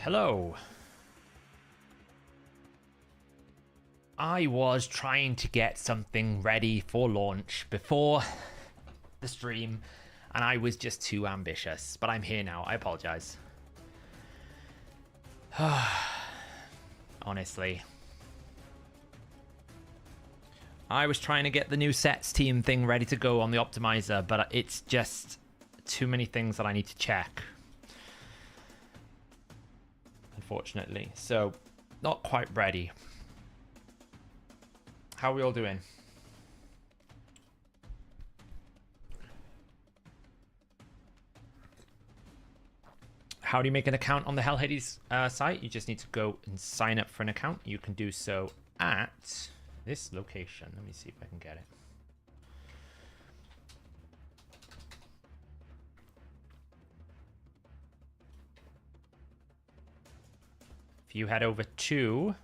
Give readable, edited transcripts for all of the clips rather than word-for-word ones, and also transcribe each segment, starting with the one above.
Hello. I was trying to get something ready for launch before the stream, and I was just too ambitious. But I'm here now. I apologize. Honestly. I was trying to get the new sets team thing ready to go on the optimizer, but it's just too many things that I need to check. Unfortunately. So, not quite ready. How are we all doing? How do you make an account on the Hell Hades site? You just need to go and sign up for an account. You can do so at this location. Let me see if I can get it. If you head over to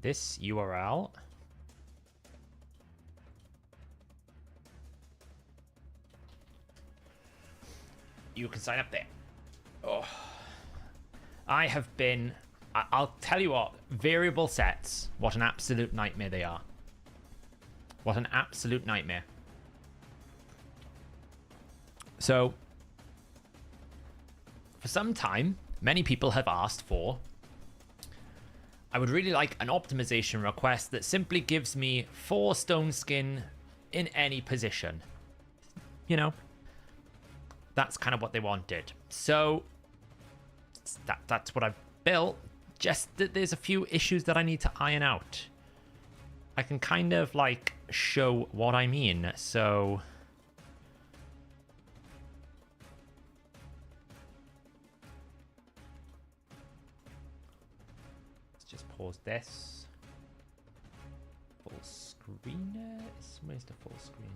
this URL, you can sign up there. Oh, I have been, I'll tell you what, variable sets, what an absolute nightmare they are. What an absolute nightmare. So, for some time, many people have asked for, I would really like an optimization request that simply gives me 4 stone skin in any position. You know, that's kind of what they wanted. So that's what I've built. Just that there's a few issues that I need to iron out. I can kind of like show what I mean. So pause this. Full screen. Where's the full screen?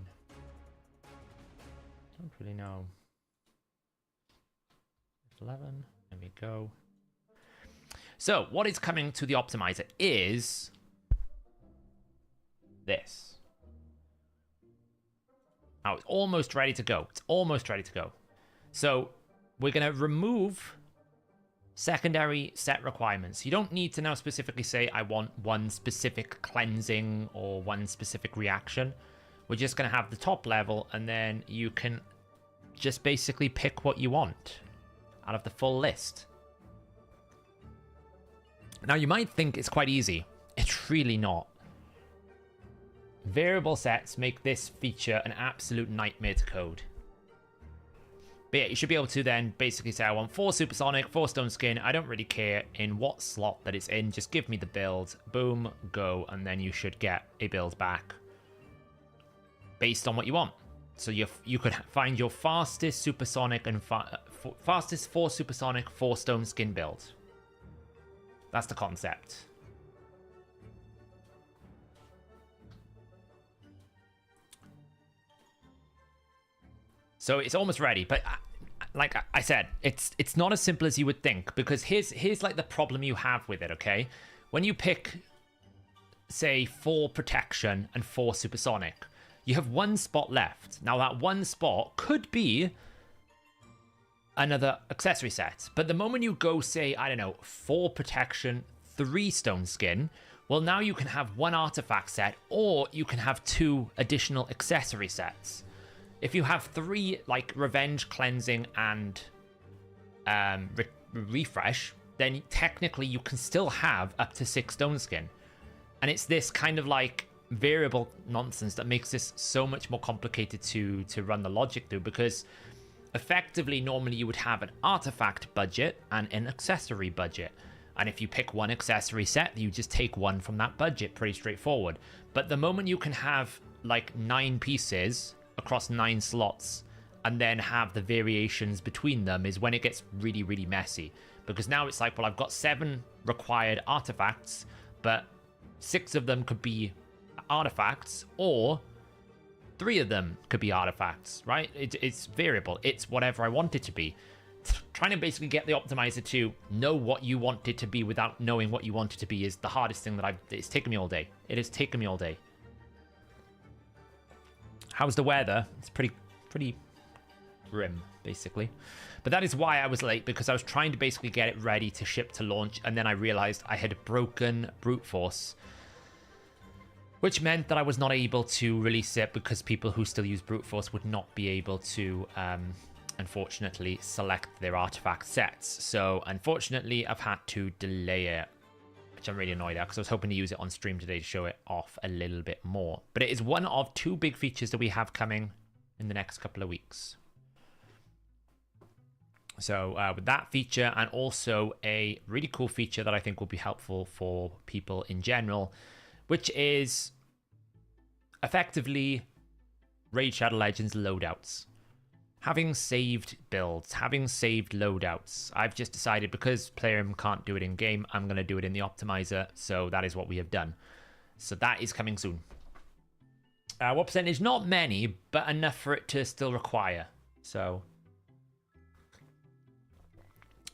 Don't really know. 11. There we go. So what is coming to the optimizer is this. Now it's almost ready to go. It's almost ready to go. So we're going to remove secondary set requirements. You don't need to now specifically say I want one specific cleansing or one specific reaction. We're just going to have the top level, and then you can just basically pick what you want out of the full list. Now you might think it's quite easy. It's really not. Variable sets make this feature an absolute nightmare to code. But yeah, you should be able to then basically say I want 4 supersonic, 4 stone skin. I don't really care in what slot that it's in. Just give me the build. Boom, go. And then you should get a build back based on what you want. So you could find your fastest supersonic and fastest 4 supersonic, 4 stone skin build. That's the concept. So it's almost ready, but like I said, it's not as simple as you would think, because here's like the problem you have with it, okay? When you pick, say, 4 protection and 4 supersonic, you have 1 spot left. Now that 1 spot could be another accessory set, but the moment you go, say, I don't know, 4 protection, 3 stone skin, well, now you can have 1 artifact set, or you can have 2 additional accessory sets. If you have 3, like, revenge, cleansing, and refresh, then technically you can still have up to 6 stone skin. And it's this kind of like variable nonsense that makes this so much more complicated to run the logic through, because effectively normally you would have an artifact budget and an accessory budget. And if you pick 1 accessory set, you just take 1 from that budget, pretty straightforward. But the moment you can have like 9 pieces across 9 slots and then have the variations between them is when it gets really, really messy. Because now it's like, well, I've got 7 required artifacts, but 6 of them could be artifacts, or 3 of them could be artifacts, right? It's variable. It's whatever I want it to be. Trying to basically get the optimizer to know what you want it to be without knowing what you want it to be is the hardest thing that it's taken me all day. It has taken me all day. How's the weather? It's pretty rim, basically. But that is why I was late, because I was trying to basically get it ready to ship to launch, and then I realized I had broken brute force, which meant that I was not able to release it because people who still use brute force would not be able to, unfortunately, select their artifact sets. So, unfortunately, I've had to delay it, which I'm really annoyed at because I was hoping to use it on stream today to show it off a little bit more. But it is one of 2 big features that we have coming in the next couple of weeks. So with that feature, and also a really cool feature that I think will be helpful for people in general, which is effectively Raid Shadow Legends loadouts. Having saved builds, having saved loadouts, I've just decided, because Playroom can't do it in game, I'm going to do it in the optimizer. So that is what we have done. So that is coming soon. What percentage? Not many, but enough for it to still require. So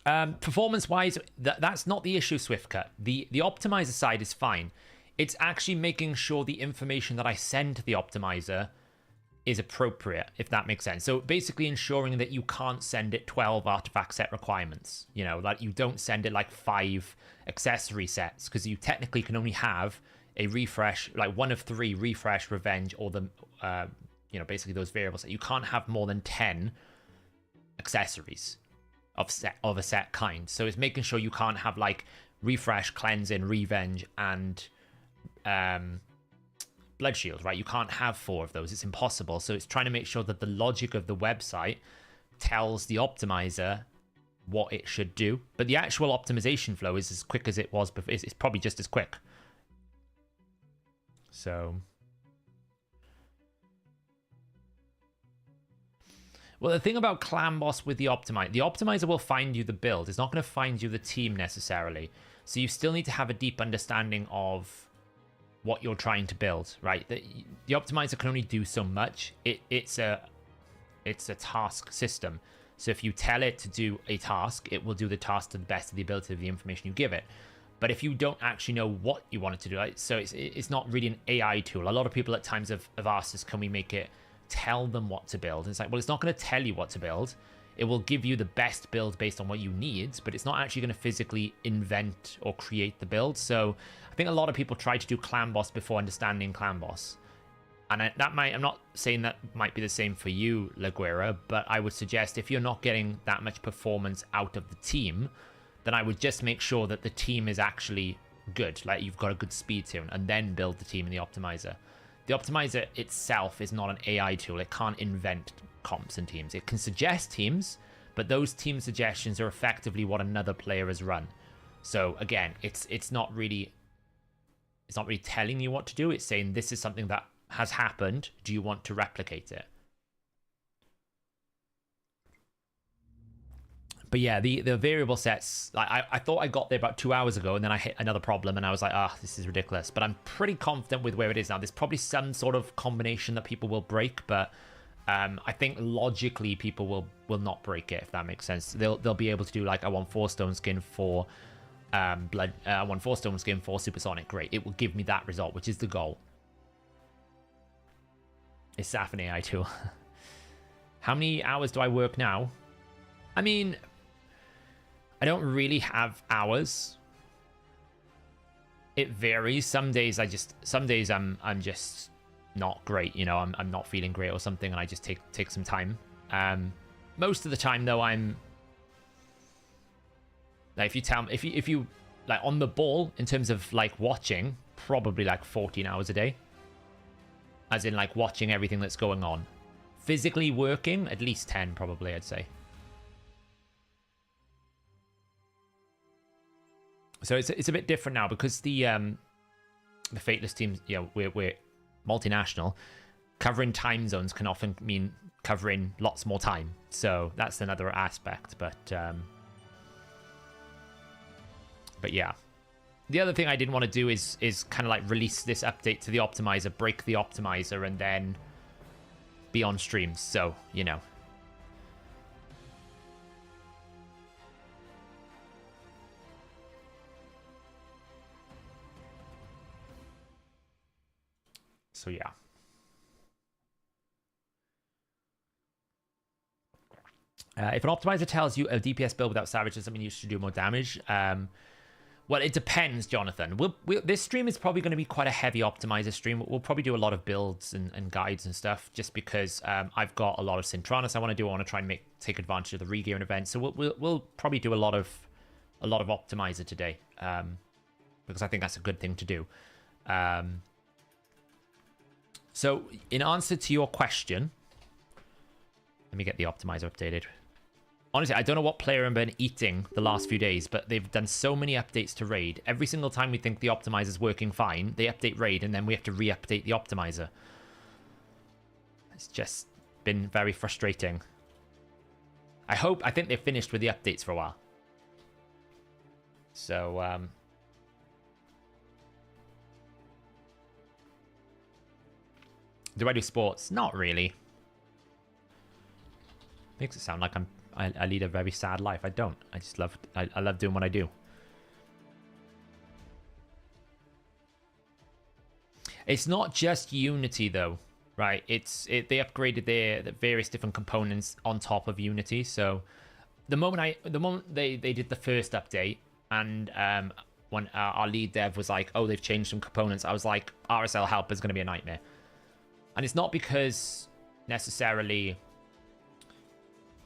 performance-wise, that's not the issue, Swiftcut. The optimizer side is fine. It's actually making sure the information that I send to the optimizer is appropriate, if that makes sense. So basically ensuring that you can't send it 12 artifact set requirements. You know, that you don't send it like 5 accessory sets, because you technically can only have a refresh, like 1 of 3 refresh, revenge, or the, you know, basically those variables. You can't have more than 10 accessories of a set kind. So it's making sure you can't have like refresh, cleansing, revenge, and blood shield, right? You can't have 4 of those. It's impossible. So it's trying to make sure that the logic of the website tells the optimizer what it should do. But the actual optimization flow is as quick as it was before. It's probably just as quick. So, well, the thing about Clan Boss with the optimizer will find you the build. It's not going to find you the team necessarily. So you still need to have a deep understanding of what you're trying to build, right? The optimizer can only do so much. It's a task system. So if you tell it to do a task, it will do the task to the best of the ability of the information you give it. But if you don't actually know what you want it to do, right? So it's not really an AI tool. A lot of people at times have asked us, can we make it tell them what to build? And it's like, well, it's not going to tell you what to build. It will give you the best build based on what you need, but it's not actually going to physically invent or create the build. So I think a lot of people try to do Clan Boss before understanding Clan Boss. And I'm not saying that might be the same for you, Laguera, but I would suggest if you're not getting that much performance out of the team, then I would just make sure that the team is actually good, like you've got a good speed tune, and then build the team in the optimizer. The optimizer itself is not an AI tool. It can't invent comps and teams. It can suggest teams, but those team suggestions are effectively what another player has run. So again, it's not really telling you what to do. It's saying this is something that has happened. Do you want to replicate it? But yeah, the variable sets, I thought I got there about 2 hours ago, and then I hit another problem, and I was like, this is ridiculous. But I'm pretty confident with where it is now. There's probably some sort of combination that people will break, but I think logically people will not break it, if that makes sense. They'll be able to do like, I want 4 stone skin for blood. I want 4 stone skin for supersonic. Great, it will give me that result, which is the goal. Is Saf an AI tool? How many hours do I work now? I mean, I don't really have hours. It varies. Some days I'm just not great, you know, I'm not feeling great or something, and I just take some time. Most of the time though, I'm like, if you like on the ball in terms of like watching, probably like 14 hours a day. As in like watching everything that's going on. Physically working, at least 10 probably, I'd say. So it's a bit different now because the Fateless teams, you know, we're multinational. Covering time zones can often mean covering lots more time. So that's another aspect. But yeah. The other thing I didn't want to do is kind of like release this update to the optimizer, break the optimizer, and then be on streams. So, you know. So, yeah. If an optimizer tells you a DPS build without Savage doesn't mean you should do more damage. Well, it depends, Jonathan. This stream is probably going to be quite a heavy optimizer stream. We'll probably do a lot of builds and guides and stuff, just because I've got a lot of Syntronis I want to do. I want to try and take advantage of the Regearing event. So we'll probably do a lot of optimizer today, because I think that's a good thing to do. So in answer to your question, let me get the optimizer updated. Honestly, I don't know what player I've been eating the last few days, but they've done so many updates to Raid. Every single time we think the optimizer's working fine, they update Raid, and then we have to re-update the optimizer. It's just been very frustrating. I think they've finished with the updates for a while. So, do I do sports? Not really. Makes it sound like I lead a very sad life. I don't. I just love doing what I do. It's not just Unity though, right? They upgraded the various different components on top of Unity. So the moment they did the first update, and when our lead dev was like, "Oh, they've changed some components," I was like, "RSL help is going to be a nightmare." And it's not because necessarily,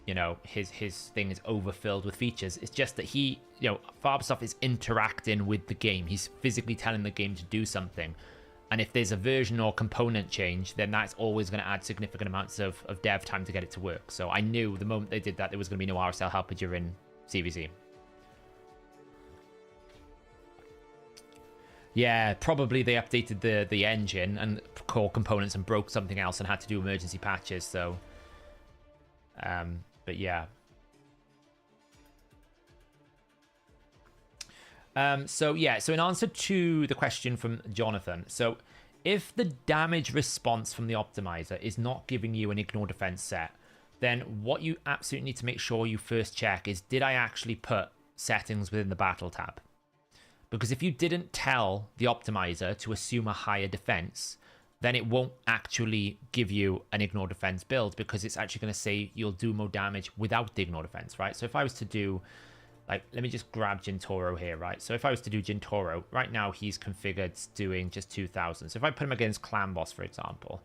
you know, his thing is overfilled with features. It's just that he, you know, Farbersoft is interacting with the game. He's physically telling the game to do something. And if there's a version or component change, then that's always going to add significant amounts of dev time to get it to work. So I knew the moment they did that, there was going to be no RSL helper during CVZ. Yeah, probably they updated the engine and core components and broke something else and had to do emergency patches. So, but yeah. So in answer to the question from Jonathan, so if the damage response from the optimizer is not giving you an ignore defense set, then what you absolutely need to make sure you first check is, did I actually put settings within the battle tab? Because if you didn't tell the optimizer to assume a higher defense, then it won't actually give you an ignore defense build, because it's actually going to say you'll do more damage without the ignore defense, right? So if I was to do, like, let me just grab Jintoro here, right? So if I was to do Jintoro, right now he's configured doing just 2,000. So if I put him against Clan Boss, for example,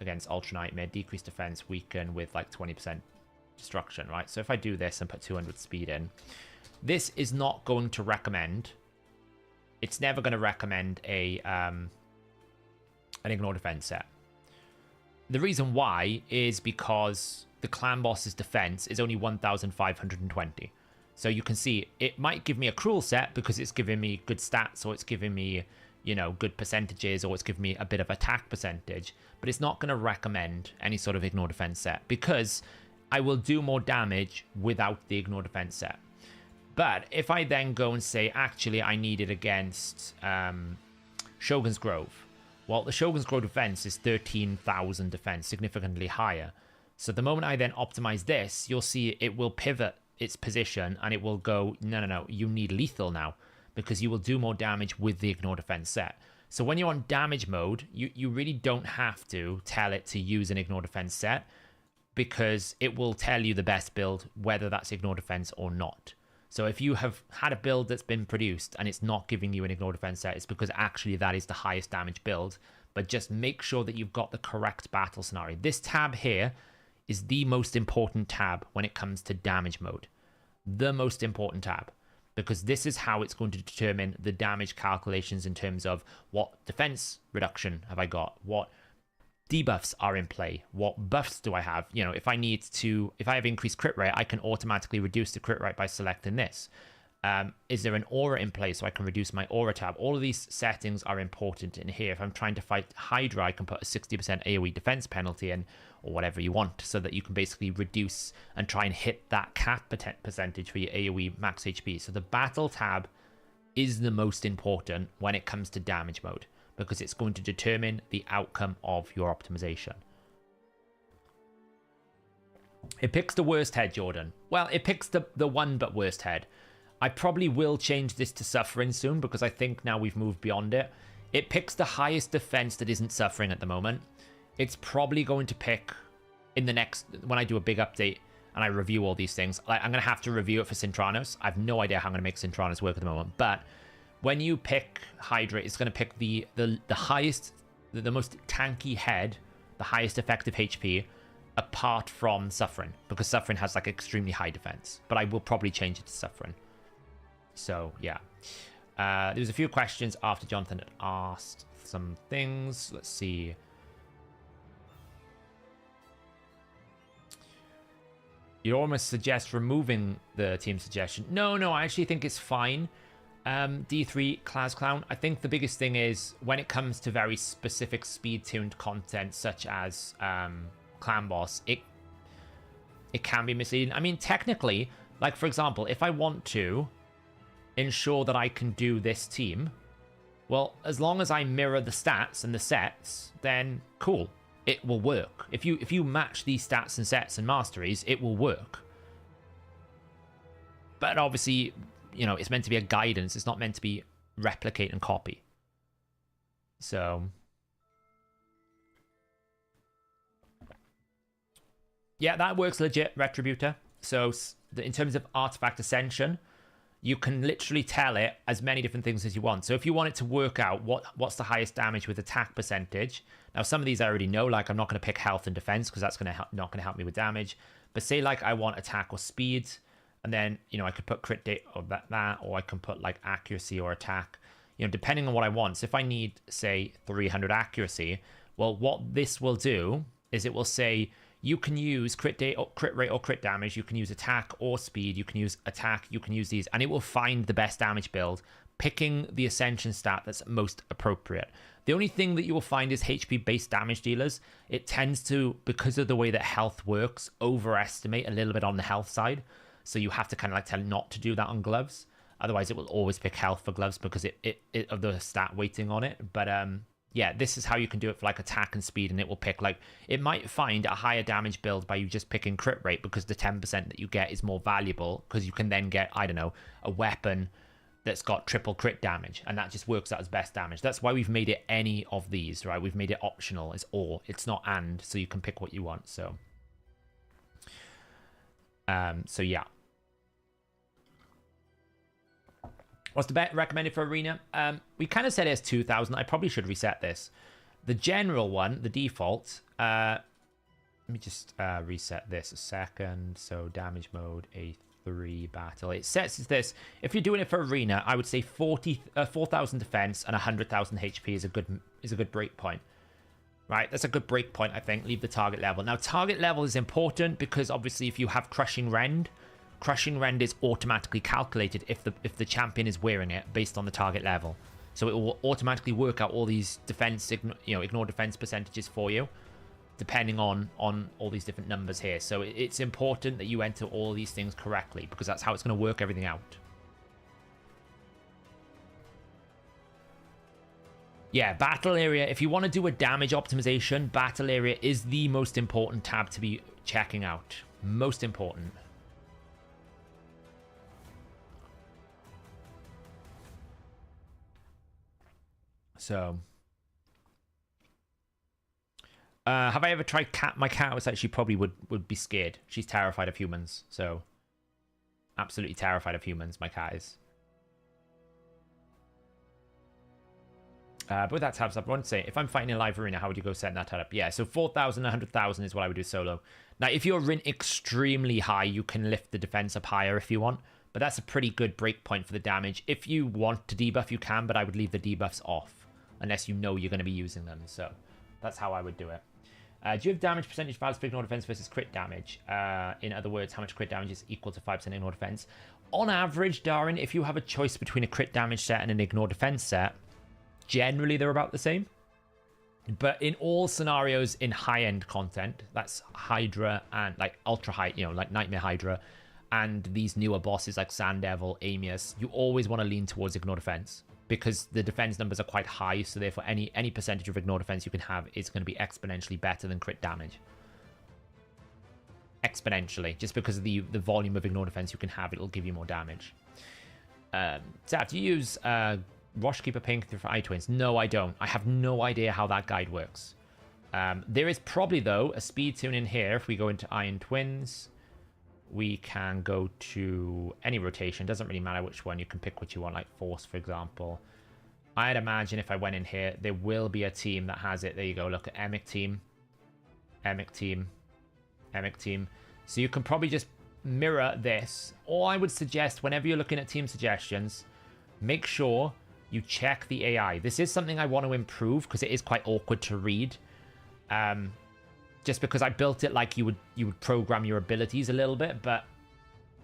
against Ultra Nightmare, decreased defense, weaken with like 20% destruction, right? So if I do this and put 200 speed in, this is not going to recommend, it's never going to recommend an ignore defense set. The reason why is because the Clan Boss's defense is only 1,520. So you can see it might give me a cruel set because it's giving me good stats, or it's giving me, you know, good percentages, or it's giving me a bit of attack percentage, but it's not going to recommend any sort of ignore defense set, because I will do more damage without the ignore defense set. But if I then go and say, actually, I need it against Shogun's Grove. Well, the Shogun's Grove defense is 13,000 defense, significantly higher. So the moment I then optimize this, you'll see it will pivot its position and it will go, no, you need lethal now, because you will do more damage with the ignore defense set. So when you're on damage mode, you really don't have to tell it to use an ignore defense set, because it will tell you the best build, whether that's ignore defense or not. So if you have had a build that's been produced and it's not giving you an ignore defense set, it's because actually that is the highest damage build. But just make sure that you've got the correct battle scenario. This tab here is the most important tab when it comes to damage mode. The most important tab. Because this is how it's going to determine the damage calculations in terms of what defense reduction have I got, what debuffs are in play, what buffs do I have. You know, if I have increased crit rate, I can automatically reduce the crit rate by selecting this. Is there an aura in place so I can reduce my aura tab? All of these settings are important in here. If I'm trying to fight Hydra, I can put a 60% AoE defense penalty in, or whatever you want, so that you can basically reduce and try and hit that cap percentage for your AoE max HP. So the battle tab is the most important when it comes to damage mode, because it's going to determine the outcome of your optimization. It picks the worst head, Jordan. Well, it picks the one but worst head. I probably will change this to suffering soon, because I think now we've moved beyond it. It picks the highest defense that isn't suffering at the moment. It's probably going to pick in the next, when I do a big update, and I review all these things. Like, I'm going to have to review it for Cintranos. I have no idea how I'm going to make Cintranos work at the moment. But when you pick Hydra, it's going to pick the highest, the most tanky head, the highest effective HP, apart from Suffering, because Suffering has like extremely high defense. But I will probably change it to Suffering. So, yeah. There was a few questions after Jonathan had asked some things. Let's see. You almost suggest removing the team suggestion. No, I actually think it's fine. D3 Class Clown. I think the biggest thing is when it comes to very specific speed-tuned content, such as Clan Boss, it can be misleading. I mean, technically, like for example, if I want to ensure that I can do this team, well, as long as I mirror the stats and the sets, then cool. It will work. If you match these stats and sets and masteries, it will work. But obviously, you know, it's meant to be a guidance. It's not meant to be replicate and copy. So, yeah, that works legit, Retributor. So, in terms of Artifact Ascension, you can literally tell it as many different things as you want. So if you want it to work out what's the highest damage with attack percentage. Now, some of these I already know, like I'm not going to pick health and defense because that's not going to help me with damage. But say like I want attack or speed, and then, you know, I could put crit rate or that, or I can put like accuracy or attack, you know, depending on what I want. So if I need, say, 300 accuracy, well, what this will do is it will say, you can use crit rate or crit damage, you can use attack or speed, you can use attack, you can use these, and it will find the best damage build, picking the ascension stat that's most appropriate. The only thing that you will find is HP-based damage dealers. It tends to, because of the way that health works, overestimate a little bit on the health side. So you have to kind of like tell it not to do that on gloves. Otherwise, it will always pick health for gloves because it of the stat weighting on it. But yeah, this is how you can do it for like attack and speed, and it will pick like, it might find a higher damage build by you just picking crit rate because the 10% that you get is more valuable because you can then get, I don't know, a weapon that's got triple crit damage, and that just works out as best damage. That's why we've made it any of these, right? We've made it optional. It's or, it's not and, so you can pick what you want. So yeah. What's the bet recommended for Arena? We kind of said it's 2,000. I probably should reset this. The general one, the default, let me just reset this a second. So damage mode, A3 battle. It sets this. If you're doing it for Arena, I would say 4,000 defense and 100,000 HP is a good break point. Right, that's a good break point, I think. Leave the target level. Now, target level is important because obviously if you have Crushing Rend is automatically calculated if the champion is wearing it based on the target level. So it will automatically work out all these defense, ignore defense percentages for you, depending on all these different numbers here. So it's important that you enter all these things correctly because that's how it's going to work everything out. Yeah, battle area. If you want to do a damage optimization, battle area is the most important tab to be checking out. Most important. So, have I ever tried cat? My cat was actually probably would be scared. She's terrified of humans. So, absolutely terrified of humans. My cat is. But with that tabs up, I want to say, if I'm fighting in a live arena, how would you go setting that up? Yeah, so 4,000, 100,000 is what I would do solo. Now, if you're in extremely high, you can lift the defense up higher if you want. But that's a pretty good break point for the damage. If you want to debuff, you can, but I would leave the debuffs off. Unless you know you're going to be using them. So that's how I would do it. Do you have damage percentage values for ignore defense versus crit damage? In other words, how much crit damage is equal to 5% ignore defense? On average, Darren, if you have a choice between a crit damage set and an ignore defense set, generally they're about the same. But in all scenarios in high-end content, that's Hydra and like ultra high, like Nightmare Hydra, and these newer bosses like Sand Devil, Amius, you always want to lean towards ignore defense. Because the defense numbers are quite high, so therefore any percentage of ignore defense you can have is going to be exponentially better than crit damage. Exponentially, just because of the volume of ignore defense you can have, it'll give you more damage. Zap, do you use Roshkeeper Painkiller for Eye Twins? No, I don't. I have no idea how that guide works. There is probably, though, a speed tune in here if we go into Iron Twins. we can go to any rotation. Doesn't really matter which one. You can pick what you want, like force, for example. I'd imagine if I went in here, there will be a team that has it. There you go. Look at Emic team, Emic team, Emic team. So you can probably just mirror this. Or I would suggest whenever you're looking at team suggestions, make sure you check the AI. This is something I want to improve because it is quite awkward to read. Just because I built it like you would program your abilities a little bit, but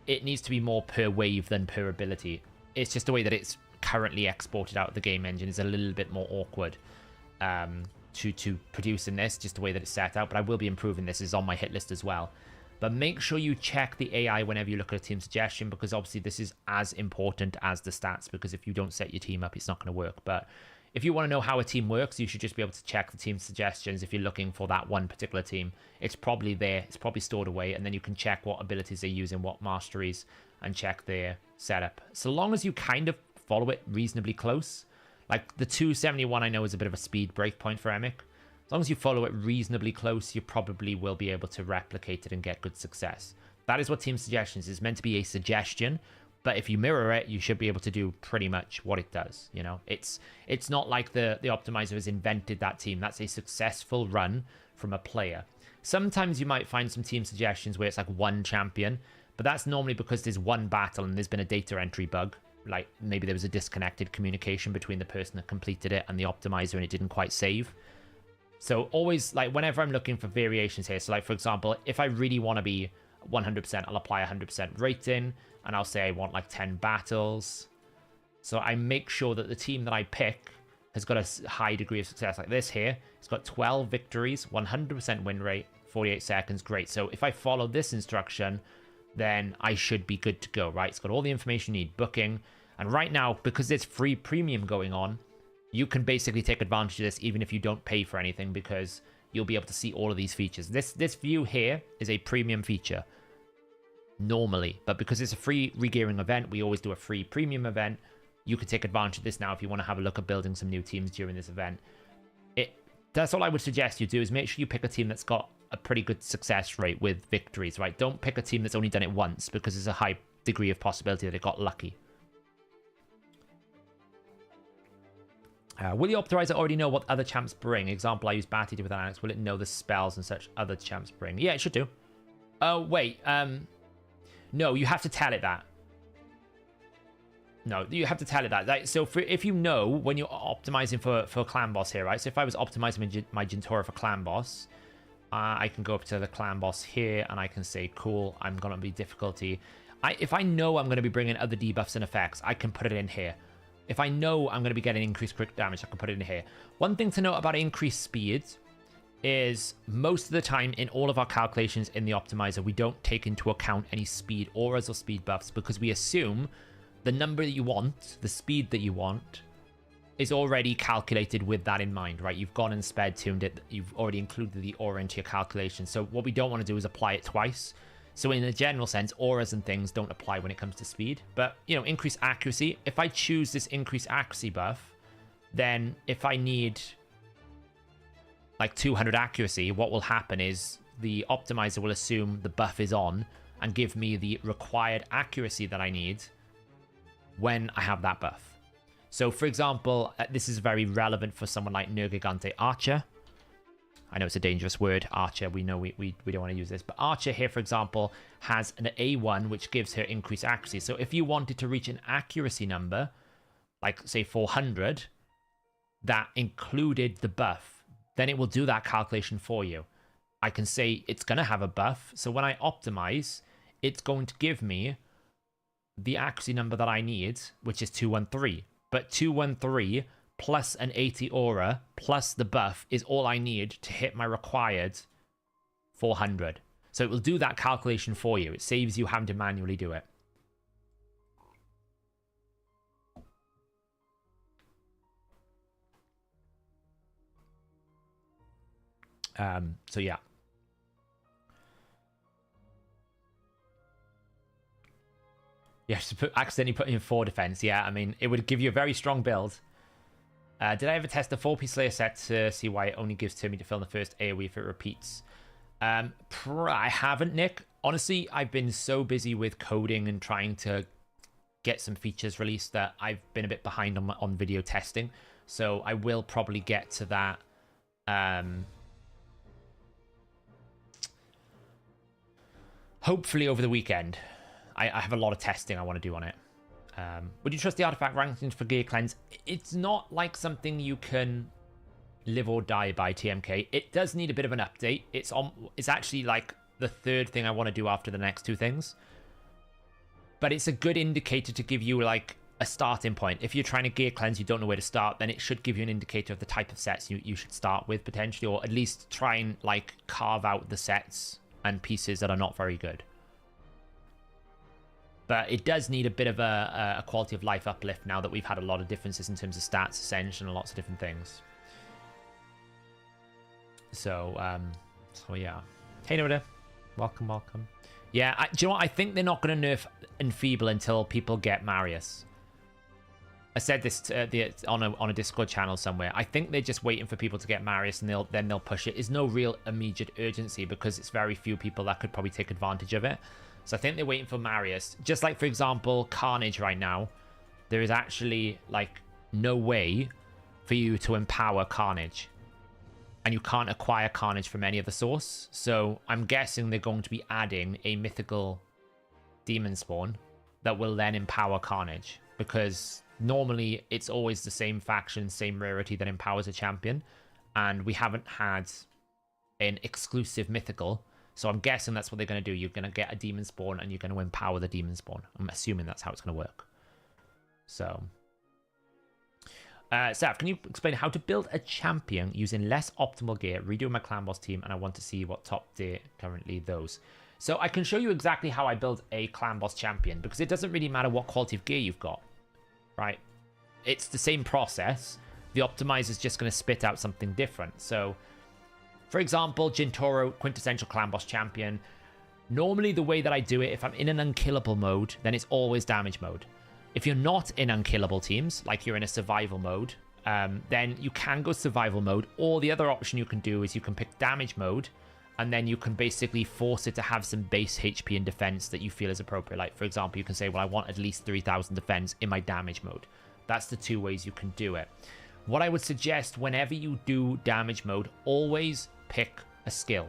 it needs to be more per wave than per ability. It's just the way that it's currently exported out of the game engine is a little bit more awkward to produce in this, just the way that it's set out. But I will be improving this. Is on my hit list as well. But make sure you check the AI whenever you look at a team suggestion, because obviously this is as important as the stats, because if you don't set your team up, it's not going to work. But if you want to know how a team works, you should just be able to check the team suggestions. If you're looking for that one particular team, it's probably there. It's probably stored away. And then you can check what abilities they use and what masteries and check their setup. So long as you kind of follow it reasonably close. Like the 271 I know is a bit of a speed breakpoint for Emic. As long as you follow it reasonably close, you probably will be able to replicate it and get good success. That is what team suggestions is meant to be, a suggestion. But if you mirror it, you should be able to do pretty much what it does. You know, it's not like the optimizer has invented that team. That's a successful run from a player. Sometimes you might find some team suggestions where it's like one champion, but that's normally because there's one battle and there's been a data entry bug. Like maybe there was a disconnected communication between the person that completed it and the optimizer and it didn't quite save. So always, like, whenever I'm looking for variations here, so like, for example, if I really want to be 100%, I'll apply 100% rating, and I'll say I want like 10 battles. So I make sure that the team that I pick has got a high degree of success. Like this here, it's got 12 victories, 100% win rate, 48 seconds, great. So if I follow this instruction, then I should be good to go, right? It's got all the information you need, booking. And right now, because there's free premium going on, you can basically take advantage of this even if you don't pay for anything, because you'll be able to see all of these features. This view here is a premium feature normally, but because it's a free regearing event, we always do a free premium event. You can take advantage of this now if you want to have a look at building some new teams during this event. That's all I would suggest you do, is make sure you pick a team that's got a pretty good success rate with victories, right? Don't pick a team that's only done it once, because there's a high degree of possibility that it got lucky. Will the optimizer already know what other champs bring? Example, I use Batty with Alex. Will it know the spells and such other champs bring? Yeah, it should do. Oh, wait. No, you have to tell it that. No, you have to tell it that. Like, so if you know when you're optimizing for clan boss here, right? So if I was optimizing my Jintora for clan boss, I can go up to the clan boss here and I can say, cool, I'm going to be difficulty. If I know I'm going to be bringing other debuffs and effects, I can put it in here. If I know I'm going to be getting increased crit damage, I can put it in here. One thing to note about increased speed is most of the time in all of our calculations in the optimizer, we don't take into account any speed auras or speed buffs, because we assume the number that you want, the speed that you want, is already calculated with that in mind, right? You've gone and sped tuned it. You've already included the aura into your calculation. So what we don't want to do is apply it twice. So in a general sense, auras and things don't apply when it comes to speed. But, you know, increased accuracy. If I choose this increased accuracy buff, then if I need like 200 accuracy, what will happen is the optimizer will assume the buff is on and give me the required accuracy that I need when I have that buff. So, for example, this is very relevant for someone like Nergigante Archer. I know it's a dangerous word, Archer. We know we don't want to use this. But Archer here, for example, has an A1, which gives her increased accuracy. So if you wanted to reach an accuracy number, like, say, 400, that included the buff, then it will do that calculation for you. I can say it's going to have a buff. So when I optimize, it's going to give me the accuracy number that I need, which is 213. But 213 plus an 80 aura plus the buff is all I need to hit my required 400. So it will do that calculation for you. It saves you having to manually do it. So yeah. Yes, accidentally put in 4 defense. Yeah, I mean, it would give you a very strong build. Did I ever test the 4-piece Slayer set to see why it only gives to me to fill in the first AoE if it repeats? I haven't, Nick. Honestly, I've been so busy with coding and trying to get some features released that I've been a bit behind on video testing. So I will probably get to that. Hopefully over the weekend. I have a lot of testing I want to do on it. Would you trust the artifact rankings for Gear Cleanse? It's not like something you can live or die by, TMK. It does need a bit of an update. It's actually like the third thing I want to do after the next two things. But it's a good indicator to give you like a starting point. If you're trying to gear cleanse, you don't know where to start, then it should give you an indicator of the type of sets you should start with potentially, or at least try and like carve out the sets and pieces that are not very good. But it does need a bit of a quality of life uplift now that we've had a lot of differences in terms of stats, ascension, and lots of different things. So yeah. Hey, Noda. Welcome. Yeah, do you know what? I think they're not going to nerf Enfeeble until people get Marius. I said this to, on a Discord channel somewhere. I think they're just waiting for people to get Marius, and then they'll push it. There's no real immediate urgency because it's very few people that could probably take advantage of it. So I think they're waiting for Marius. Just like, for example, Carnage right now. There is actually, like, no way for you to empower Carnage. And you can't acquire Carnage from any other source. So I'm guessing they're going to be adding a mythical demon spawn that will then empower Carnage. Because normally it's always the same faction, same rarity that empowers a champion. And we haven't had an exclusive mythical. So I'm guessing that's what they're going to do. You're going to get a demon spawn and you're going to empower the demon spawn. I'm assuming that's how it's going to work. So... Saf, can you explain how to build a champion using less optimal gear, redo my clan boss team, and I want to see what top tier currently those. So I can show you exactly how I build a clan boss champion, because it doesn't really matter what quality of gear you've got, right? It's the same process. The optimizer is just going to spit out something different. So, for example, Jintoro, quintessential clan boss champion. Normally the way that I do it, if I'm in an unkillable mode, then it's always damage mode. If you're not in unkillable teams, like you're in a survival mode, then you can go survival mode, or the other option you can do is you can pick damage mode, and then you can basically force it to have some base HP and defense that you feel is appropriate. Like, for example, you can say, well, I want at least 3,000 defense in my damage mode. That's the two ways you can do it. What I would suggest whenever you do damage mode, always pick a skill.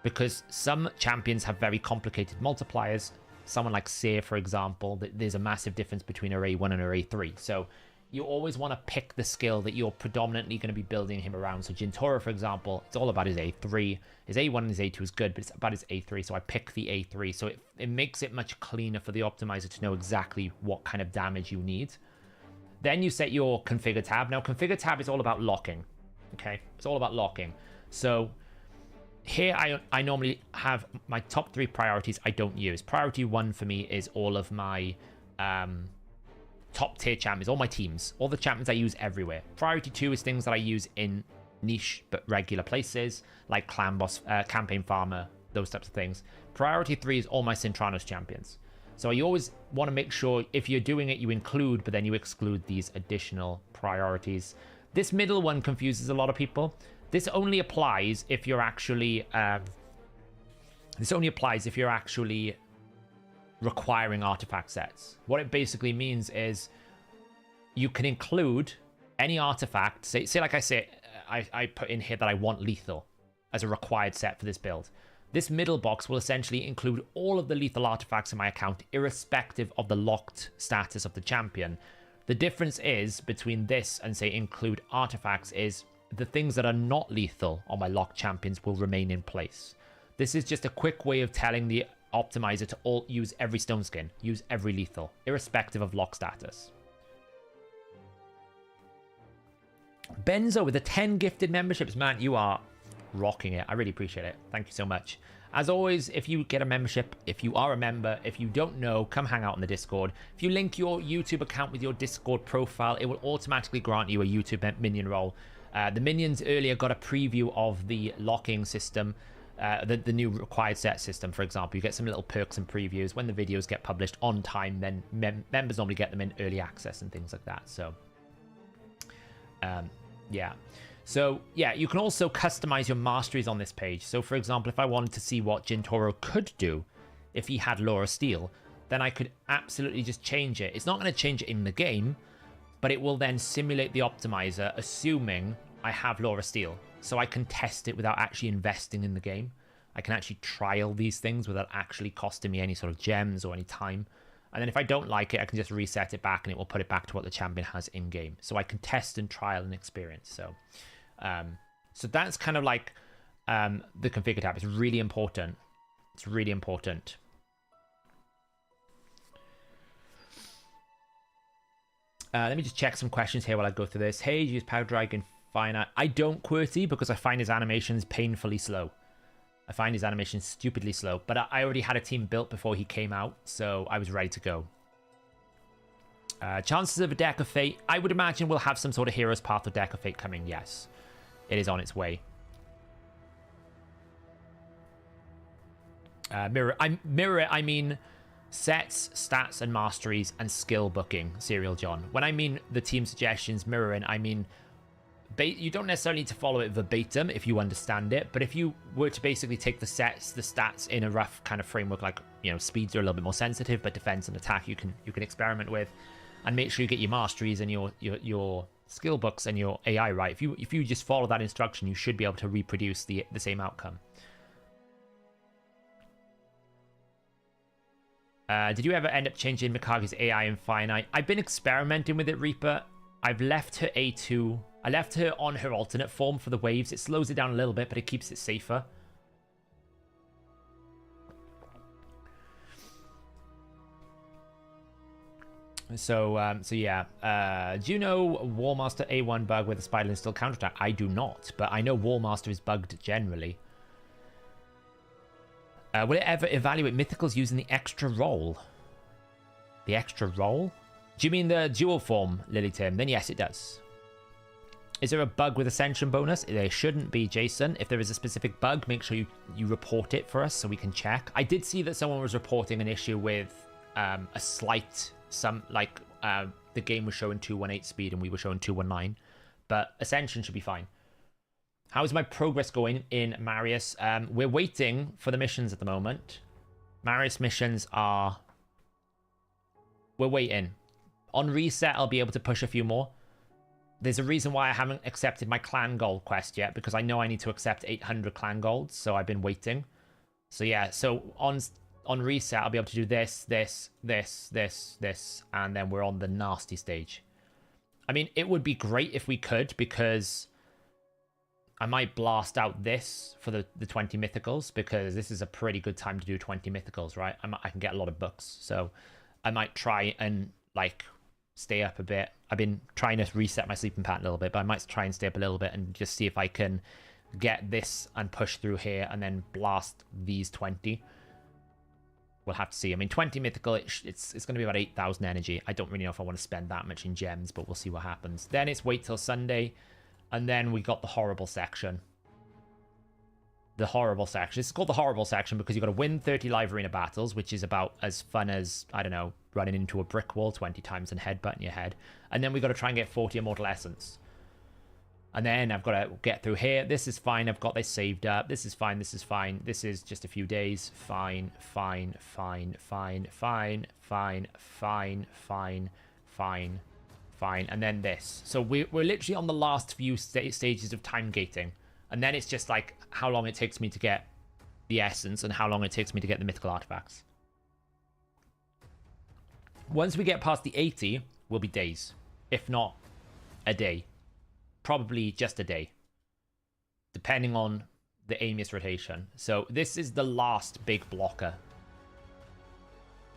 Because some champions have very complicated multipliers. Someone like Seer, for example, there's a massive difference between array 1 and array 3. So you always want to pick the skill that you're predominantly going to be building him around. So Jintoro, for example, it's all about his A3. His A1 and his A2 is good, but it's about his A3. So I pick the A3. So it makes it much cleaner for the optimizer to know exactly what kind of damage you need. Then you set your configure tab. Now, configure tab is all about locking. Okay, it's all about locking. So here I normally have my top 3 priorities I don't use. Priority 1 for me is all of my top tier champions, all my teams, all the champions I use everywhere. Priority 2 is things that I use in niche but regular places, like clan boss, campaign farmer, those types of things. Priority 3 is all my Cintranos champions. So you always want to make sure if you're doing it, you include, but then you exclude these additional priorities. This middle one confuses a lot of people. This only applies if you're actually requiring artifact sets. What it basically means is you can include any artifact. Say like I put in here that I want lethal as a required set for this build. This middle box will essentially include all of the lethal artifacts in my account, irrespective of the locked status of the champion. The difference is between this and say include artifacts is the things that are not lethal on my locked champions will remain in place. This is just a quick way of telling the optimizer to use every stone skin, use every lethal, irrespective of lock status. Benzo with the 10 gifted memberships. Man, you are rocking it. I really appreciate it. Thank you so much. As always, if you get a membership, if you are a member, if you don't know, come hang out on the Discord. If you link your YouTube account with your Discord profile, it will automatically grant you a YouTube minion role. The minions earlier got a preview of the locking system, the new required set system, for example. You get some little perks and previews. When the videos get published on time, then members normally get them in early access and things like that. So, yeah. So yeah, you can also customize your masteries on this page. So for example, if I wanted to see what Jintoro could do if he had Laura Steele, then I could absolutely just change it. It's not going to change it in the game, but it will then simulate the optimizer, assuming I have Laura Steele. So I can test it without actually investing in the game. I can actually trial these things without actually costing me any sort of gems or any time. And then if I don't like it, I can just reset it back and it will put it back to what the champion has in game. So I can test and trial and experience. So that's kind of like the configure tab. It's really important. It's really important. Let me just check some questions here while I go through this. Hey, use Power Dragon Fine. I don't, QWERTY, because I find his animations painfully slow. I find his animations stupidly slow. But I already had a team built before he came out, so I was ready to go. Chances of a Deck of Fate. I would imagine we'll have some sort of Hero's Path or Deck of Fate coming, yes. It is on its way. Mirror it, I mean sets, stats, and masteries, and skill booking, Serial John. When I mean the team suggestions, mirroring, I mean you don't necessarily need to follow it verbatim if you understand it, but if you were to basically take the sets, the stats in a rough kind of framework, like, you know, speeds are a little bit more sensitive, but defense and attack you can experiment with, and make sure you get your masteries and your skill books and your AI right. If you just follow that instruction, you should be able to reproduce the same outcome. Did you ever end up changing Mikage's AI in Finite? I've been experimenting with it, Reaper. I've left her A2. I left her on her alternate form for the waves. It slows it down a little bit, but it keeps it safer. So yeah. Do you know Warmaster A1 bug with a Spiderling still counterattack? I do not, but I know Warmaster is bugged generally. Will it ever evaluate mythicals using the extra roll? The extra roll? Do you mean the dual form, Lily Tim? Then yes, it does. Is there a bug with Ascension bonus? There shouldn't be, Jason. If there is a specific bug, make sure you report it for us so we can check. I did see that someone was reporting an issue with a slight, the game was showing 218 speed and we were showing 219. But Ascension should be fine. How is my progress going in Marius? We're waiting for the missions at the moment. Marius missions are... We're waiting. On reset, I'll be able to push a few more. There's a reason why I haven't accepted my clan gold quest yet, because I know I need to accept 800 clan golds, so I've been waiting. So yeah, so on reset, I'll be able to do this, and then we're on the nasty stage. I mean, it would be great if we could, because I might blast out this for the 20 mythicals, because this is a pretty good time to do 20 mythicals, right? I can get a lot of books, so I might try and, like, stay up a bit. I've been trying to reset my sleeping pattern a little bit, but I might try and stay up a little bit and just see if I can get this and push through here and then blast these 20. We'll have to see. I mean, 20 mythical, it's going to be about 8,000 energy. I don't really know if I want to spend that much in gems, but we'll see what happens. Then it's wait till Sunday, and then we got the horrible section. The horrible section. It's called the horrible section because you've got to win 30 live arena battles, which is about as fun as, I don't know, running into a brick wall 20 times and headbutting your head. And then we got to try and get 40 immortal essence. And then I've got to get through here. This is fine. I've got this saved up. This is fine. This is fine. This is just a few days. Fine, fine, fine, fine, fine, fine, fine, fine, fine, fine. And then this. So we're literally on the last few stages of time gating. And then it's just like how long it takes me to get the essence and how long it takes me to get the mythical artifacts. Once we get past the 80, will be days. If not, a day. Probably just a day. Depending on the Amius rotation. So this is the last big blocker.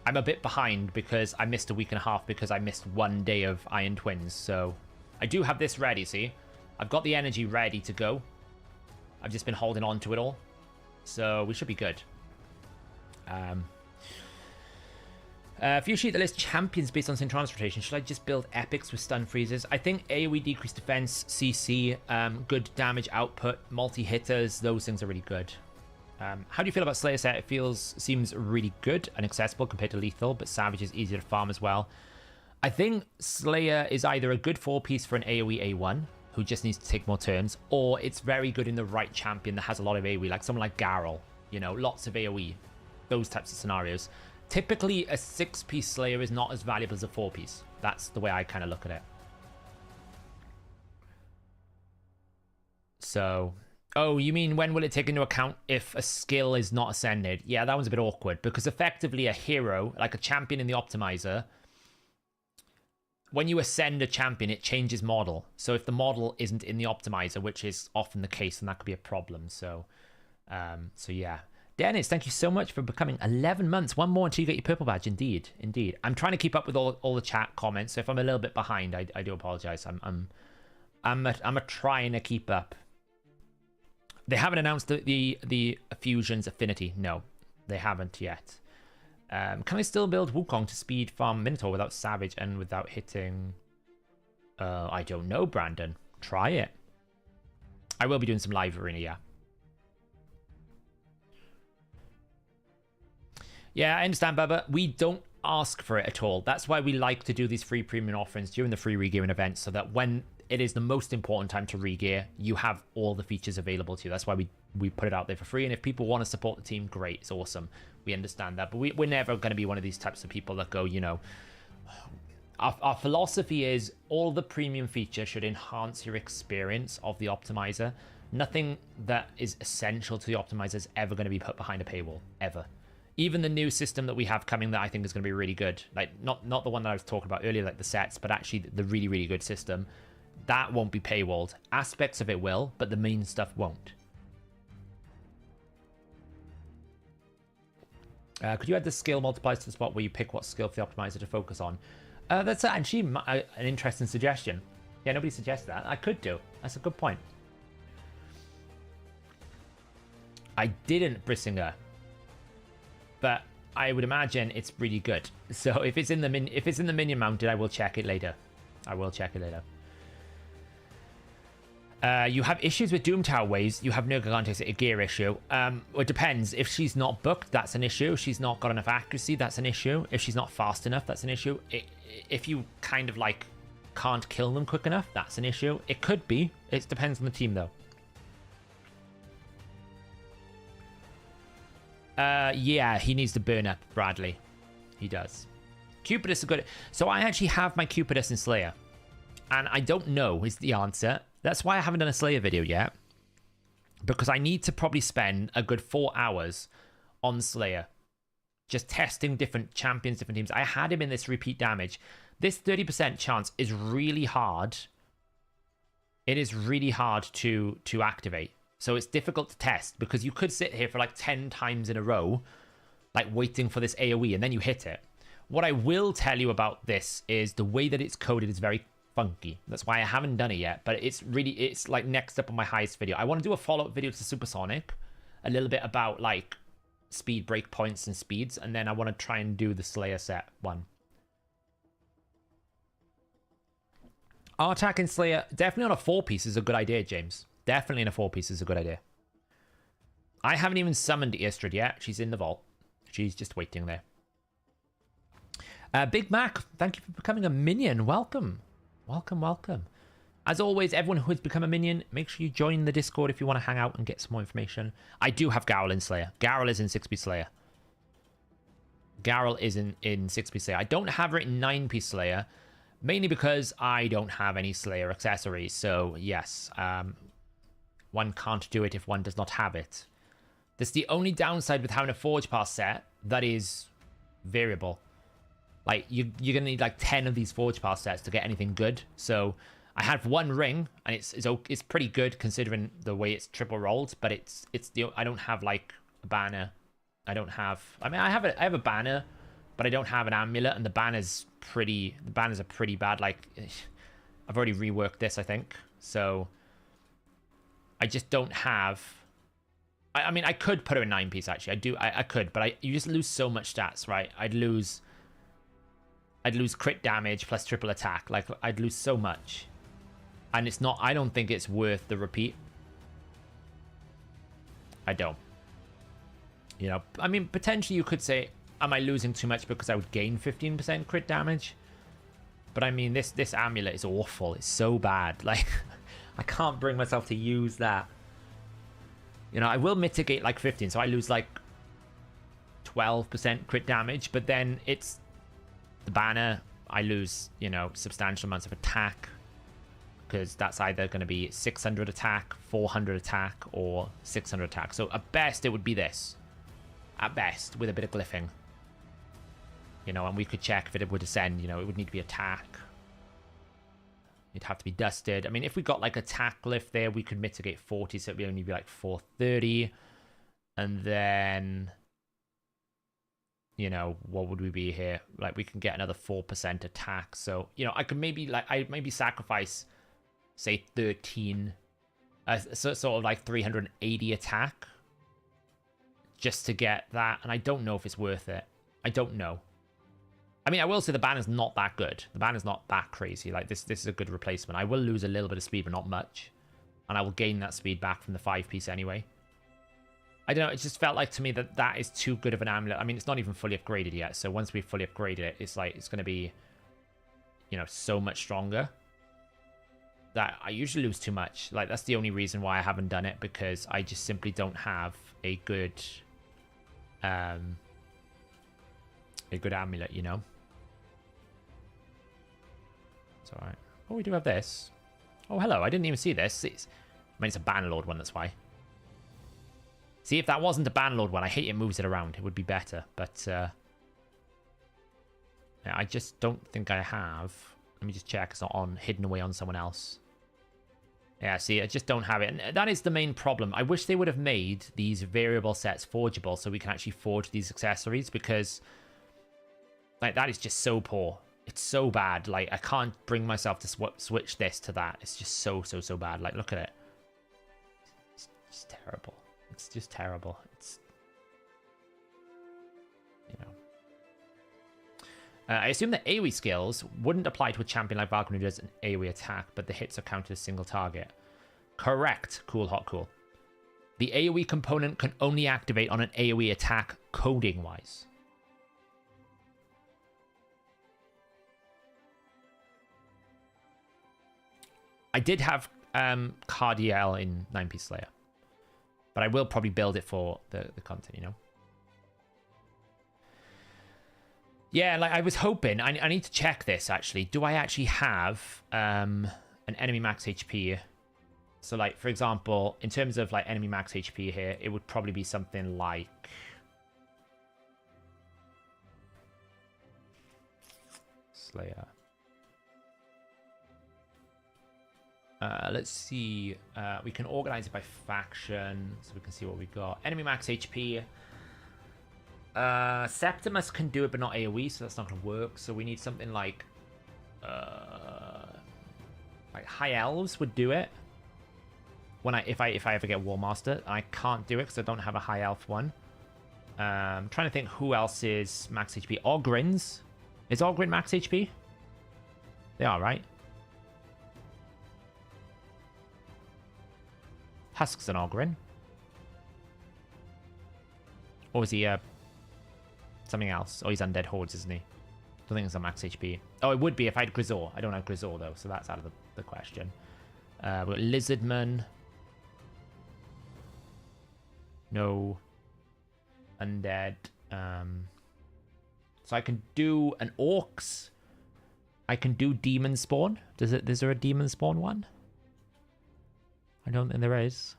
I'm a bit behind because I missed a week and a half because I missed 1 day of Iron Twins. So I do have this ready, see? I've got the energy ready to go. I've just been holding on to it all. So we should be good. Few sheet that lists champions based on Synchronous rotation. Should I just build epics with stun freezes? I think AoE decreased defense, CC, good damage output, multi-hitters, those things are really good. How do you feel about Slayer set? It seems really good and accessible compared to Lethal, but Savage is easier to farm as well. I think Slayer is either a good 4-piece for an AoE A1, who just needs to take more turns, or it's very good in the right champion that has a lot of AoE, like someone like Garrel, you know, lots of AoE, those types of scenarios. Typically, a 6-piece Slayer is not as valuable as a 4-piece. That's the way I kind of look at it. So, oh, you mean when will it take into account if a skill is not ascended? Yeah, that one's a bit awkward, because effectively a hero, like a champion in the optimizer, when you ascend a champion, it changes model. So if the model isn't in the optimizer, which is often the case, then that could be a problem. So yeah. Dennis, thank you so much for becoming 11 months. One more until you get your purple badge. Indeed, indeed. I'm trying to keep up with all the chat comments. So if I'm a little bit behind, I do apologize. I'm trying to keep up. They haven't announced the Fusion's affinity. No, they haven't yet. Can I still build Wukong to speed farm Minotaur without Savage and without hitting... I don't know, Brandon. Try it. I will be doing some live arena, yeah. Yeah, I understand, Bubba. We don't ask for it at all. That's why we like to do these free premium offerings during the free regearing events, so that when it is the most important time to regear, you have all the features available to you. That's why we put it out there for free. And if people want to support the team, great. It's awesome. We understand that. But we're never going to be one of these types of people that go, you know... Our philosophy is all the premium features should enhance your experience of the optimizer. Nothing that is essential to the optimizer is ever going to be put behind a paywall. Ever. Even the new system that we have coming that I think is going to be really good, like not the one that I was talking about earlier, like the sets, but actually the really, really good system, that won't be paywalled. Aspects of it will, but the main stuff won't. Could you add the skill multipliers to the spot where you pick what skill for the optimizer to focus on? That's actually an interesting suggestion. Yeah, nobody suggested that. I could do. That's a good point. I didn't, Brissinger. But I would imagine it's really good. So if it's in the minion mounted, I will check it later. You have issues with Doom Tower waves. You have no Gigante's a gear issue. Well, it depends. If she's not booked, that's an issue. If she's not got enough accuracy, that's an issue. If she's not fast enough, that's an issue. If you kind of like can't kill them quick enough, that's an issue. It could be. It depends on the team though. Yeah, he needs to burn up Bradley. He does. Cupidus is good. So I actually have my Cupidus in Slayer. And I don't know is the answer. That's why I haven't done a Slayer video yet. Because I need to probably spend a good 4 hours on Slayer. Just testing different champions, different teams. I had him in this repeat damage. This 30% chance is really hard. It is really hard to activate. So it's difficult to test because you could sit here for like 10 times in a row, like waiting for this AoE, and then you hit it. What I will tell you about this is the way that it's coded is very funky. That's why I haven't done it yet, but it's like next up on my highest video. I want to do a follow-up video to Supersonic, a little bit about like speed breakpoints and speeds, and then I want to try and do the Slayer set one. Attack in Slayer, definitely on a 4-piece is a good idea, James. Definitely in a 4-piece is a good idea. I haven't even summoned Istrid yet. She's in the vault. She's just waiting there. Big Mac, thank you for becoming a minion. Welcome. Welcome, welcome. As always, everyone who has become a minion, make sure you join the Discord if you want to hang out and get some more information. I do have Garrel in Slayer. Garrel is in 6-piece Slayer. Garrel is in 6-piece Slayer. I don't have her in 9-piece Slayer, mainly because I don't have any Slayer accessories. So, yes, one can't do it if one does not have it. That's the only downside with having a Forge Pass set that is variable. Like, you're going to need like 10 of these Forge Pass sets to get anything good. So I have one ring, and it's pretty good considering the way it's triple rolled, but I don't have like a banner. I have a banner, but I don't have an amulet, and the banners are pretty bad. Like, I've already reworked this, I think. So I just don't have... I mean, I could put her in 9-piece, actually. I could, but you just lose so much stats, right? I'd lose crit damage plus triple attack. Like, I'd lose so much. And it's not... I don't think it's worth the repeat. I don't. You know, I mean, potentially you could say, am I losing too much because I would gain 15% crit damage? But I mean, this amulet is awful. It's so bad. Like, I can't bring myself to use that. You know, I will mitigate like 15, so I lose like 12% crit damage, but then it's the banner. I lose, you know, substantial amounts of attack, because that's either going to be 600 attack, 400 attack, or 600 attack. So at best, it would be this. At best, with a bit of glyphing. You know, and we could check if it would ascend. You know, it would need to be attack. It'd have to be dusted. I mean, if we got like attack glyph there, we could mitigate 40, so it'd only be like 430. And then, you know, what would we be here? Like, we can get another 4% attack. So, you know, I could maybe, like, I maybe sacrifice, say, 13, so sort of like 380 attack, just to get that. And I don't know if it's worth it. I don't know. I mean, I will say the banner's not that good. The banner's not that crazy. Like, this is a good replacement. I will lose a little bit of speed, but not much. And I will gain that speed back from the 5-piece anyway. I don't know, it just felt like to me that that is too good of an amulet. I mean, it's not even fully upgraded yet, so once we've fully upgraded it, it's like, it's going to be, you know, so much stronger. That I usually lose too much. Like, that's the only reason why I haven't done it, because I just simply don't have a good amulet, you know? It's alright. Oh, we do have this. Oh, hello. I didn't even see this. I mean, it's a Bannerlord one, that's why. See, if that wasn't a Bannerlord one, I hate it moves it around. It would be better, but yeah, I just don't think I have. Let me just check. It's not on, hidden away on someone else. Yeah, see, I just don't have it. And that is the main problem. I wish they would have made these variable sets forgeable so we can actually forge these accessories, because like, that is just so poor. It's so bad. Like, I can't bring myself to switch this to that. It's just so bad. Like, look at it. It's just terrible. It's just terrible. It's, you know. I assume that AoE skills wouldn't apply to a champion like Valkyrie who does an AoE attack, but the hits are counted as single target. Correct. Cool, hot, cool. The AoE component can only activate on an AoE attack coding-wise. I did have Cardiel in 9-piece Slayer, but I will probably build it for the content, you know? Yeah, like, I was hoping, I need to check this, actually. Do I actually have an enemy max HP? So, like, for example, in terms of, like, enemy max HP here, it would probably be something like... Slayer. Let's see. We can organize it by faction, so we can see what we got. Enemy max HP. Septimus can do it, but not AoE, so that's not going to work. So we need something like High Elves would do it. When if I ever get War Master, I can't do it because I don't have a High Elf one. I'm trying to think who else is max HP. Ogryns. Is Ogryn max HP? They are, right? Husk's an Ogryn. Or is he something else? Oh, he's Undead Hordes, isn't he? I don't think it's a max HP. Oh, it would be if I had Grisor. I don't have Grisor, though, so that's out of the question. We've got Lizardman. No. Undead. So I can do an Orcs. I can do Demon Spawn. Is there a Demon Spawn one? I don't think there is.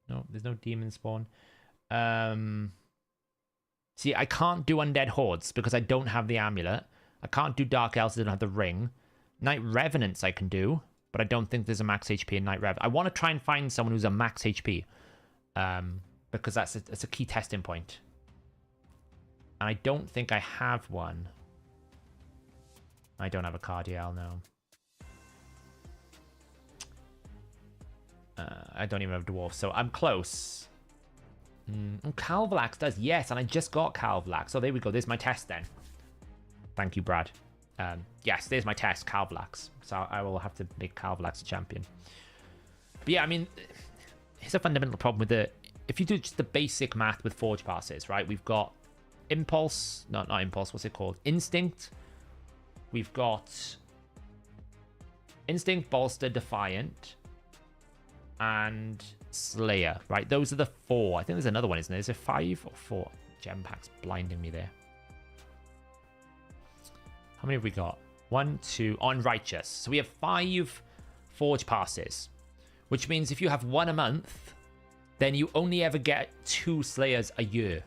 No, there's no Demon Spawn. See, I can't do Undead Hordes because I don't have the amulet. I can't do Dark Elves, I don't have the ring. Night Revenants I can do, but I don't think there's a max HP in Night Rev. I want to try and find someone who's a max HP. Because that's a key testing point. And I don't think I have one. I don't have a Cardiel, no. I don't even have Dwarf, so I'm close. Calvalax does, yes, and I just got Calvalax. So there we go, there's my test then. Thank you, Brad. Yes, there's my test, Calvalax. So I will have to make Calvalax a champion. But yeah, I mean, here's a fundamental problem with the... If you do just the basic math with Forge passes, right? We've got Impulse, not Impulse, what's it called? Instinct. We've got Instinct, Bolster, Defiant, and Slayer, right? Those are the 4. I think there's another one, isn't there? Is it 5 or 4? Gem pack's blinding me there. How many have we got? 1, 2, on Righteous. So we have 5 Forge Passes, which means if you have 1 a month, then you only ever get 2 Slayers a year.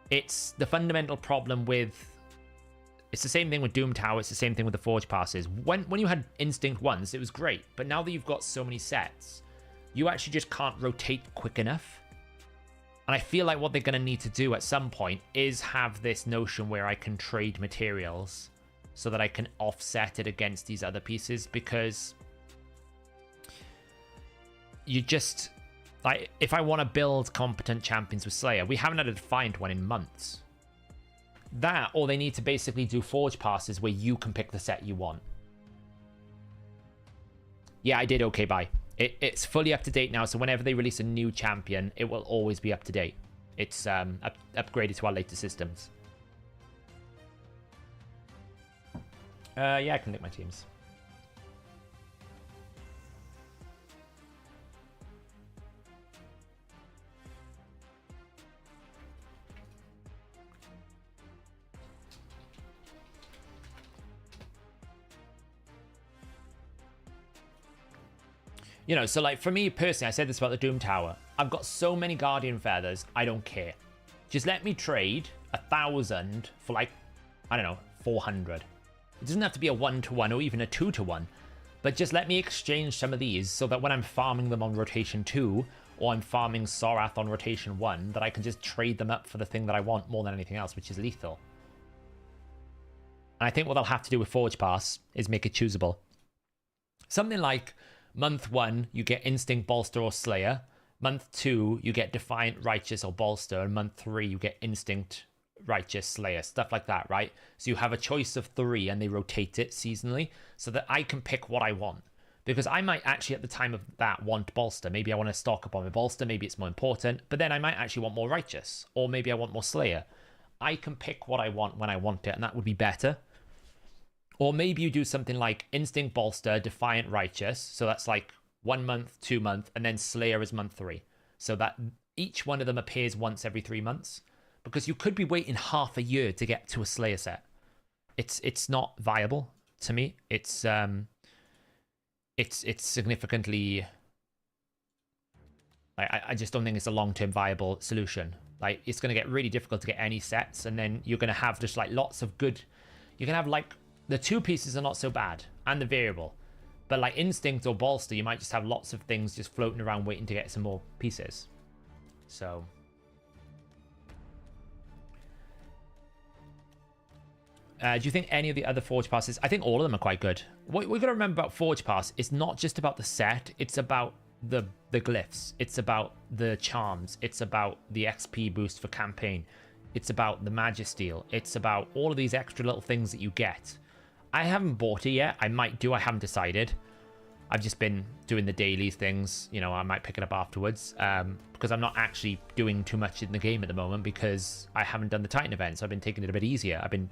It's the fundamental problem with... It's the same thing with Doom Tower, it's the same thing with the Forge Passes. When you had Instinct once, it was great, but now that you've got so many sets, you actually just can't rotate quick enough. And I feel like what they're going to need to do at some point is have this notion where I can trade materials so that I can offset it against these other pieces, because you just... like, if I want to build competent champions with Slayer, we haven't had a Defiant one in months. That, or they need to basically do Forge Passes where you can pick the set you want. Yeah, I did. Okay, bye. It's fully up to date now, so whenever they release a new champion, it will always be up to date. It's upgraded to our latest systems. Yeah, I can link my teams. You know, so like for me personally, I said this about the Doom Tower. I've got so many Guardian Feathers, I don't care. Just let me trade 1,000 for like, I don't know, 400. It doesn't have to be a 1-to-1 or even a 2-to-1. But just let me exchange some of these so that when I'm farming them on rotation 2 or I'm farming Sorath on rotation 1, that I can just trade them up for the thing that I want more than anything else, which is lethal. And I think what they'll have to do with Forge Pass is make it choosable. Something like... month 1, you get Instinct, Bolster, or Slayer. Month 2, you get Defiant, Righteous, or Bolster. And month 3, you get Instinct, Righteous, Slayer. Stuff like that, right? So you have a choice of 3, and they rotate it seasonally so that I can pick what I want. Because I might actually, at the time of that, want Bolster. Maybe I want to stock up on my Bolster. Maybe it's more important. But then I might actually want more Righteous. Or maybe I want more Slayer. I can pick what I want when I want it, and that would be better. Or maybe you do something like Instinct, Bolster, Defiant, Righteous. So that's like 1 month, 2 month, and then Slayer is month 3. So that each one of them appears once every 3 months. Because you could be waiting half a year to get to a Slayer set. It's not viable to me. It's significantly... I just don't think it's a long-term viable solution. Like, it's going to get really difficult to get any sets, and then you're going to have just like lots of good... You're going to have like... The 2 pieces are not so bad, and the variable. But like Instinct or Bolster, you might just have lots of things just floating around waiting to get some more pieces. So... do you think any of the other Forge Passes... I think all of them are quite good. What we've got to remember about Forge Pass, it's not just about the set, it's about the glyphs. It's about the charms. It's about the XP boost for campaign. It's about the Magisteel. It's about all of these extra little things that you get. I haven't bought it yet. I might do. I haven't decided. I've just been doing the daily things. You know, I might pick it up afterwards because I'm not actually doing too much in the game at the moment because I haven't done the Titan event. So I've been taking it a bit easier. I've been,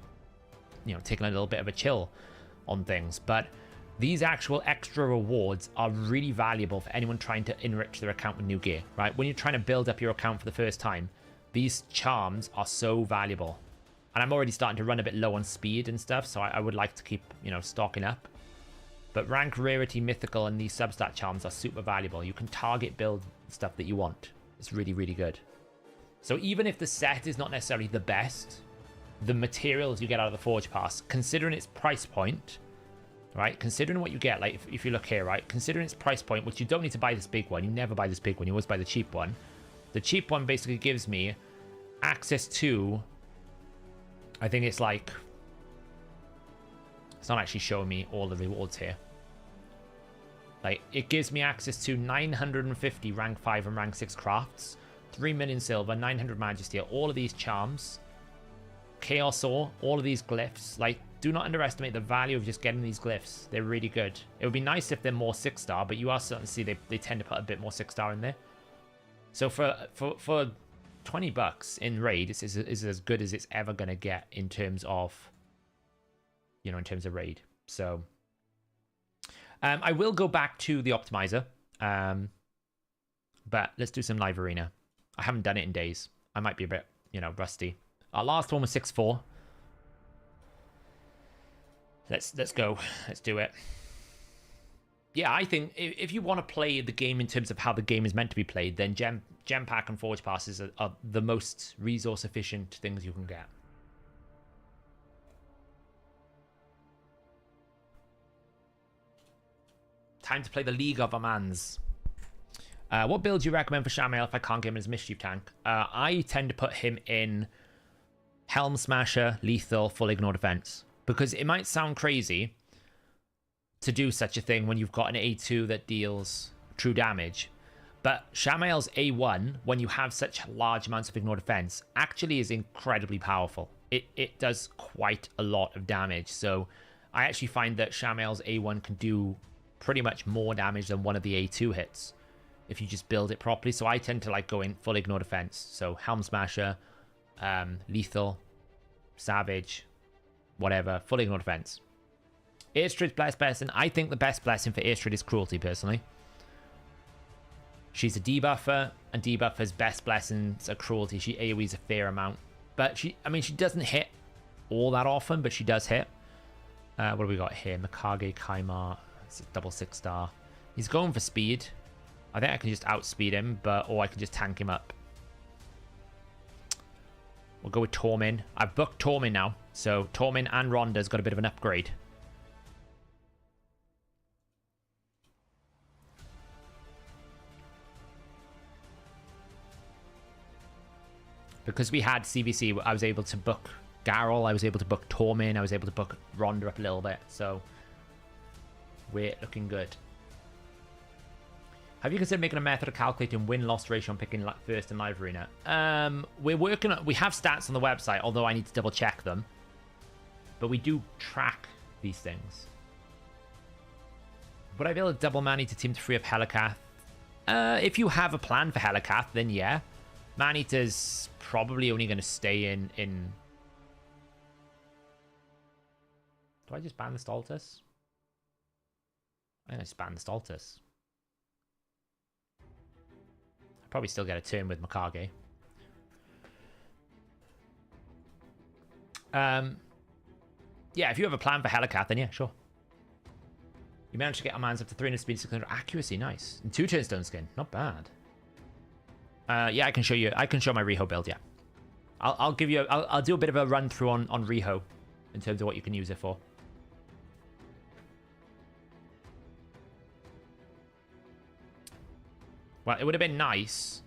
you know, taking a little bit of a chill on things. But these actual extra rewards are really valuable for anyone trying to enrich their account with new gear, right? When you're trying to build up your account for the first time, these charms are so valuable. And I'm already starting to run a bit low on speed and stuff, so I would like to keep, you know, stocking up. But rank, rarity, mythical, and these substat charms are super valuable. You can target build stuff that you want. It's really, really good. So even if the set is not necessarily the best, the materials you get out of the Forge Pass, considering its price point, right? Considering what you get, like if you look here, right? Considering its price point, which you don't need to buy this big one. You never buy this big one. You always buy the cheap one. The cheap one basically gives me access to... I think it's like... It's not actually showing me all the rewards here. Like, it gives me access to 950 rank 5 and rank 6 crafts, 3 million silver, 900 Magisteel, all of these charms, Chaos Ore, all of these glyphs. Like, do not underestimate the value of just getting these glyphs. They're really good. It would be nice if they're more 6-star, but you are starting to see they tend to put a bit more 6-star in there. So for 20 bucks in raid, it's as good as it's ever going to get in terms of, you know, in terms of raid. So I will go back to the optimizer. But let's do some live arena. I haven't done it in days. I might be a bit, rusty. Our last one was 6-4. Let's go. Let's do it. Yeah, I think if you want to play the game in terms of how the game is meant to be played, then gem pack and forge passes are the most resource efficient things you can get. Time to play the League of Amans. What build do you recommend for Shamael if I can't get him as Mischief Tank? I tend to put him in Helm Smasher, Lethal, Full Ignore Defense. Because it might sound crazy to do such a thing when you've got an A2 that deals true damage. But Shamael's A1, when you have such large amounts of Ignore Defense, actually is incredibly powerful. It does quite a lot of damage. So I actually find that Shamael's A1 can do pretty much more damage than one of the A2 hits if you just build it properly. So I tend to like going full Ignore Defense. So Helm Smasher, Lethal, Savage, whatever, full Ignore Defense. Airstrid's best blessing. I think the best blessing for Airstrid is Cruelty, personally. She's a debuffer, and debuffers best blessings are Cruelty. She AoEs a fair amount. But she doesn't hit all that often, but she does hit. What do we got here? Mikage Kaimar. It's a double 6-star. He's going for speed. I think I can just outspeed him, or I can just tank him up. We'll go with Tormin. I've booked Tormin now. So Tormin and Rhonda's got a bit of an upgrade. Because we had CBC, I was able to book Garrel, I was able to book Tormin, I was able to book Rhonda up a little bit. So we're looking good. Have you considered making a method of calculating win-loss ratio on picking first in live arena? We're working on... We have stats on the website, although I need to double-check them. But we do track these things. Would I be able to double Man-Eater team to free up Helikath? If you have a plan for Helikath, then yeah. Man-Eater's probably only going to stay in... Do I just ban the Stultus? I think I just ban the Stultus. Probably still get a turn with Mikage. Yeah, if you have a plan for Helikath, then yeah, sure. You managed to get our mans up to 300 speed, 600 accuracy. Nice. And 2 turn stone skin. Not bad. Yeah, I can show you. I can show my Riho build, yeah. I'll give you... I'll do a bit of a run through on Riho in terms of what you can use it for. Well, it would have been nice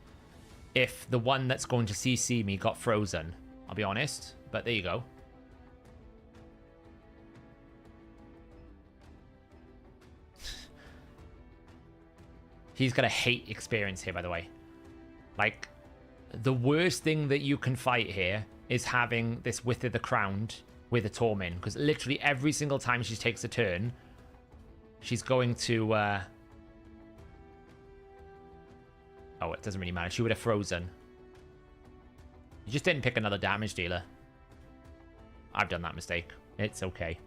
if the one that's going to CC me got frozen. I'll be honest. But there you go. He's going to hate experience here, by the way. Like, the worst thing that you can fight here is having this Wither the Crowned with a Tormin. Because literally every single time she takes a turn, she's going to... Oh, it doesn't really matter. She would have frozen. You just didn't pick another damage dealer. I've done that mistake. It's okay.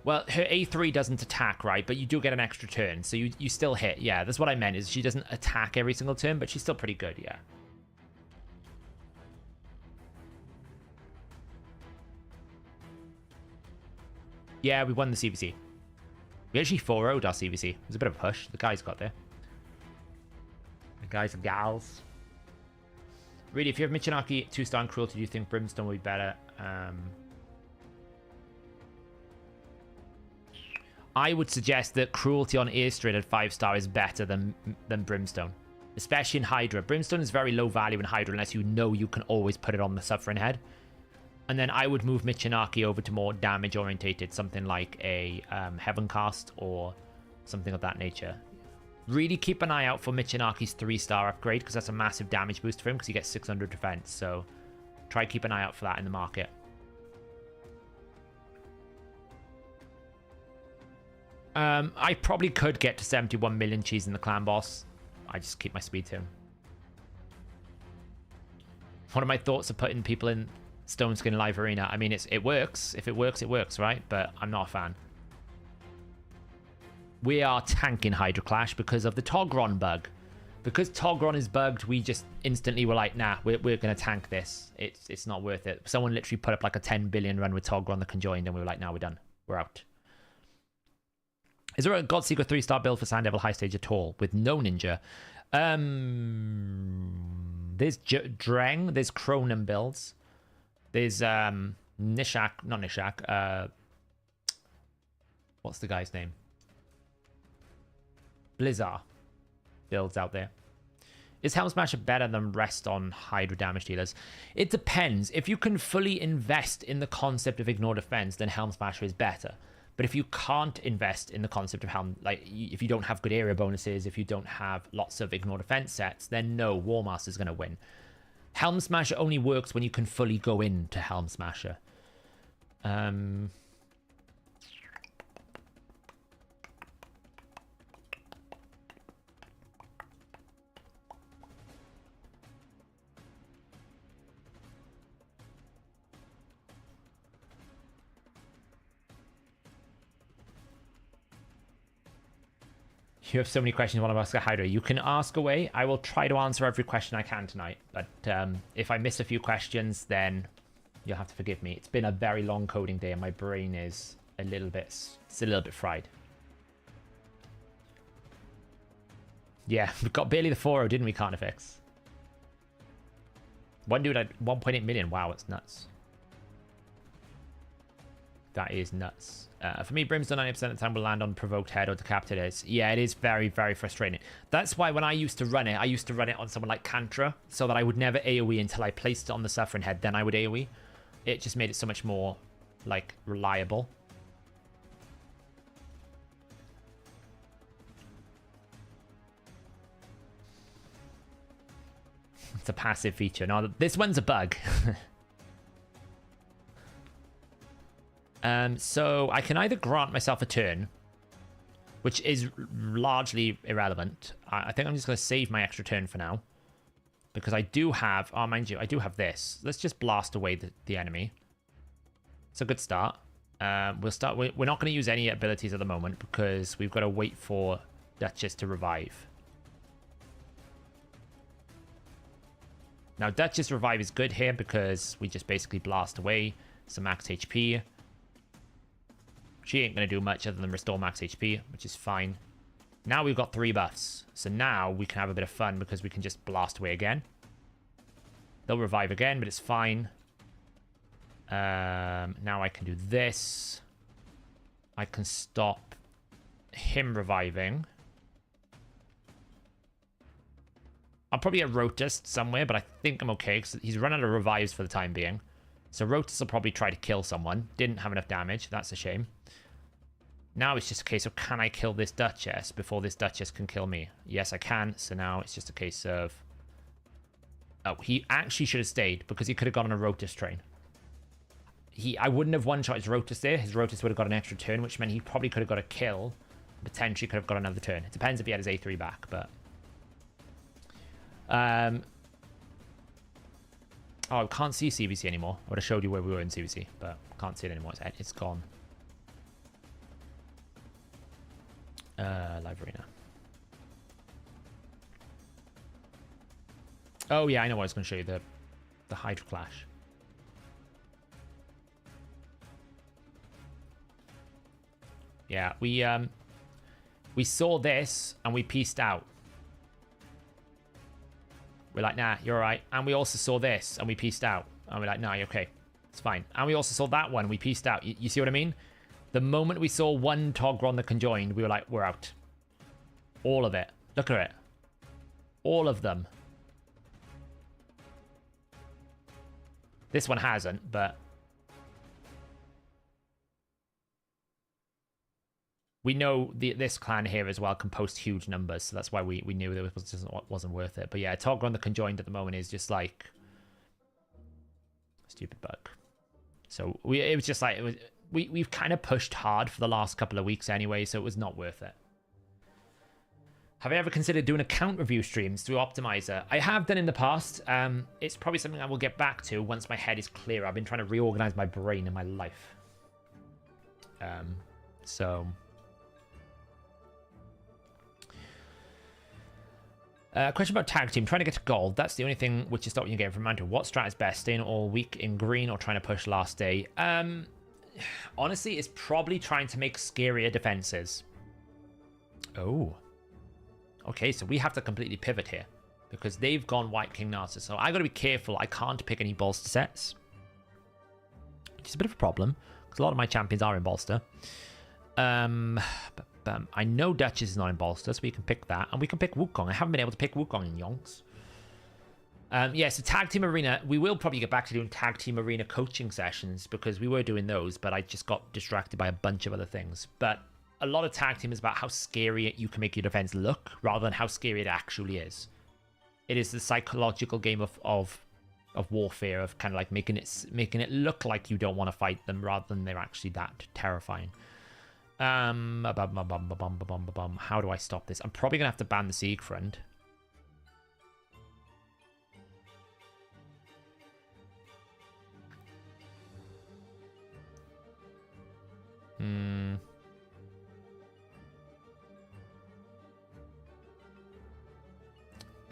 Well, her A3 doesn't attack, right? But you do get an extra turn, so you still hit. Yeah, that's what I meant, is she doesn't attack every single turn, but she's still pretty good, yeah. Yeah, we won the CVC. We actually 4-0'd our CVC. It was a bit of a push. The guys got there. The guys and gals. Really, if you have Michinaki 2-star and Cruelty, do you think Brimstone will be better? I would suggest that Cruelty on Airstrid at 5-star is better than Brimstone. Especially in Hydra. Brimstone is very low value in Hydra unless you know you can always put it on the Suffering Head. And then I would move Michinaki over to more damage-orientated, something like a Heavencast or something of that nature. Really keep an eye out for Michinaki's 3-star upgrade, because that's a massive damage boost for him, because he gets 600 defense. So try keep an eye out for that in the market. I probably could get to 71 million cheese in the clan boss. I just keep my speed to him. What are my thoughts of putting people in Stone Skin Live Arena. I mean, it works. If it works, it works, right? But I'm not a fan. We are tanking Hydro Clash because of the Togron bug. Because Togron is bugged, we just instantly were like, nah, we're going to tank this. It's not worth it. Someone literally put up like a 10 billion run with Togron the Conjoined, and we were like, nah, we're done. We're out. Is there a Godseeker 3-star build for Sand Devil High Stage at all with no ninja? There's Dreng, there's Cronin builds. There's Nishak, not Nishak. What's the guy's name? Blizzard builds out there. Is Helm Smasher better than rest on Hydra damage dealers? It depends. If you can fully invest in the concept of ignore defense, then Helm Smasher is better. But if you can't invest in the concept of Helm, like if you don't have good area bonuses, if you don't have lots of ignore defense sets, then no, War Master's going to win. Helm Smasher only works when you can fully go into Helm Smasher. You have so many questions you want to ask a Hydra. You can ask away. I will try to answer every question I can tonight. But if I miss a few questions, then you'll have to forgive me. It's been a very long coding day, and my brain is a little bit fried. Yeah, we got barely the 4-0, didn't we, Carnifex? One dude had 1.8 million. Wow, it's nuts. That is nuts. For me, Brimstone 90% of the time will land on provoked head or decapitated heads. Yeah, it is very, very frustrating. That's why when I used to run it, I used to run it on someone like Kantra, so that I would never AoE until I placed it on the Suffering Head, then I would AoE. It just made it so much more, like, reliable. It's a passive feature. No, this one's a bug. So I can either grant myself a turn, which is largely irrelevant. I think I'm just going to save my extra turn for now, because I do have, oh, mind you, I do have this. Let's just blast away the enemy. It's a good start. We'll start. We're not going to use any abilities at the moment because we've got to wait for Duchess to revive. Now, Duchess revive is good here because we just basically blast away some max HP. She ain't going to do much other than restore max HP, which is fine. Now we've got 3 buffs. So now we can have a bit of fun because we can just blast away again. They'll revive again, but it's fine. Now I can do this. I can stop him reviving. I'll probably get Rotus somewhere, but I think I'm okay because he's run out of revives for the time being. So Rotus will probably try to kill someone. Didn't have enough damage. That's a shame. Now it's just a case of, can I kill this Duchess before this Duchess can kill me? Yes, I can. So now it's just a case of... Oh, he actually should have stayed because he could have gone on a Rotus train. I wouldn't have one-shot his Rotus there. His Rotus would have got an extra turn, which meant he probably could have got a kill. Potentially could have got another turn. It depends if he had his A3 back, but... Oh, I can't see CVC anymore. I would have showed you where we were in CVC, but can't see it anymore. It's gone. Live Arena. Oh yeah, I know what I was going to show you. The Hydro Clash. Yeah, we saw this and we pieced out. We're like, nah, you're all right. And we also saw this and we pieced out. And we're like, nah, you're okay. It's fine. And we also saw that one. We pieced out. You see what I mean? The moment we saw one Togron that conjoined, we were like, we're out. All of it. Look at it. All of them. This one hasn't, but... We know this clan here as well can post huge numbers, so that's why we knew that it wasn't worth it. But yeah, Togron the Conjoined at the moment is just like a stupid bug. So it was just like we've kind of pushed hard for the last couple of weeks anyway, so it was not worth it. Have I ever considered doing account review streams through Optimizer? I have done in the past. It's probably something I will get back to once my head is clear. I've been trying to reorganize my brain and my life. Question about tag team. Trying to get to gold. That's the only thing which is stopping you getting from Mantle. What strat is best? Staying all week in green or trying to push last day? Honestly, it's probably trying to make scarier defenses. Oh. Okay, so we have to completely pivot here because they've gone White King Narcissus. So I got to be careful. I can't pick any bolster sets, which is a bit of a problem because a lot of my champions are in bolster. I know Duchess is not in bolster, so we can pick that, and we can pick Wukong. I haven't been able to pick Wukong in Yonks. Yeah, so Tag Team Arena, we will probably get back to doing Tag Team Arena coaching sessions because we were doing those, but I just got distracted by a bunch of other things. But a lot of tag team is about how scary you can make your defense look rather than how scary it actually is. It is the psychological game of warfare, of kind of like making it look like you don't want to fight them rather than they're actually that terrifying. How do I stop this? I'm probably gonna have to ban the Siegfried.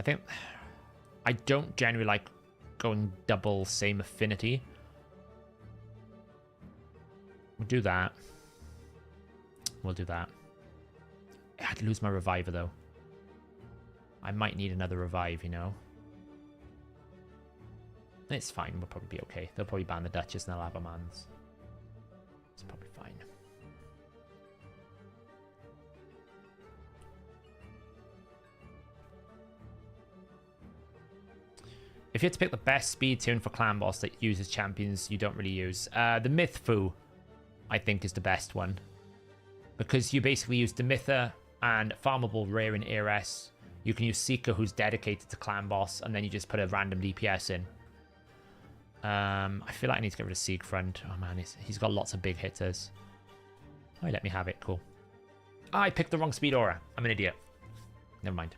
I think I don't generally like going double same affinity. We'll do that. We'll do that. I had to lose my reviver though. I might need another revive, you know. It's fine. We'll probably be okay. They'll probably ban the Duchess and they'll have a man's. It's probably fine. If you had to pick the best speed tune for clan boss that uses champions you don't really use, the Mythfu, I think, is the best one. Because you basically use Demitha and farmable rare in ARS. You can use Seeker, who's dedicated to clan boss, and then you just put a random DPS in. I feel like I need to get rid of Siegfried. Oh man, he's got lots of big hitters. Oh, he let me have it. Cool. Oh, I picked the wrong speed aura. I'm an idiot. Never mind.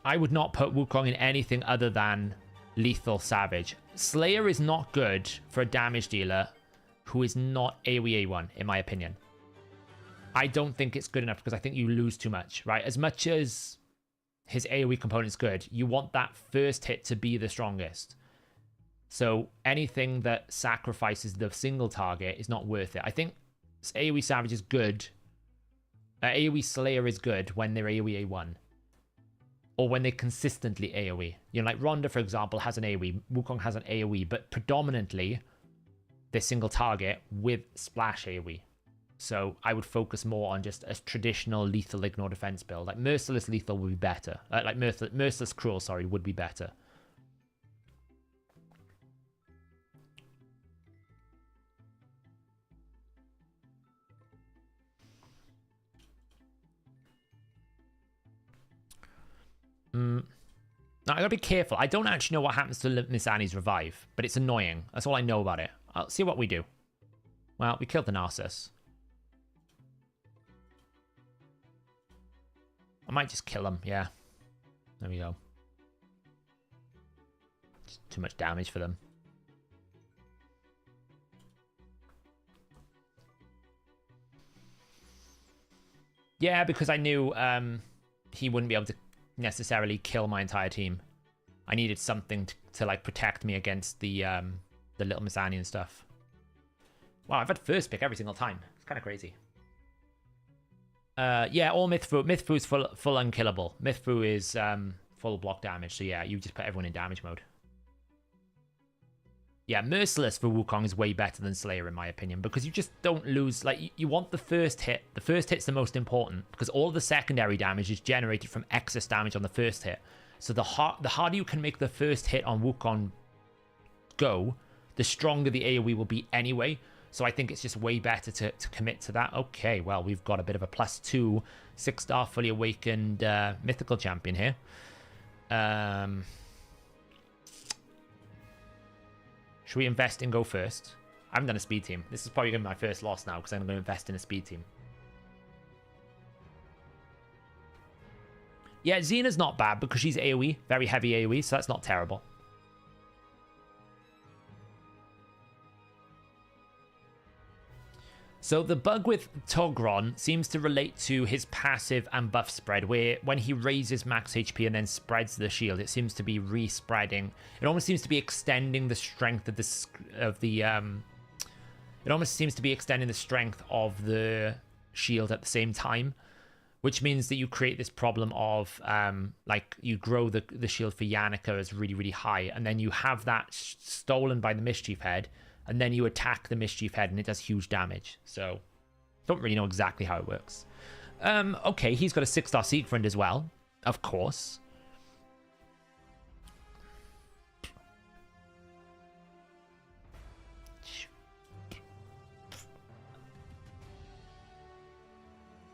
I would not put Wukong in anything other than Lethal Savage. Slayer is not good for a damage dealer who is not AoE A1, in my opinion. I don't think it's good enough because I think you lose too much, right? As much as his AoE component is good, you want that first hit to be the strongest. So anything that sacrifices the single target is not worth it. I think AoE Savage is good. AoE Slayer is good when they're AoE A1. Or when they consistently AoE. You know, like Ronda, for example, has an AoE. Wukong has an AoE, but predominantly they're single target with splash AoE. So I would focus more on just a traditional lethal ignore defense build. Like Merciless Lethal would be better. Merciless Cruel, sorry, would be better. Now, I gotta be careful. I don't actually know what happens to Miss Annie's revive, but it's annoying. That's all I know about it. I'll see what we do. Well, we killed the Narcissus. I might just kill him, yeah. There we go. Just too much damage for them. Yeah, because I knew he wouldn't be able to necessarily kill my entire team. I needed something to like protect me against the little Miss Annie and stuff. Wow, I've had first pick every single time. It's kind of crazy. Yeah, all Mythfu. Mythfu is full unkillable. Mythfu is full block damage. So yeah, you just put everyone in damage mode. Yeah, Merciless for Wukong is way better than Slayer in my opinion because you just don't lose. Like you want the first hit. The first hit's the most important because all of the secondary damage is generated from excess damage on the first hit. So the harder you can make the first hit on Wukong go, the stronger the AoE will be anyway. So I think it's just way better to commit to that. Okay, well, we've got a bit of a +2 6-star fully awakened mythical champion here. Should we invest and go first? I haven't done a speed team. This is probably going to be my first loss now because I'm going to invest in a speed team. Yeah, Xena's not bad because she's AoE, very heavy AoE, so that's not terrible. So the bug with Togron seems to relate to his passive and buff spread, where when he raises max HP and then spreads the shield, it seems to be re-spreading. It almost seems to be extending the strength of the it almost seems to be extending the strength of the shield at the same time, which means that you create this problem of like you grow the shield for Yannicka as really, really high, and then you have that stolen by the Mischief Head, and then you attack the Mischief Head and it does huge damage. So don't really know exactly how it works. Okay, he's got a 6-star Siegfried as well, of course.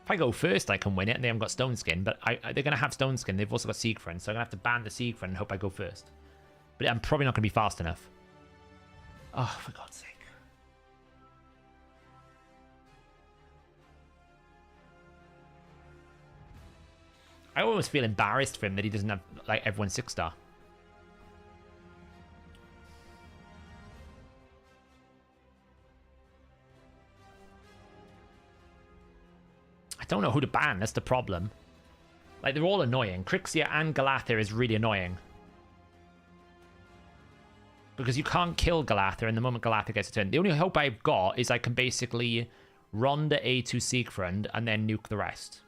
If I go first, I can win it, and they haven't got Stone Skin, but they're going to have Stone Skin. They've also got Siegfried, so I'm going to have to ban the Siegfried and hope I go first. But I'm probably not going to be fast enough. Oh, for God's sake. I always feel embarrassed for him that he doesn't have, like, everyone 6-star. I don't know who to ban, that's the problem. Like, they're all annoying. Crixia and Galatha is really annoying. Because you can't kill Galatha, and the moment Galatha gets a turn. The only hope I've got is I can basically Ronda A2 Siegfried and then nuke the rest.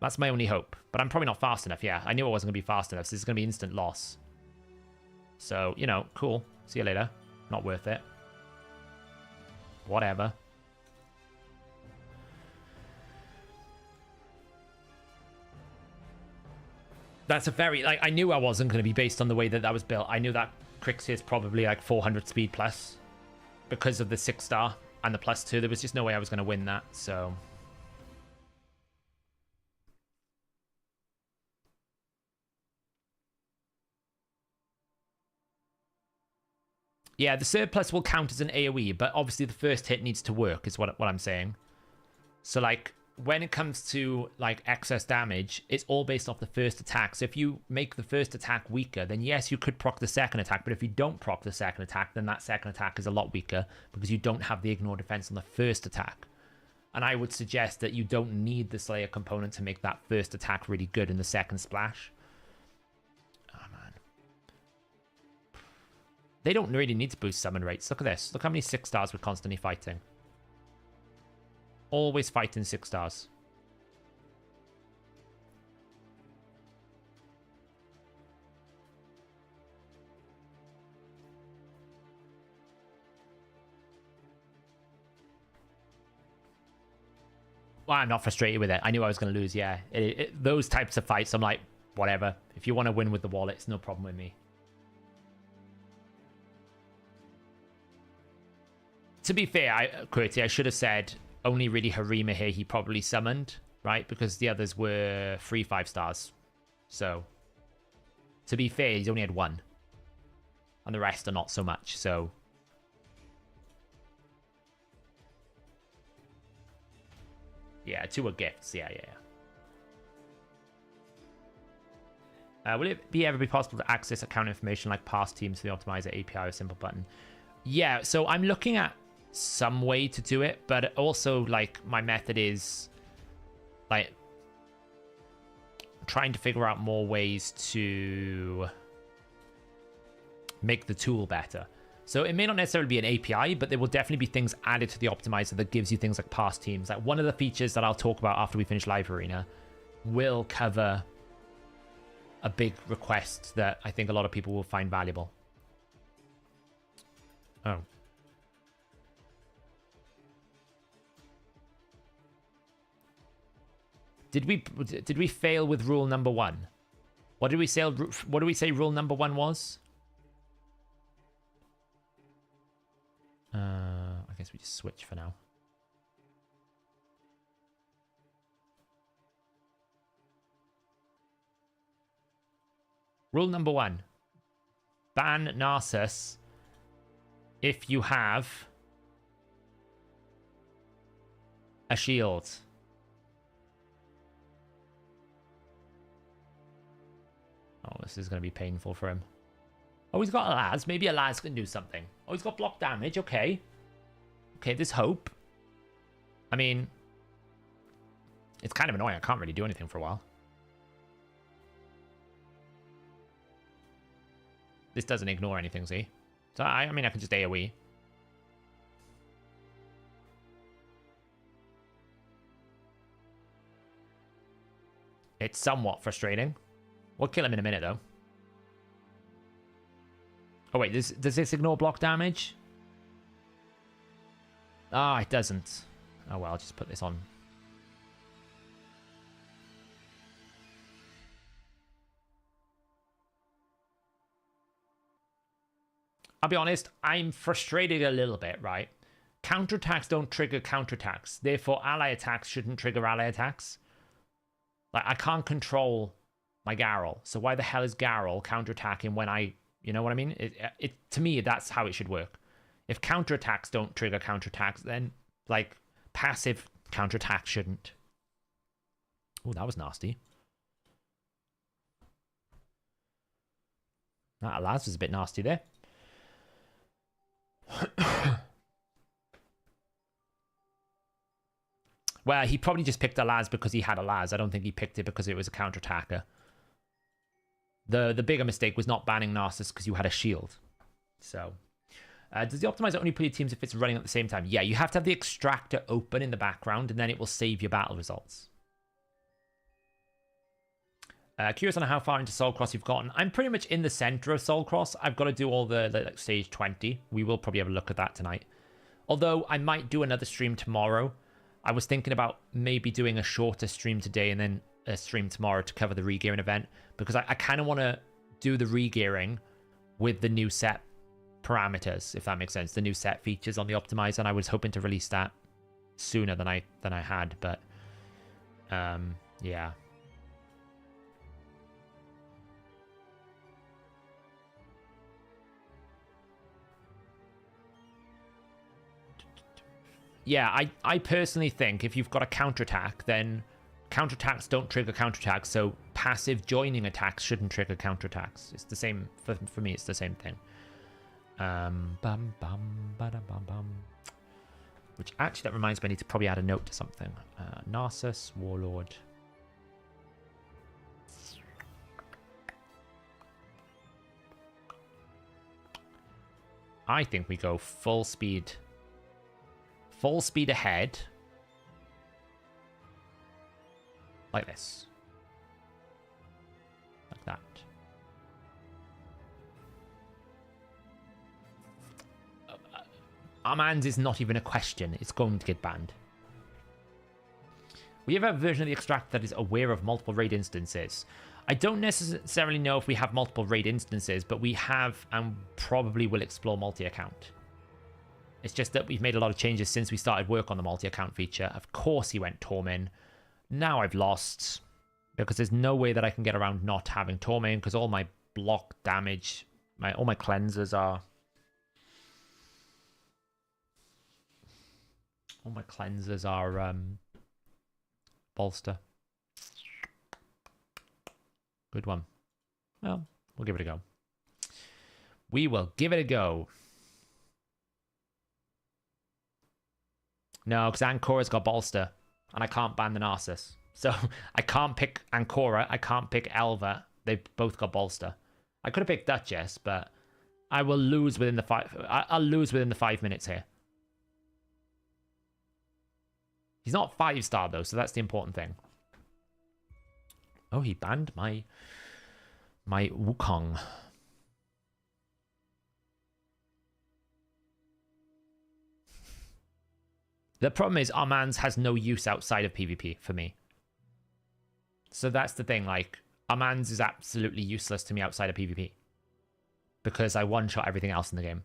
That's my only hope. But I'm probably not fast enough, yeah. I knew I wasn't going to be fast enough, so this is going to be instant loss. So, you know, cool. See you later. Not worth it. Whatever. That's a very, like, I knew I wasn't going to be based on the way that that was built. I knew that Crixia is probably like 400 speed plus because of the 6-star and the +2. There was just no way I was going to win that, so. Yeah, the surplus will count as an AoE, but obviously the first hit needs to work, is what I'm saying. So, like, when it comes to, like, excess damage, it's all based off the first attack. So if you make the first attack weaker, then yes, you could proc the second attack. But if you don't proc the second attack, then that second attack is a lot weaker because you don't have the ignore defense on the first attack. And I would suggest that you don't need the Slayer component to make that first attack really good in the second splash. Oh, man. They don't really need to boost summon rates. Look at this. Look how many 6-stars we're constantly fighting. Always fighting 6-stars. Well, I'm not frustrated with it. I knew I was going to lose, yeah. Those types of fights, I'm like, whatever. If you want to win with the wallet, it's no problem with me. To be fair, Qwerty, I should have said only really Harima here he probably summoned, right? Because the others were 3 5-stars. So, to be fair, he's only had 1. And the rest are not so much, so. Yeah, 2 are gifts, yeah. Will it ever be possible to access account information like past teams to the Optimizer API or simple button? Yeah, so I'm looking at some way to do it, but also, like, my method is, like, trying to figure out more ways to make the tool better. So it may not necessarily be an API, but there will definitely be things added to the optimizer that gives you things like past teams. Like, one of the features that I'll talk about after we finish Live Arena will cover a big request that I think a lot of people will find valuable. Oh. Did we fail with rule number 1? What did we say rule number 1 was? I guess we just switch for now. Rule number 1. Ban Narcissus if you have a shield. Oh, this is going to be painful for him. Oh, he's got a Laz. Maybe a Laz can do something. Oh, he's got block damage. Okay. Okay, there's hope. I mean, it's kind of annoying. I can't really do anything for a while. This doesn't ignore anything, see? So, I mean, I can just AoE. It's somewhat frustrating. We'll kill him in a minute, though. Oh, wait. Does this ignore block damage? Ah, it doesn't. Oh, well, I'll just put this on. I'll be honest, I'm frustrated a little bit, right? Counterattacks don't trigger counterattacks. Therefore, ally attacks shouldn't trigger ally attacks. Like, I can't control my Garrel. So why the hell is Garrel counterattacking when I... You know what I mean? To me, that's how it should work. If counterattacks don't trigger counterattacks, then, like, passive counterattacks shouldn't. Oh, that was nasty. That Laz was a bit nasty there. Well, he probably just picked a Laz because he had a Laz. I don't think he picked it because it was a counterattacker. The bigger mistake was not banning Narcissus because you had a shield. So, does the optimizer only play your teams if it's running at the same time? Yeah, you have to have the extractor open in the background, and then it will save your battle results. Curious on how far into Soul Cross you've gotten. I'm pretty much in the center of Soul Cross. I've got to do all the like, stage 20. We will probably have a look at that tonight. Although I might do another stream tomorrow. I was thinking about maybe doing a shorter stream today and then a stream tomorrow to cover the Regearing event. Because I kind of want to do the Regearing with the new set parameters, if that makes sense. The new set features on the optimizer. And I was hoping to release that sooner than I had. But, yeah. Yeah, I personally think if you've got a counterattack, then counterattacks don't trigger counterattacks, so passive joining attacks shouldn't trigger counterattacks. It's the same, for me, it's the same thing. Which actually, that reminds me, I need to probably add a note to something. Narcissus, Warlord. I think we go full speed. Full speed ahead. Like this. Like that. Armand's is not even a question. It's going to get banned. We have a version of the extract that is aware of multiple raid instances. I don't necessarily know if we have multiple raid instances, but we have and probably will explore multi-account. It's just that we've made a lot of changes since we started work on the multi-account feature. Of course he went Tormin. Now I've lost. Because there's no way that I can get around not having Tormin. Because all my block damage, all my cleansers are... All my cleansers are bolster. Good one. Well, we'll give it a go. We will give it a go. No, because Ancora's got bolster, and I can't ban the Narcissus. So I can't pick Ancora, I can't pick Elva. They've both got bolster. I could have picked Duchess, but I will lose within the I'll lose within the 5 minutes here. He's not 5-star though, so that's the important thing. Oh, he banned my Wukong. The problem is Armand's has no use outside of PvP for me. So that's the thing, like, Armand's is absolutely useless to me outside of PvP. Because I one-shot everything else in the game.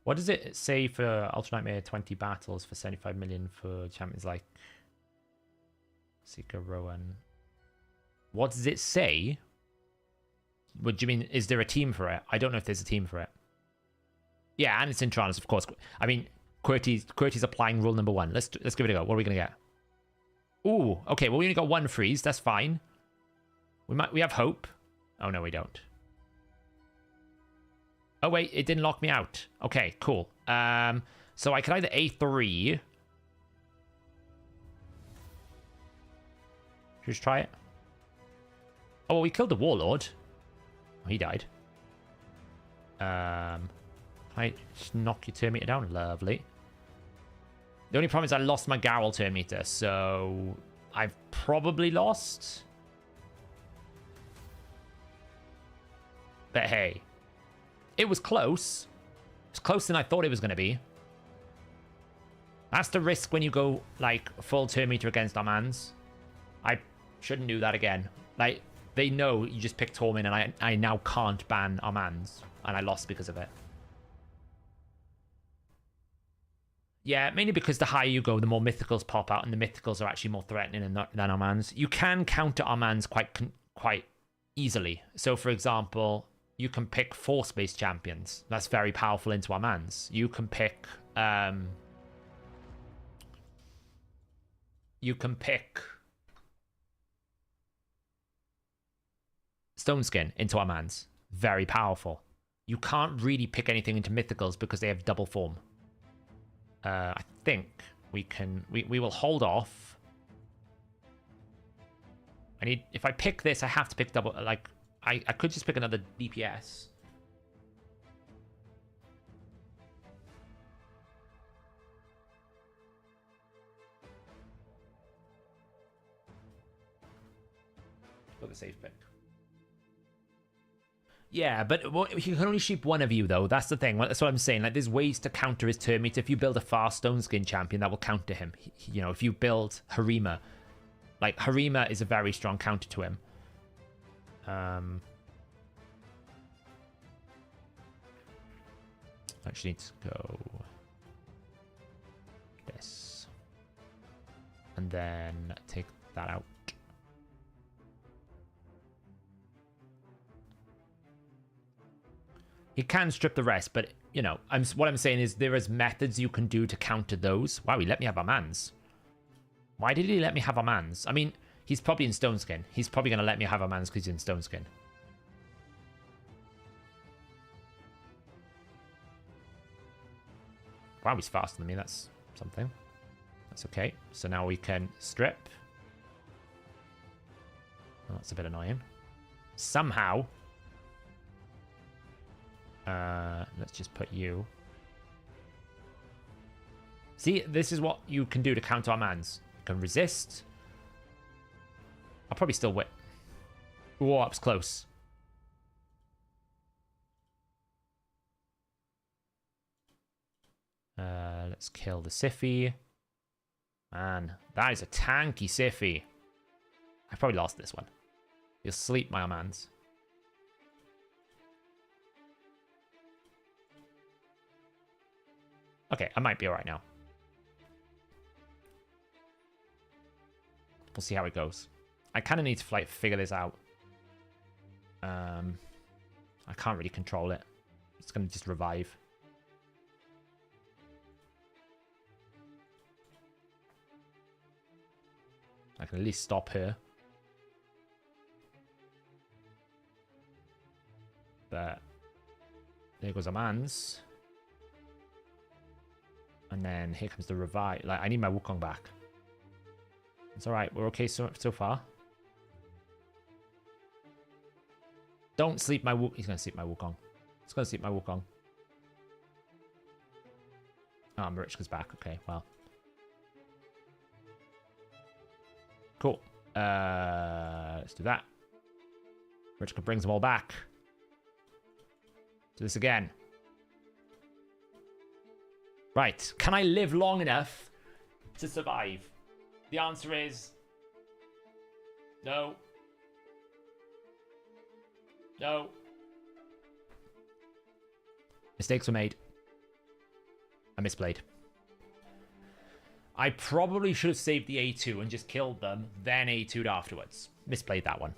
What does it say for Ultra Nightmare 20 battles for 75 million for champions like Seeker, Rowan? What does it say? What do you mean? Is there a team for it? I don't know if there's a team for it. Yeah, and it's in Tranis, of course. I mean, QWERTY's applying rule number 1. Let's give it a go. What are we gonna get? Ooh, okay. Well, we only got 1 freeze. That's fine. We have hope. Oh no, we don't. Oh wait, it didn't lock me out. Okay, cool. So I could either A3. Just try it. Oh, well, we killed the Warlord. Oh, he died. I just knock your turn meter down. Lovely. The only problem is I lost my Garrel turn meter, so I've probably lost. But hey, it was close. It's closer than I thought it was going to be. That's the risk when you go, like, full turn meter against our mans. I shouldn't do that again. Like, they know you just picked Tormin, and I now can't ban our mans. And I lost because of it. Yeah, mainly because the higher you go, the more mythicals pop out, and the mythicals are actually more threatening than our mans. You can counter our mans quite easily. So, for example, you can pick force-based champions. That's very powerful into our mans. You can pick... you can pick... Stoneskin into our mans. Very powerful. You can't really pick anything into mythicals because they have double form. I think we can... We will hold off. I need... If I pick this, I have to pick double... Like, I could just pick another DPS. Look at safe pick. Yeah, but you can only sheep one of you, though. That's the thing. That's what I'm saying. Like, there's ways to counter his turn meter. If you build a fast stone skin champion, that will counter him. You know, if you build Harima, like, Harima is a very strong counter to him. Actually need to go this. And then take that out. He can strip the rest, but, you know, what I'm saying is there is methods you can do to counter those. Wow, he let me have our mans. Why did he let me have our mans? I mean, he's probably in Stone Skin. He's probably going to let me have our mans because he's in Stone Skin. Wow, he's faster than me. That's something. That's okay. So now we can strip. Oh, that's a bit annoying. Somehow... let's just put you. See, this is what you can do to counter our mans. You can resist. I'll probably still win. Ooh, up's close. Let's kill the Siffy. Man, that is a tanky Siffy. I probably lost this one. You'll sleep, my mans. Okay, I might be alright now. We'll see how it goes. I kind of need to like figure this out. I can't really control it. It's going to just revive. I can at least stop her. But there goes a man's. And then here comes the revive. Like, I need my Wukong back. It's alright. We're okay so far. Don't sleep my Wukong. He's going to sleep my Wukong. He's going to sleep my Wukong. Oh, Marichka's back. Okay, well. Cool. Let's do that. Marichka brings them all back. Do this again. Right. Can I live long enough to survive? The answer is no. No. Mistakes were made. I misplayed. I probably should have saved the A2 and just killed them, then A2'd afterwards. Misplayed that one.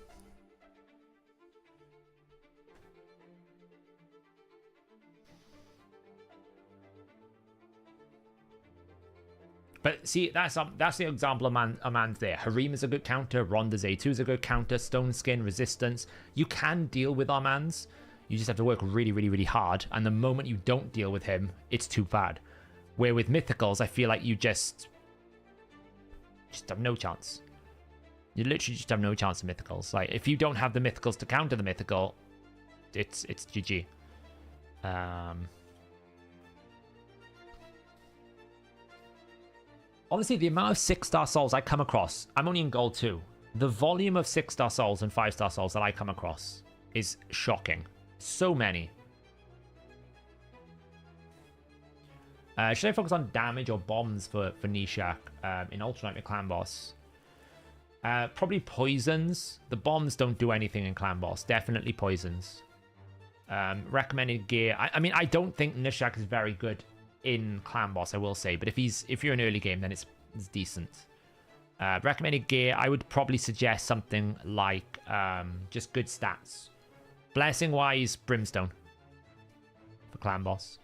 But see, that's the example of man's there. Harima's a good counter. Ronda's A2 is a good counter. Stone Skin, Resistance. You can deal with Armand's. You just have to work really, really, really hard. And the moment you don't deal with him, it's too bad. Where with Mythicals, I feel like you just have no chance. You literally just have no chance of Mythicals. Like, if you don't have the Mythicals to counter the Mythical, it's GG. Honestly, the amount of 6-star souls I come across, I'm only in gold 2. The volume of 6-star souls and 5-star souls that I come across is shocking. So many. Should I focus on damage or bombs for Nishak in Ultra Nightmare Clan Boss? Probably poisons. The bombs don't do anything in Clan Boss. Definitely poisons. Recommended gear. I mean, I don't think Nishak is very good in Clan Boss, I will say. But if you're in early game, then it's decent. Recommended gear, I would probably suggest something like just good stats. Blessing-wise, Brimstone for Clan Boss.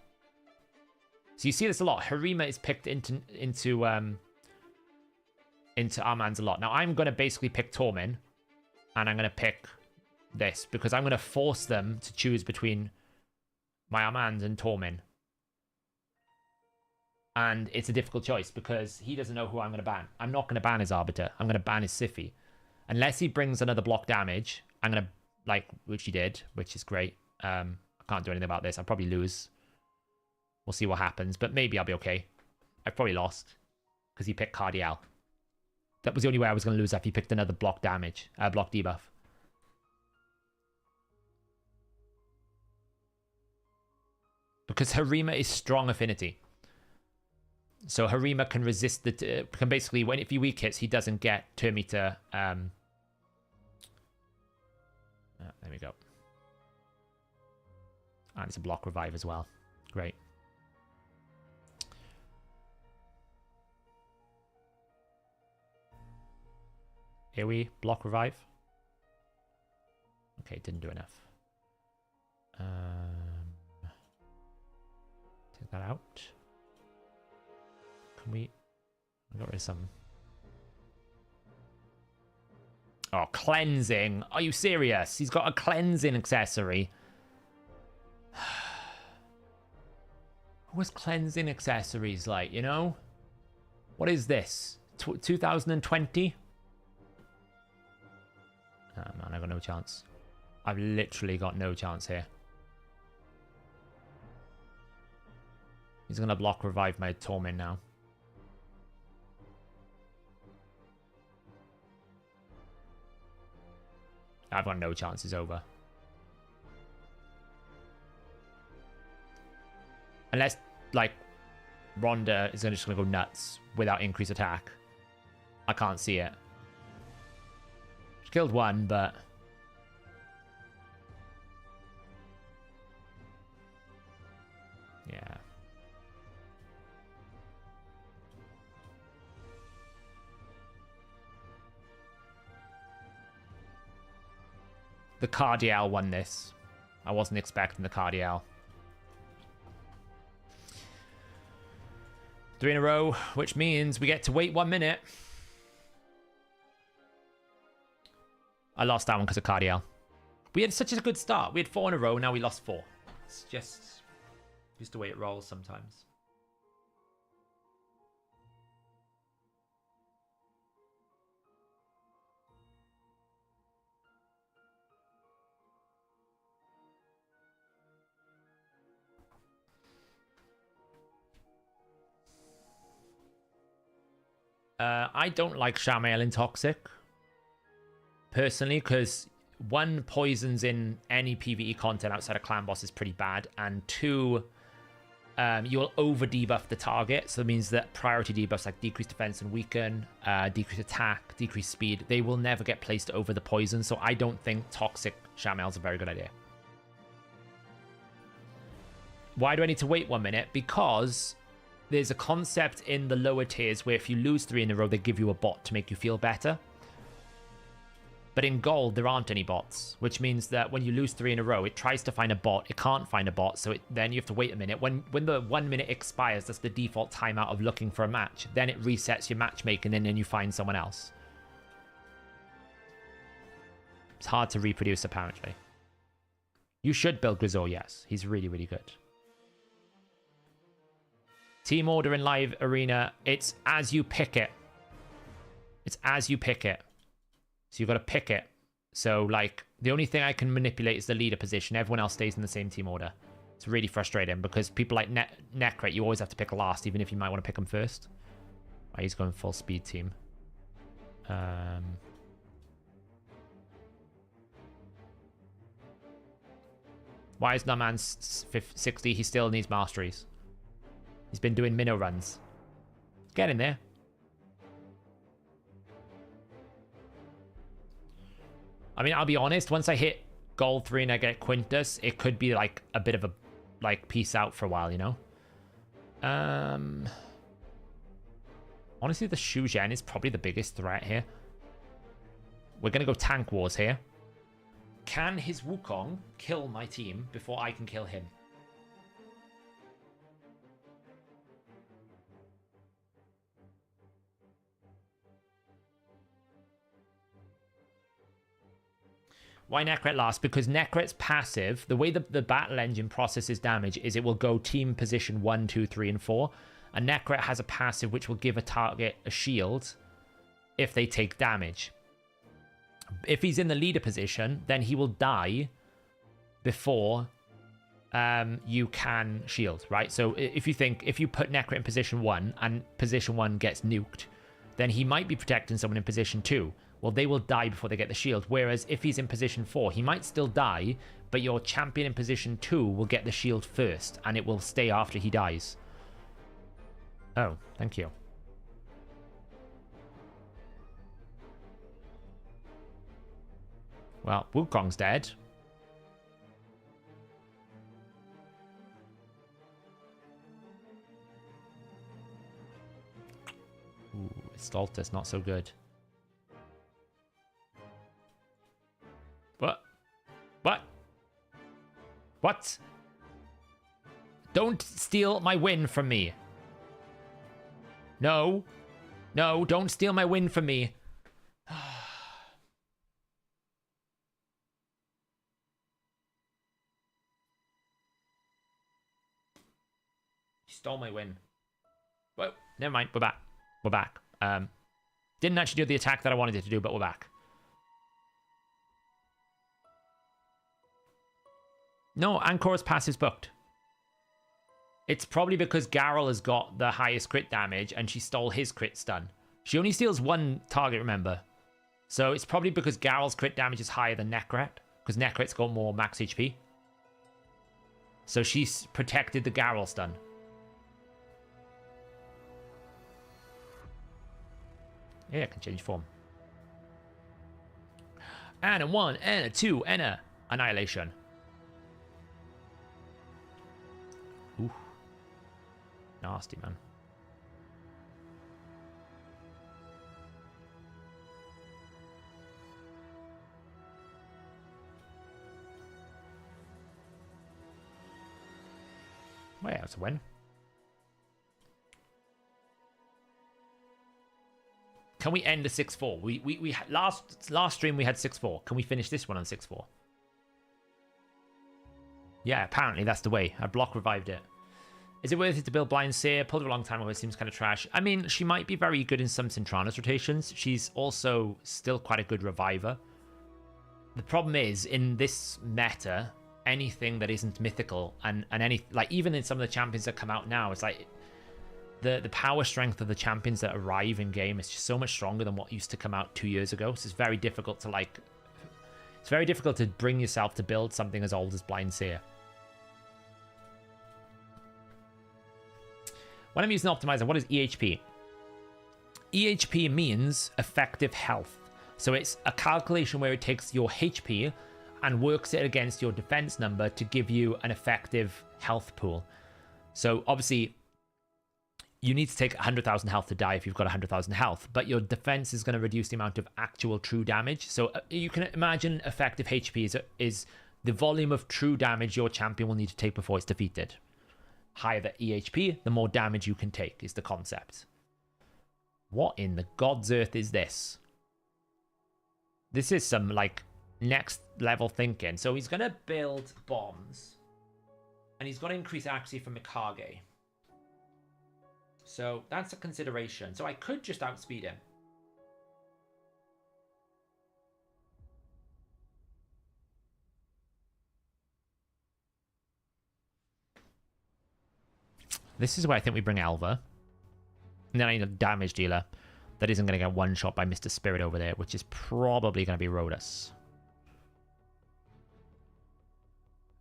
So you see this a lot. Harima is picked into Armand's a lot. Now I'm going to basically pick Tormin, and I'm going to pick this because I'm going to force them to choose between my Armand and Tormin. And it's a difficult choice because he doesn't know who I'm going to ban. I'm not going to ban his Arbiter. I'm going to ban his Siphi. Unless he brings another block damage, I'm going to, like, which he did, which is great. I can't do anything about this. I'll probably lose. We'll see what happens, but maybe I'll be okay. I've probably lost because he picked Cardial. That was the only way I was going to lose if he picked another block damage, block debuff. Because Harima is strong affinity. So Harima can resist the... can basically, if he weak hits, he doesn't get turn meter... there we go. And it's a block revive as well. Great. Here we block revive. Okay, didn't do enough. Take that out. Can we... I got rid of some... Oh, cleansing. Are you serious? He's got a cleansing accessory. What's cleansing accessories like, you know? What is this? 2020? Oh, man, I've got no chance. I've literally got no chance here. He's going to block revive my Torment now. I've got no chance. It's over. Unless, like, Ronda is just going to go nuts without increased attack. I can't see it. She killed one, but... yeah. The Cardial won this. I wasn't expecting the Cardial. 3 in a row, which means we get to wait 1 minute. I lost that one because of Cardial. We had such a good start. We had 4 in a row, now we lost 4. It's just the way it rolls sometimes. I don't like Shamael in Toxic, personally, because 1, poisons in any PvE content outside of Clan Boss is pretty bad, and 2, you'll over debuff the target, so that means that priority debuffs like decreased defense and weaken, decreased attack, decreased speed, they will never get placed over the poison, so I don't think Toxic Shamael is a very good idea. Why do I need to wait 1 minute? Because... there's a concept in the lower tiers where if you lose 3 in a row, they give you a bot to make you feel better. But in gold, there aren't any bots, which means that when you lose 3 in a row, it tries to find a bot. It can't find a bot, so then you have to wait a minute. When the 1 minute expires, that's the default timeout of looking for a match. Then it resets your matchmaking, and then you find someone else. It's hard to reproduce, apparently. You should build Grizzle, yes. He's really, really good. Team order in live arena. It's as you pick it. It's as you pick it. So you've got to pick it. So, like, the only thing I can manipulate is the leader position. Everyone else stays in the same team order. It's really frustrating because people like Necret, you always have to pick last, even if you might want to pick them first. Oh, he's going full speed team. Why is Numan 60? He still needs masteries. He's been doing minnow runs. Get in there. I mean, I'll be honest, once I hit gold 3 and I get Quintus, it could be like a bit of a like peace out for a while, you know? Honestly, the Shu Zhen is probably the biggest threat here. We're gonna go tank wars here. Can his Wukong kill my team before I can kill him? Why Necret last? Because Necret's passive, the way the battle engine processes damage is it will go team position 1, 2, 3, and 4. And Necret has a passive which will give a target a shield if they take damage. If he's in the leader position, then he will die before you can shield, right? So if you put Necret in position 1 and position 1 gets nuked, then he might be protecting someone in position 2. Well, they will die before they get the shield. Whereas if he's in position 4, he might still die, but your champion in position 2 will get the shield first, and it will stay after he dies. Oh, thank you. Well, Wukong's dead. Ooh, Stoltus, not so good. What? What? What? Don't steal my win from me. No. No, don't steal my win from me. You stole my win. Well, never mind. We're back. We're back. Didn't actually do the attack that I wanted it to do, but we're back. No, Ankor's passive's booked. It's probably because Garrel has got the highest crit damage and she stole his crit stun. She only steals 1 target, remember. So it's probably because Garrel's crit damage is higher than Necret, because Necret's got more max HP. So she's protected the Garrel stun. Yeah, I can change form. And a 1, and a 2, and a Annihilation. Ooh. Nasty, man. Well, yeah, it's a win. Can we end a 6-4? We last stream we had 6-4. Can we finish this one on 6-4? Yeah, apparently that's the way. I block revived it. Is it worth it to build Blind Seer? Pulled her a long time ago. It seems kind of trash. I mean, she might be very good in some Cintranos rotations. She's also still quite a good reviver. The problem is, in this meta, anything that isn't mythical and any, like, even in some of the champions that come out now, it's like the power strength of the champions that arrive in game is just so much stronger than what used to come out 2 years ago. So it's very difficult to, like, it's very difficult to bring yourself to build something as old as Blind Seer. When I'm using Optimizer, what is EHP? EHP means effective health. So it's a calculation where it takes your HP and works it against your defense number to give you an effective health pool. So obviously, you need to take 100,000 health to die if you've got 100,000 health, but your defense is going to reduce the amount of actual true damage. So you can imagine effective HP is the volume of true damage your champion will need to take before it's defeated. Higher the EHP, the more damage you can take is the concept. What in the God's earth is this? This is some, like, next level thinking. So he's going to build bombs. And he's got to increase accuracy from Mikage. So that's a consideration. So I could just outspeed him. This is where I think we bring Alva. And then I need a damage dealer that isn't going to get one shot by Mr. Spirit over there, which is probably going to be Rhodus.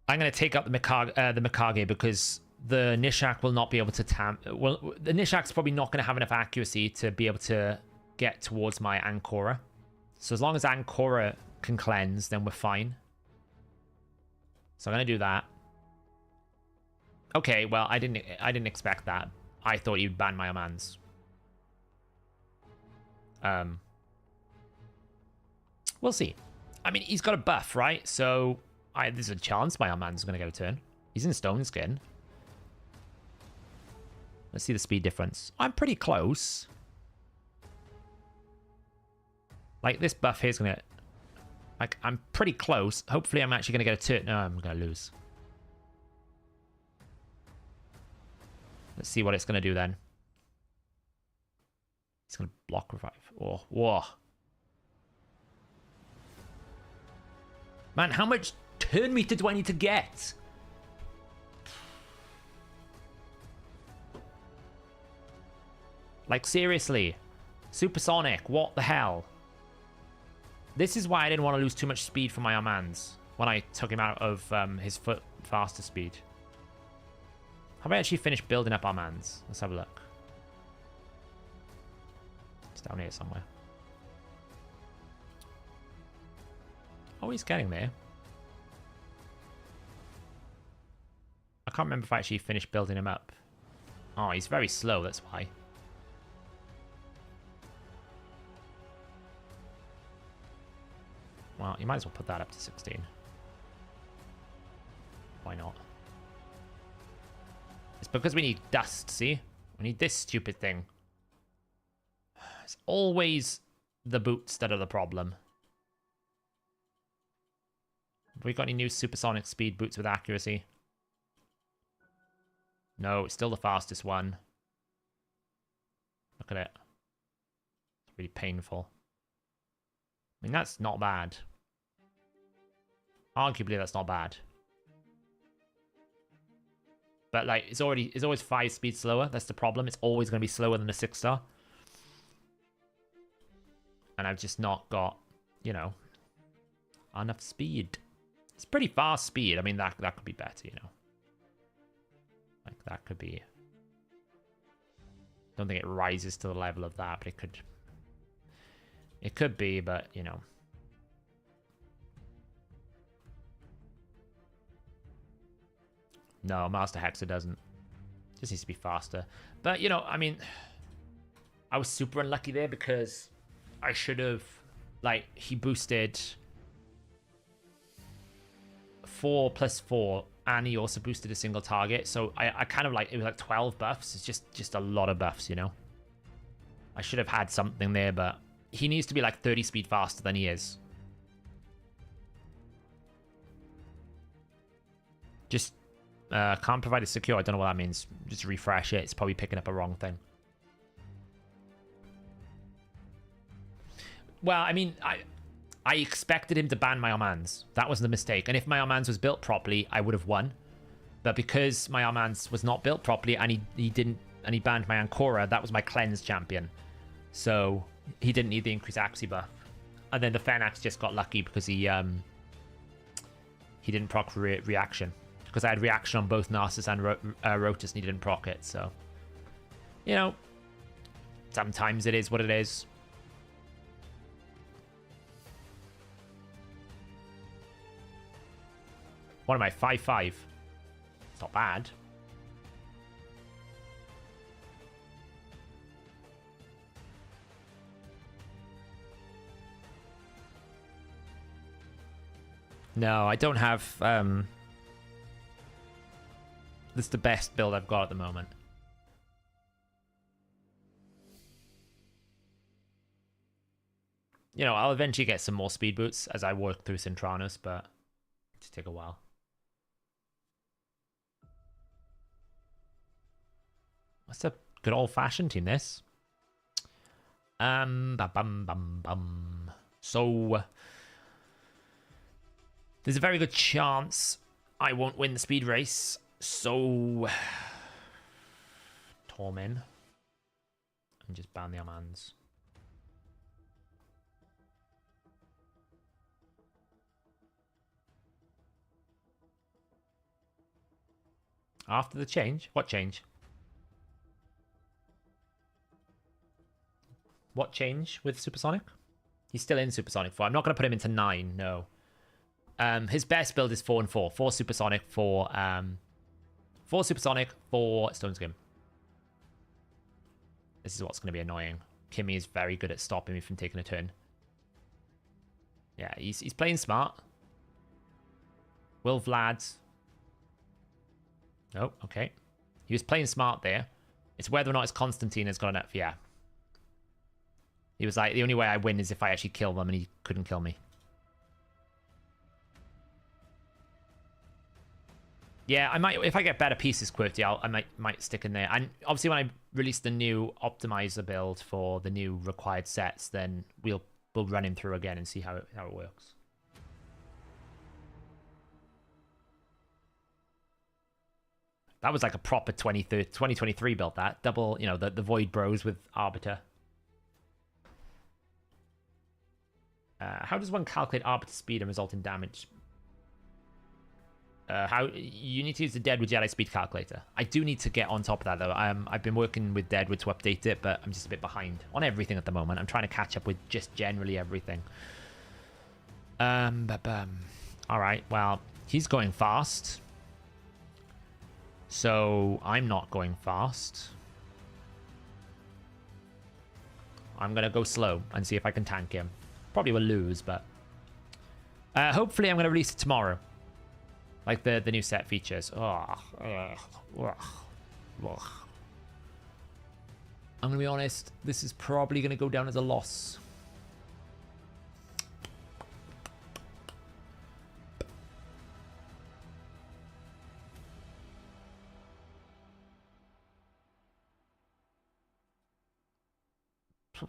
I'm going to take out the Mikage because the Nishak will not be able to well, the Nishak's probably not going to have enough accuracy to be able to get towards my Ancora. So as long as Ancora can cleanse, then we're fine. So I'm going to do that. Okay, well, I didn't expect that. I thought he'd ban my Omans. We'll see. I mean, he's got a buff, right? So there's a chance my Omans going to get a turn. He's in Stone Skin. Let's see the speed difference. I'm pretty close. Like, this buff here's going to... Like, I'm pretty close. Hopefully, I'm actually going to get a turn. No, I'm going to lose. Let's see what it's going to do then. It's going to block revive. Oh, whoa. Man, how much turn meter do I need to get? Like, seriously. Supersonic, what the hell? This is why I didn't want to lose too much speed from my Armands when I took him out of his foot faster speed. Have I actually finished building up Armands? Let's have a look. It's down here somewhere. Oh, he's getting there. I can't remember if I actually finished building him up. Oh, he's very slow, that's why. Well, you might as well put that up to 16. Why not? It's because we need dust, see? We need this stupid thing. It's always the boots that are the problem. Have we got any new supersonic speed boots with accuracy? No, it's still the fastest one. Look at it. It's really painful. I mean, that's not bad. Arguably, that's not bad. But, like, it's always 5 speeds slower. That's the problem. It's always going to be slower than a 6-star. And I've just not got, you know, enough speed. It's pretty fast speed. I mean, that could be better, you know. Like, that could be... Don't think it rises to the level of that, but it could... It could be, but, you know. No, Master Hexer doesn't. Just needs to be faster. But, you know, I mean... I was super unlucky there because I should have... Like, he boosted... 4 plus 4, and he also boosted a single target. So I kind of like... It was like 12 buffs. It's just a lot of buffs, you know? I should have had something there, but... He needs to be like 30 speed faster than he is. Just can't provide a secure. I don't know what that means. Just refresh it. It's probably picking up a wrong thing. Well, I mean, I expected him to ban my Armands. That was the mistake. And if my Armands was built properly, I would have won. But because my Armands was not built properly and he didn't, and he banned my Ancora, that was my cleanse champion. So he didn't need the increased accuracy buff. And then the Fenax just got lucky because he didn't proc reaction. Because I had reaction on both Narcissus and Rotus and he didn't proc it, so... You know, sometimes it is what it is. What am I, 5-5? It's not bad. No, I don't have... This is the best build I've got at the moment. You know, I'll eventually get some more speed boots as I work through Cintranos, but it'll take a while. That's a good old-fashioned team, this. So, there's a very good chance I won't win the speed race. So, Tormin. And just ban the Amans. After the change? What change? What change with Supersonic? He's still in Supersonic 4. I'm not going to put him into 9, no. His best build is 4 and 4. 4 Supersonic, 4 Supersonic, 4 Stone Skin. This is what's going to be annoying. Kimmy is very good at stopping me from taking a turn. Yeah, he's playing smart. Will Vlad... Oh, okay. He was playing smart there. It's whether or not it's Constantine has got enough. Yeah. He was like, the only way I win is if I actually kill them, and he couldn't kill me. Yeah, I might, if I get better pieces, QWERTY, I might stick in there. And obviously when I release the new optimizer build for the new required sets, then we'll run him through again and see how it works. That was like a proper 2023 build, that. Double, you know, the Void Bros with Arbiter. How does one calculate Arbiter speed and result in damage? How you need to use the Deadwood Jedi speed calculator. I do need to get on top of that, though. I've been working with Deadwood to update it, but I'm just a bit behind on everything at the moment. I'm trying to catch up with just generally everything. All right, well, he's going fast. So, I'm not going fast. I'm going to go slow and see if I can tank him. Probably will lose, but... hopefully I'm going to release it tomorrow. Like the new set features. I'm going to be honest, this is probably going to go down as a loss.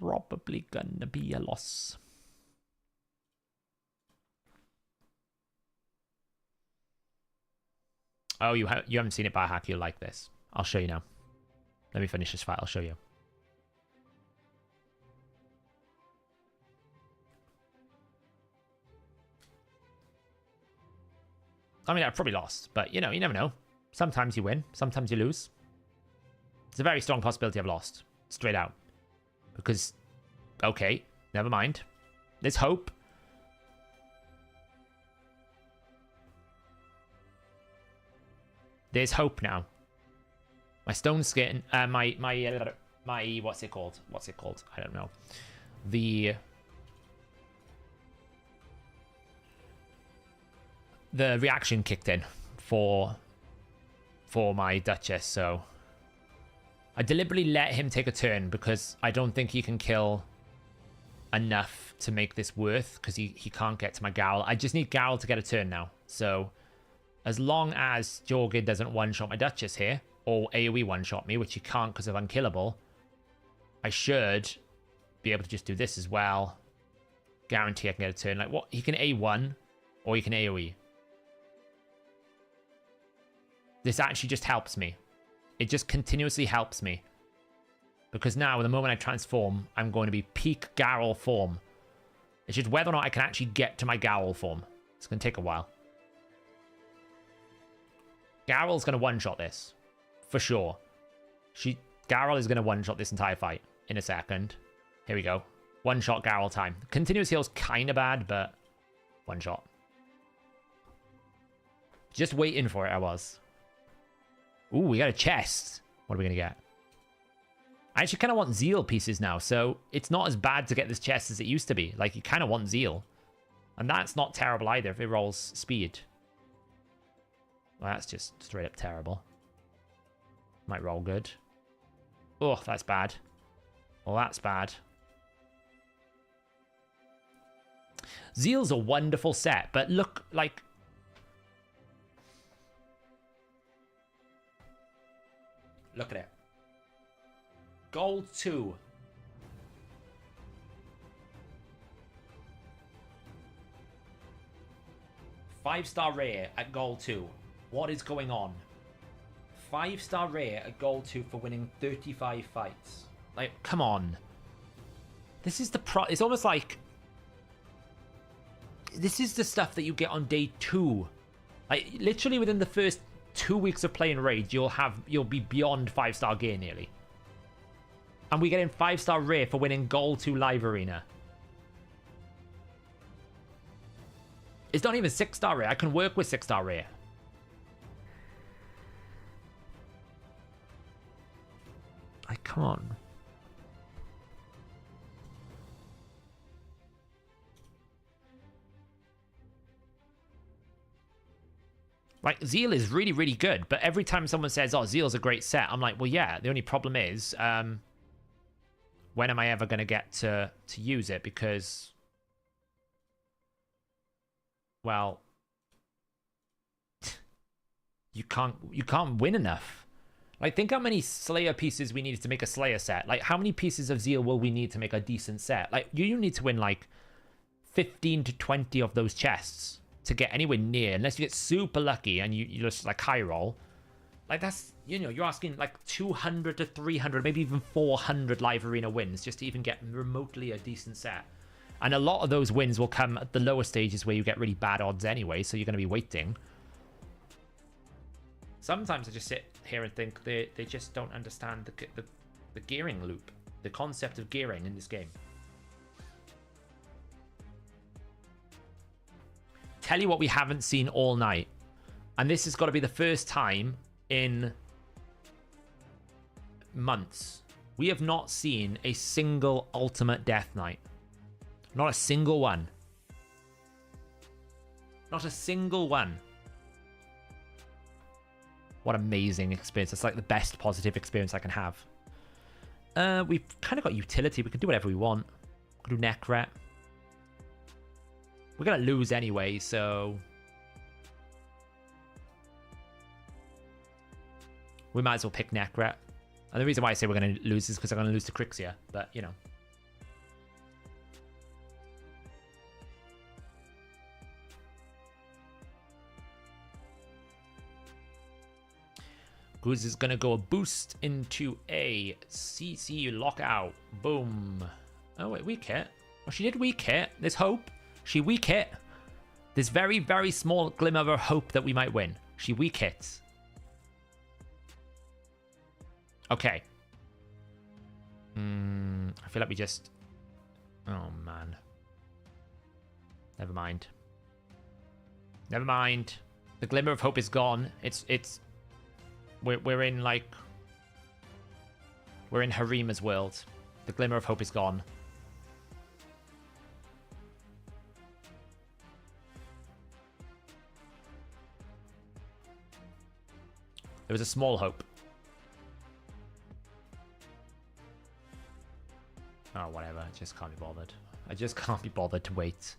Probably gonna be a loss. Oh, you haven't seen it by hack. You'll like this. I'll show you now. Let me finish this fight. I'll show you. I mean, I probably lost, but you know, you never know. Sometimes you win, sometimes you lose. It's a very strong possibility I've lost, straight out. Because, okay, never mind. There's hope. There's hope now. My stone skin, my what's it called? What's it called? I don't know. The reaction kicked in for my Duchess, so I deliberately let him take a turn because I don't think he can kill enough to make this worth, because he can't get to my Garl. I just need Garl to get a turn now. So as long as Jorgid doesn't one-shot my Duchess here, or AoE one-shot me, which he can't because of Unkillable, I should be able to just do this as well. Guarantee I can get a turn. Like, what? He can A1, or he can AoE. This actually just helps me. It just continuously helps me. Because now, the moment I transform, I'm going to be peak Garl form. It's just whether or not I can actually get to my Garl form. It's going to take a while. Garl's going to one-shot this. For sure. Garl is going to one-shot this entire fight in a second. Here we go. One-shot Garl time. Continuous heal's kind of bad, but one-shot. Just waiting for it, I was. Ooh, we got a chest. What are we going to get? I actually kind of want Zeal pieces now, so it's not as bad to get this chest as it used to be. Like, you kind of want Zeal. And that's not terrible either if it rolls speed. Well, that's just straight up terrible. Might roll good. Oh, that's bad. Well, that's bad. Zeal's a wonderful set, but look, like... Look at it. Gold 2. Five-star rare at gold 2. What is going on? 5-star rare at gold 2 for winning 35 fights. Like, come on. This is the it's almost like... This is the stuff that you get on day 2. Like, literally within the first 2 weeks of playing Raid, you'll be beyond 5-star gear nearly. And we're getting 5-star rare for winning gold 2 live arena. It's not even 6-star rare. I can work with 6-star rare. Like, come on. Like, Zeal is really, really good, but every time someone says, oh, Zeal's a great set, I'm like, well, yeah, the only problem is, when am I ever going to get to use it? Because, well, you can't win enough. Like, think how many Slayer pieces we needed to make a Slayer set. Like, how many pieces of Zeal will we need to make a decent set? Like, you need to win, like, 15 to 20 of those chests to get anywhere near, unless you get super lucky and you just, like, high roll. Like, that's, you know, you're asking, like, 200 to 300, maybe even 400 live arena wins just to even get remotely a decent set. And a lot of those wins will come at the lower stages where you get really bad odds anyway, so you're going to be waiting. Sometimes I just sit here and think they just don't understand the gearing loop, the concept of gearing in this game. Tell you what we haven't seen all night, and this has got to be the first time in months. We have not seen a single Ultimate Death Knight. Not a single one. Not a single one. What amazing experience. It's like the best positive experience I can have. We've kind of got utility. We can do whatever we want. We can do neck rep. We're going to lose anyway, so... we might as well pick neck rep. And the reason why I say we're going to lose is because I'm going to lose to Crixia. But, you know. Goose is going to go a boost into a CC lockout. Boom. Oh, wait, weak hit. Oh, she did weak hit. There's hope. She weak hit. There's very, very small glimmer of a hope that we might win. She weak hits. Okay. I feel like we just... oh, man. Never mind. Never mind. The glimmer of hope is gone. We're in, like... we're in Harima's world. The glimmer of hope is gone. There was a small hope. Oh, whatever. I just can't be bothered. I just can't be bothered to wait.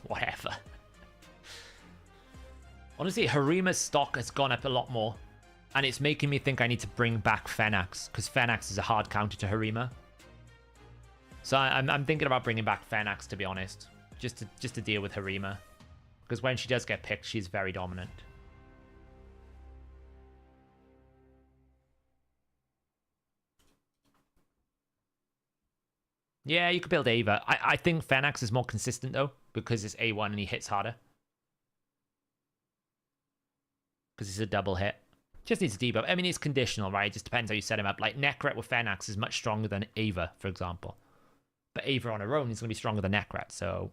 Whatever. Honestly, Harima's stock has gone up a lot more. And it's making me think I need to bring back Fenax. Because Fenax is a hard counter to Harima. So I'm thinking about bringing back Fenax, to be honest. Just to deal with Harima. Because when she does get picked, she's very dominant. Yeah, you could build Ava. I think Fenax is more consistent, though, because it's A1 and he hits harder. Because it's a double hit. Just needs a debuff. I mean, it's conditional, right? It just depends how you set him up. Like, Necret with Fenax is much stronger than Ava, for example. But Ava on her own is going to be stronger than Necret, so...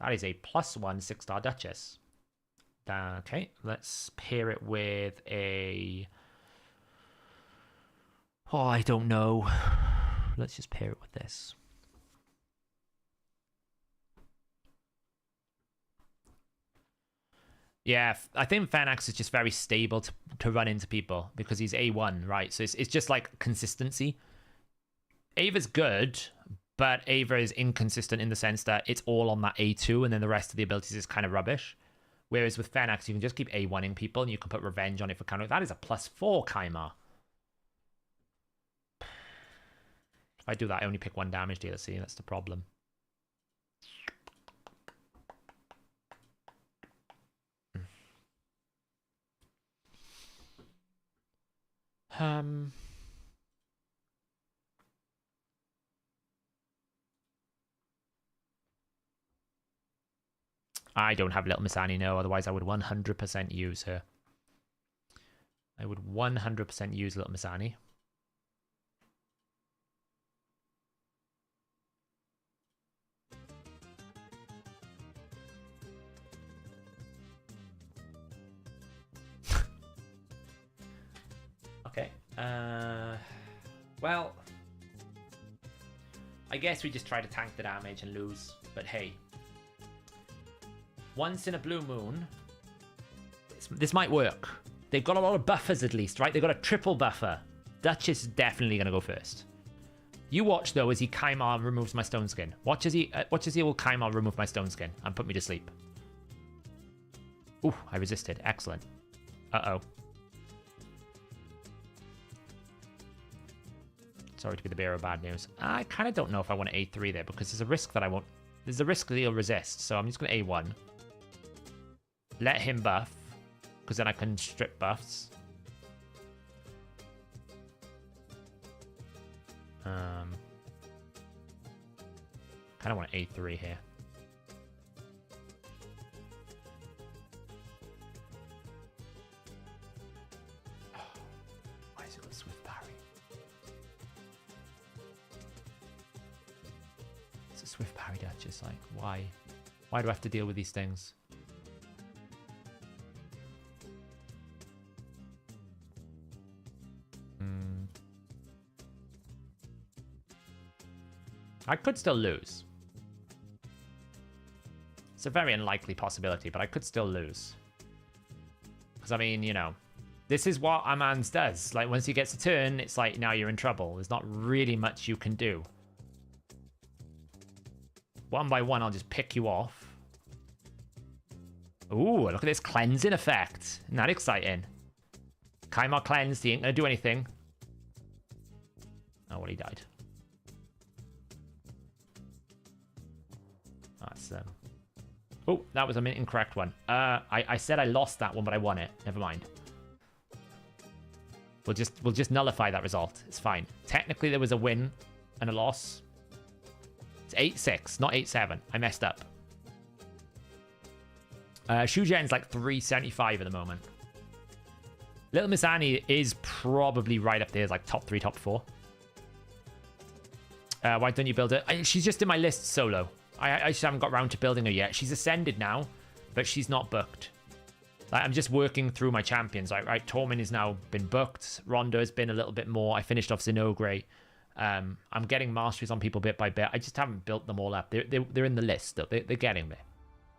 that is a +1 6-star Duchess. Okay, let's pair it with a... oh, I don't know. Let's just pair it with this. Yeah, I think Fanax is just very stable to run into people because he's A1, right? So it's just like consistency. Ava's good, but Ava is inconsistent in the sense that it's all on that A2 and then the rest of the abilities is kind of rubbish. Whereas with Fanax, you can just keep A1ing people and you can put Revenge on it for counter. That is a +4 Kaimar. If I do that, I only pick 1 damage dealer. See, that's the problem. I don't have Little Miss Annie, no. Otherwise, I would 100% use her. I would 100% use Little Miss Annie. Okay. Well, I guess we just try to tank the damage and lose. But hey, once in a blue moon, this might work. They've got a lot of buffers at least, right? They've got a triple buffer. Duchess is definitely going to go first. You watch, though, as he Kaimar removes my stone skin. Watch as he will Kaimar remove my stone skin and put me to sleep. Ooh, I resisted. Excellent. Uh-oh. Sorry to be the bearer of bad news. I kind of don't know if I want to A3 there because there's a risk that I won't... There's a risk that he'll resist, so I'm just going to A1. Let him buff, because then I can strip buffs. Kind of want to A3 here. Why is it with Swift Parry? It's a Swift Parry Duchess, like, why? Why do I have to deal with these things? I could still lose. It's a very unlikely possibility, but I could still lose. Because, I mean, you know, this is what Amans does. Like, once he gets a turn, it's like, now you're in trouble. There's not really much you can do. One by one, I'll just pick you off. Ooh, look at this cleansing effect. Isn't that exciting? Kaimar cleansed. He ain't going to do anything. Oh, well, he died. That's, oh, that was an incorrect one. I said I lost that one, but I won it. Never mind. We'll just nullify that result. It's fine. Technically, there was a win and a loss. It's 8-6, not 8-7. I messed up. Shujen's like 375 at the moment. Little Miss Annie is probably right up there as like top 3, top 4. Why don't you build her? She's just in my list solo. I just haven't got around to building her yet. She's ascended now, but she's not booked. Like, I'm just working through my champions. Right, Tormin has now been booked. Rondo has been a little bit more. I finished off Zinogre. I'm getting masteries on people bit by bit. I just haven't built them all up. They're in the list. They're getting there.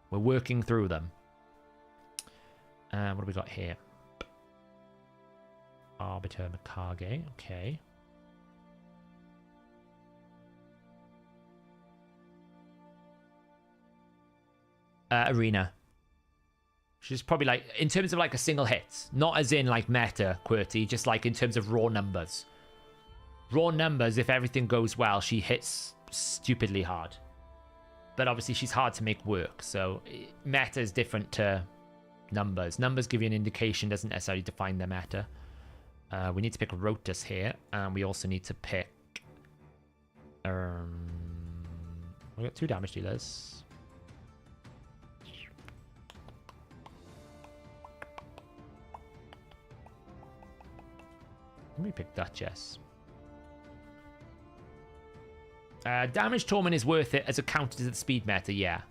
We're working through them. What have we got here? Arbiter Mikage. Okay. Arena. She's probably like, in terms of like a single hit, not as in like meta QWERTY, just like in terms of raw numbers. Raw numbers, if everything goes well, she hits stupidly hard. But obviously she's hard to make work, so meta is different to numbers. Numbers give you an indication, doesn't necessarily define the meta. We need to pick Rotus here, and we also need to pick... we got 2 damage dealers. Let me pick Duchess. Damage Torment is worth it as a counter to the speed meta, yeah.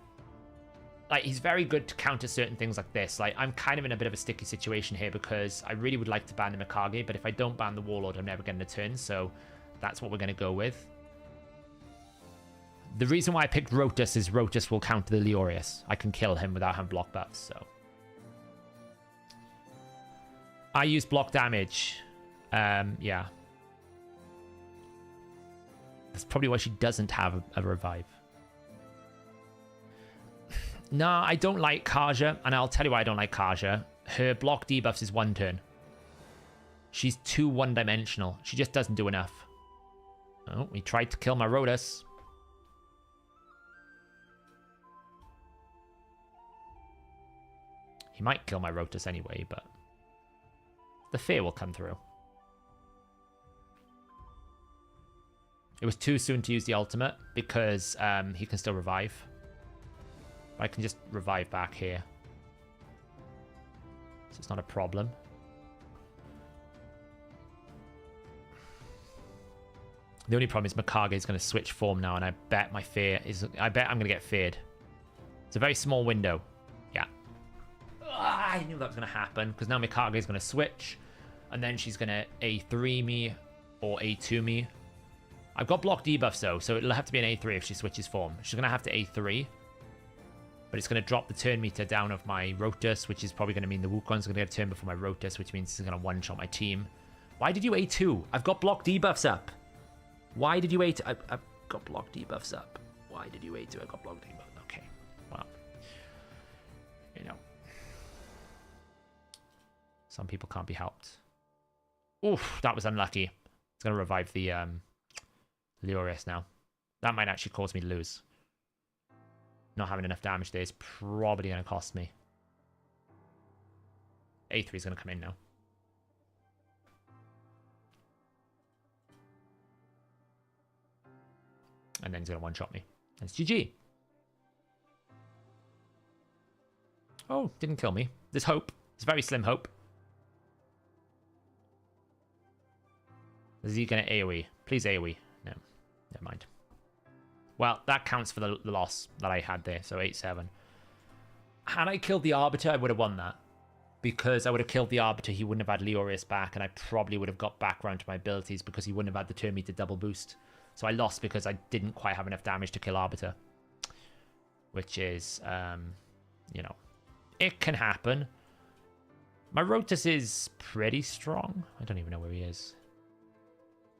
Like, he's very good to counter certain things like this. Like, I'm kind of in a bit of a sticky situation here because I really would like to ban the Mikage, but if I don't ban the Warlord, I'm never getting a turn, so that's what we're going to go with. The reason why I picked Rotus is Rotus will counter the Leorius. I can kill him without having block buffs, so... I use block damage. Yeah. That's probably why she doesn't have a revive. No, I don't like Kaja, and I'll tell you why I don't like Kaja. Her block debuffs is 1 turn. She's too one-dimensional. She just doesn't do enough. Oh, he tried to kill my Rotus. He might kill my Rotus anyway, but the fear will come through. It was too soon to use the ultimate because he can still revive. I can just revive back here. So it's not a problem. The only problem is Mikage is going to switch form now, and I bet my fear is... I bet I'm going to get feared. It's a very small window. Yeah. I knew that was going to happen, because now Mikage is going to switch, and then she's going to A3 me or A2 me. I've got block debuffs, though, so it'll have to be an A3 if she switches form. She's going to have to A3, but it's going to drop the turn meter down of my Rotus, which is probably going to mean the Wukong's going to get a turn before my Rotus, which means it's going to one-shot my team. Why did you A2? I've got block debuffs up. Why did you A2? I've got block debuffs up. Why did you A2? I got block debuffs. Okay. Well, you know. Some people can't be helped. Oof, that was unlucky. It's going to revive the Leorius now. That might actually cause me to lose. Not having enough damage there is probably going to cost me. A3 is going to come in now. And then he's going to one-shot me. And it's GG. Oh, didn't kill me. There's hope. There's very slim hope. Is he going to AoE? Please AoE. No. Never mind. Well, that counts for the loss that I had there. So 8-7. Had I killed the Arbiter, I would have won that. Because I would have killed the Arbiter, he wouldn't have had Leorius back. And I probably would have got back around to my abilities because he wouldn't have had the turn meter double boost. So I lost because I didn't quite have enough damage to kill Arbiter. Which is, you know, it can happen. My Rotus is pretty strong. I don't even know where he is.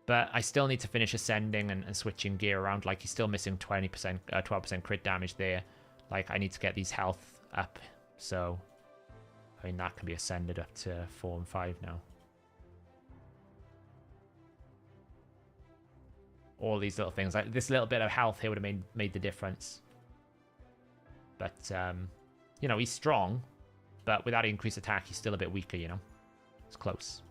But I still need to finish ascending and switching gear around. Like, he's still missing 20%, 12% crit damage there. Like, I need to get these health up. So, I mean, that can be ascended up to 4 and 5 now. All these little things. Like, this little bit of health here would have made the difference. But, you know, he's strong. But without increased attack, he's still a bit weaker, you know. It's close.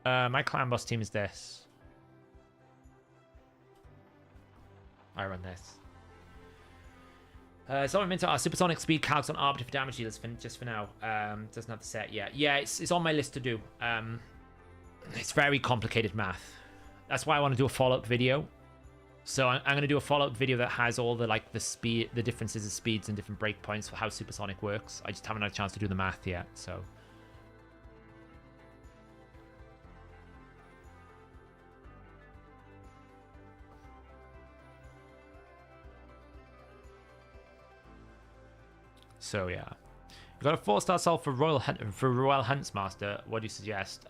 My clan boss team is this. I run this. Someone meant to ask supersonic speed calcs on Arbiter for damage dealers just for now. Doesn't have the set yet. Yeah, it's on my list to do. It's very complicated math. That's why I want to do a follow-up video. So I'm going to do a follow-up video that has all the speed, the differences of speeds and different breakpoints for how supersonic works. I just haven't had a chance to do the math yet, so. So yeah, you got a 4-star soul for Royal Huntsmaster. What do you suggest?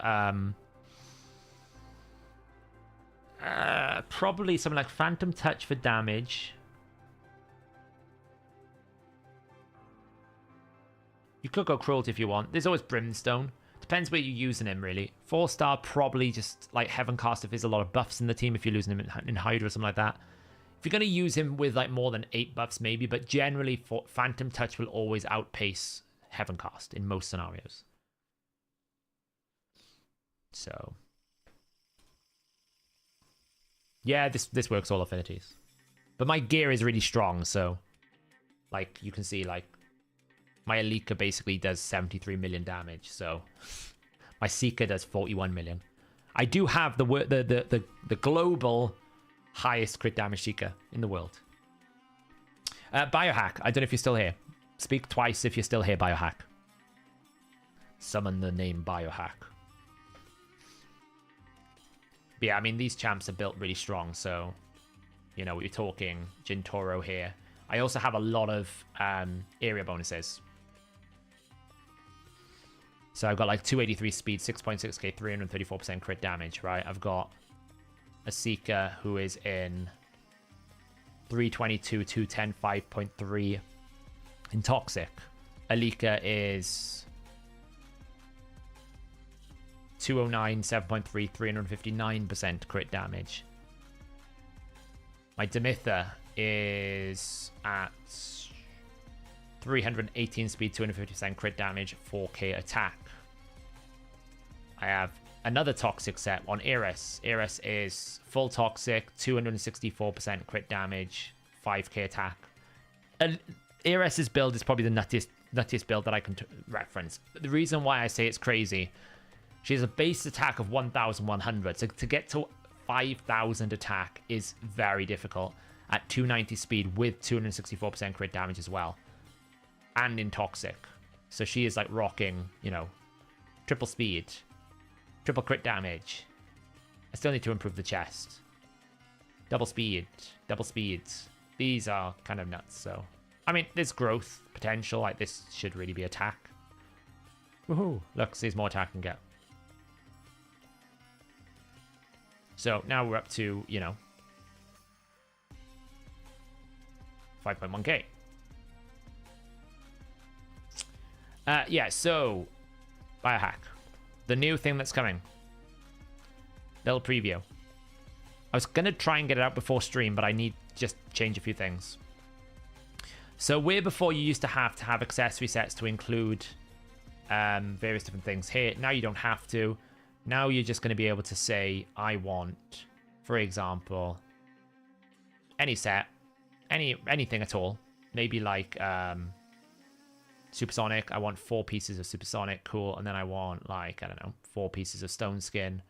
Probably something like Phantom Touch for damage. You could go Cruelty if you want. There's always Brimstone. Depends where you're using him, really. 4-star, probably just like Heavencast if there's a lot of buffs in the team, if you're losing him in Hydra or something like that. If you're going to use him with like more than 8 buffs, maybe, but generally for Phantom Touch will always outpace Heavencast in most scenarios. So, yeah, this works all affinities. But my gear is really strong, so like you can see, like my Alika basically does 73 million damage, so my Seeker does 41 million. I do have the global highest crit damage Seeker in the world. Biohack, I don't know if you're still here. Speak twice if you're still here, Biohack. Summon the name Biohack. But yeah, I mean, these champs are built really strong, so You know, you're talking Jintoro here. I also have a lot of area bonuses. So I've got like 283 speed, 6.6k, 334% crit damage, right? I've got a Seeker who is in 322, 210, 5.3 in Toxic. Alika is 209, 7.3, 359% crit damage. My Demitha is at 318 speed, 250% crit damage, 4k attack. I have another Toxic set on Eris. Eris is full Toxic, 264% crit damage, 5k attack. Eris's build is probably the nuttiest build that I can reference. The reason why I say it's crazy, she has a base attack of 1,100. So to get to 5,000 attack is very difficult at 290 speed with 264% crit damage as well. And in Toxic. So she is like rocking, you know, triple speed, triple crit damage. I still need to improve the chest. Double speed, double speeds. These are kind of nuts, so. I mean, there's growth potential. Like, this should really be attack. Woohoo! Look, there's more attack I can get. So, now we're up to, you know, 5.1k. Yeah, so, biohack. The new thing that's coming. Little preview. I was going to try and get it out before stream, but I need just change a few things. So where before you used to have accessory sets to include various different things here, now you don't have to. Now you're just going to be able to say, I want, for example, any set, anything at all. Maybe like Supersonic. I want 4 pieces of Supersonic. Cool. And then I want like, I don't know, 4 pieces of Stone Skin.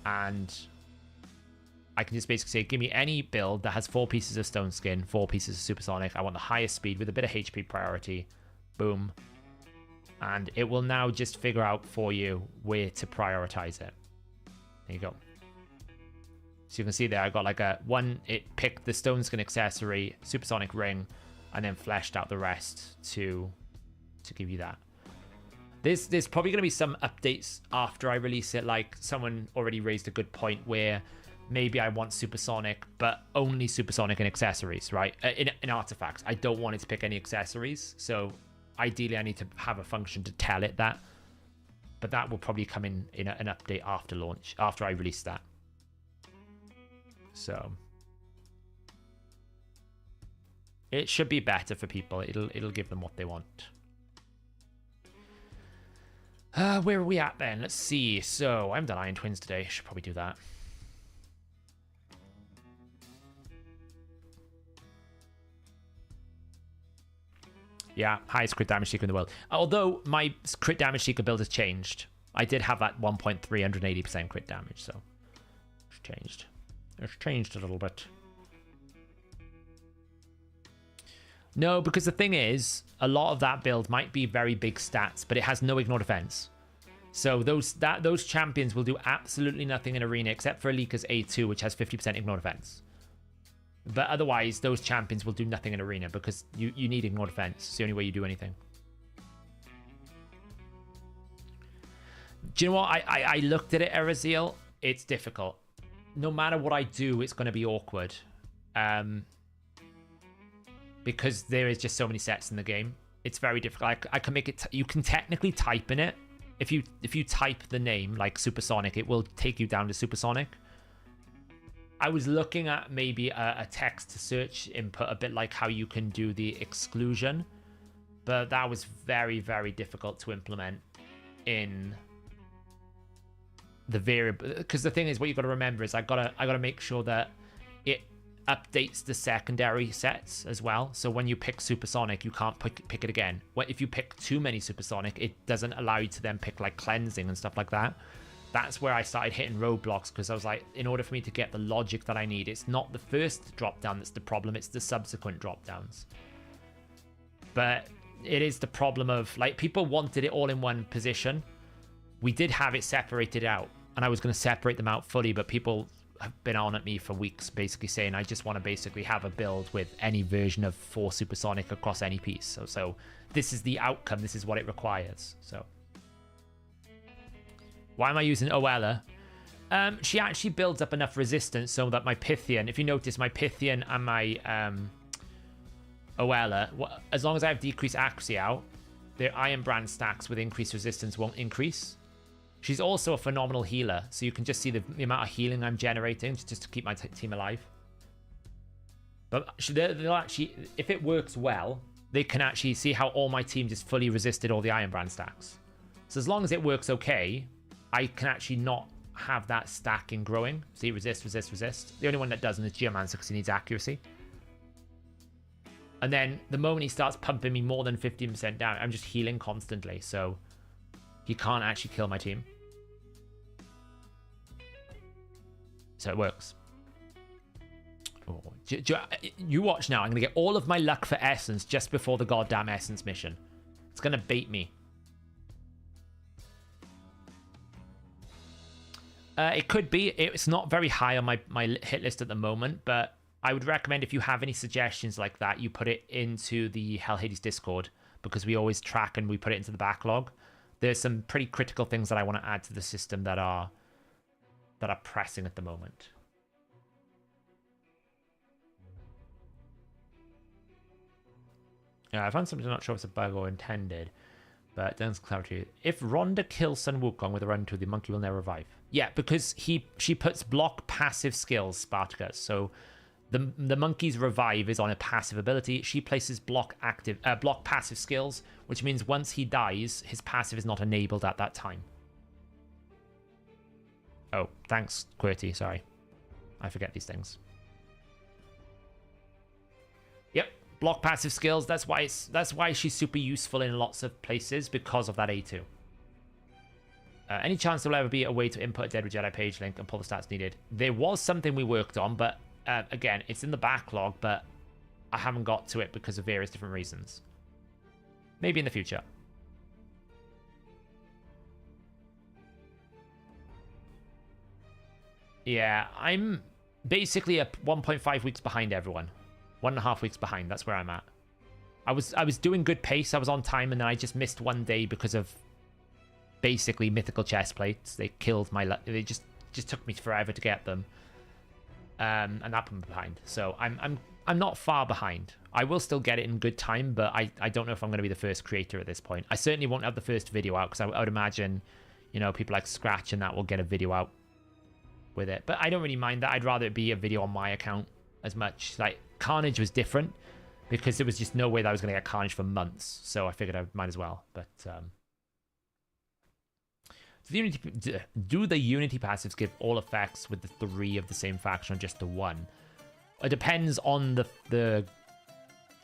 And I can just basically say, give me any build that has 4 pieces of Stone Skin, 4 pieces of Supersonic. I want the highest speed with a bit of HP priority. Boom. And it will now just figure out for you where to prioritize it. There you go. So you can see there, I got like it picked the Stone Skin accessory, Supersonic ring, and then fleshed out the rest to give you that. There's probably going to be some updates after I release it. Like someone already raised a good point where maybe I want Supersonic, but only Supersonic and accessories, right? In artifacts. I don't want it to pick any accessories. So ideally I need to have a function to tell it that. But that will probably come in an update after launch, after I release that. So it should be better for people. It'll give them what they want. Where are we at then? Let's see. So I haven't done Iron Twins today. Should probably do that. Yeah, highest crit damage seeker in the world. Although my crit damage seeker build has changed. I did have that 1.380% crit damage, so it's changed. It's changed a little bit. No, because the thing is, a lot of that build might be very big stats, but it has no ignore defense. So those champions will do absolutely nothing in arena except for Alika's A2, which has 50% ignore defense. But otherwise, those champions will do nothing in arena because you need ignore defense. It's the only way you do anything. Do you know what? I looked at it, Eraziel. It's difficult. No matter what I do, it's going to be awkward. Because there is just so many sets in the game. It's very difficult. I can make it. You can technically type in it. If you type the name like Supersonic, it will take you down to Supersonic. I was looking at maybe a text to search input, a bit like how you can do the exclusion, but that was very, very difficult to implement in the variable. Because the thing is, what you got to remember is I gotta make sure that it updates the secondary sets as well. So when you pick Supersonic, you can't pick it again. If you pick too many Supersonic, it doesn't allow you to then pick like cleansing and stuff like that. That's where I started hitting roadblocks, because I was like, in order for me to get the logic that I need, it's not the first drop down that's the problem, it's the subsequent drop downs. But it is the problem of, like, people wanted it all in one position. We did have it separated out, and I was going to separate them out fully, but people have been on at me for weeks, basically saying I just want to basically have a build with any version of 4 supersonic across any piece. So this is the outcome. This is what it requires. So why am I using Oella? She actually builds up enough resistance so that my Pythian, if you notice, my Pythian and my Oella, as long as I have decreased accuracy out, their Iron Brand stacks with increased resistance won't increase. She's also a phenomenal healer, so you can just see the amount of healing I'm generating just to keep my team alive. But they'll actually, if it works well, they can actually see how all my team just fully resisted all the Iron Brand stacks. So as long as it works okay, I can actually not have that stacking growing. See, resist, resist, resist. The only one that doesn't is Geomancer because he needs accuracy. And then the moment he starts pumping me more than 15% down, I'm just healing constantly. So he can't actually kill my team. So it works. Oh, you watch now. I'm going to get all of my luck for Essence just before the goddamn Essence mission. It's going to bait me. It could be. It's not very high on my hit list at the moment, but I would recommend if you have any suggestions like that, you put it into the Hell Hades Discord, because we always track and we put it into the backlog. There's some pretty critical things that I want to add to the system that are pressing at the moment. Yeah, I found something, I'm not sure if it's a bug or intended, but Dan's clarity. If Rhonda kills Sun Wukong with a run 2, the monkey will never revive. Yeah, because she puts block passive skills, Spartacus. So the monkey's revive is on a passive ability. She places block passive skills, which means once he dies, his passive is not enabled at that time. Oh, thanks, QWERTY. Sorry, I forget these things. Yep, block passive skills. That's why she's super useful in lots of places, because of that A2. Any chance there will ever be a way to input a Dead Jedi page link and pull the stats needed? There was something we worked on, but again, it's in the backlog, but I haven't got to it because of various different reasons. Maybe in the future. Yeah, I'm basically 1.5 weeks behind everyone. 1.5 weeks behind, that's where I'm at. I was doing good pace, I was on time, and then I just missed one day because of basically mythical chest plates. They killed my luck. They just took me forever to get them. And that put me behind. So I'm not far behind. I will still get it in good time, but I don't know if I'm going to be the first creator at this point. I certainly won't have the first video out, because I would imagine, you know, people like Scratch and that will get a video out with it. But I don't really mind that. I'd rather it be a video on my account as much. Like, Carnage was different because there was just no way that I was going to get Carnage for months. So I figured I might as well. But do the Unity passives give all effects with the 3 of the same faction or just the 1? It depends on the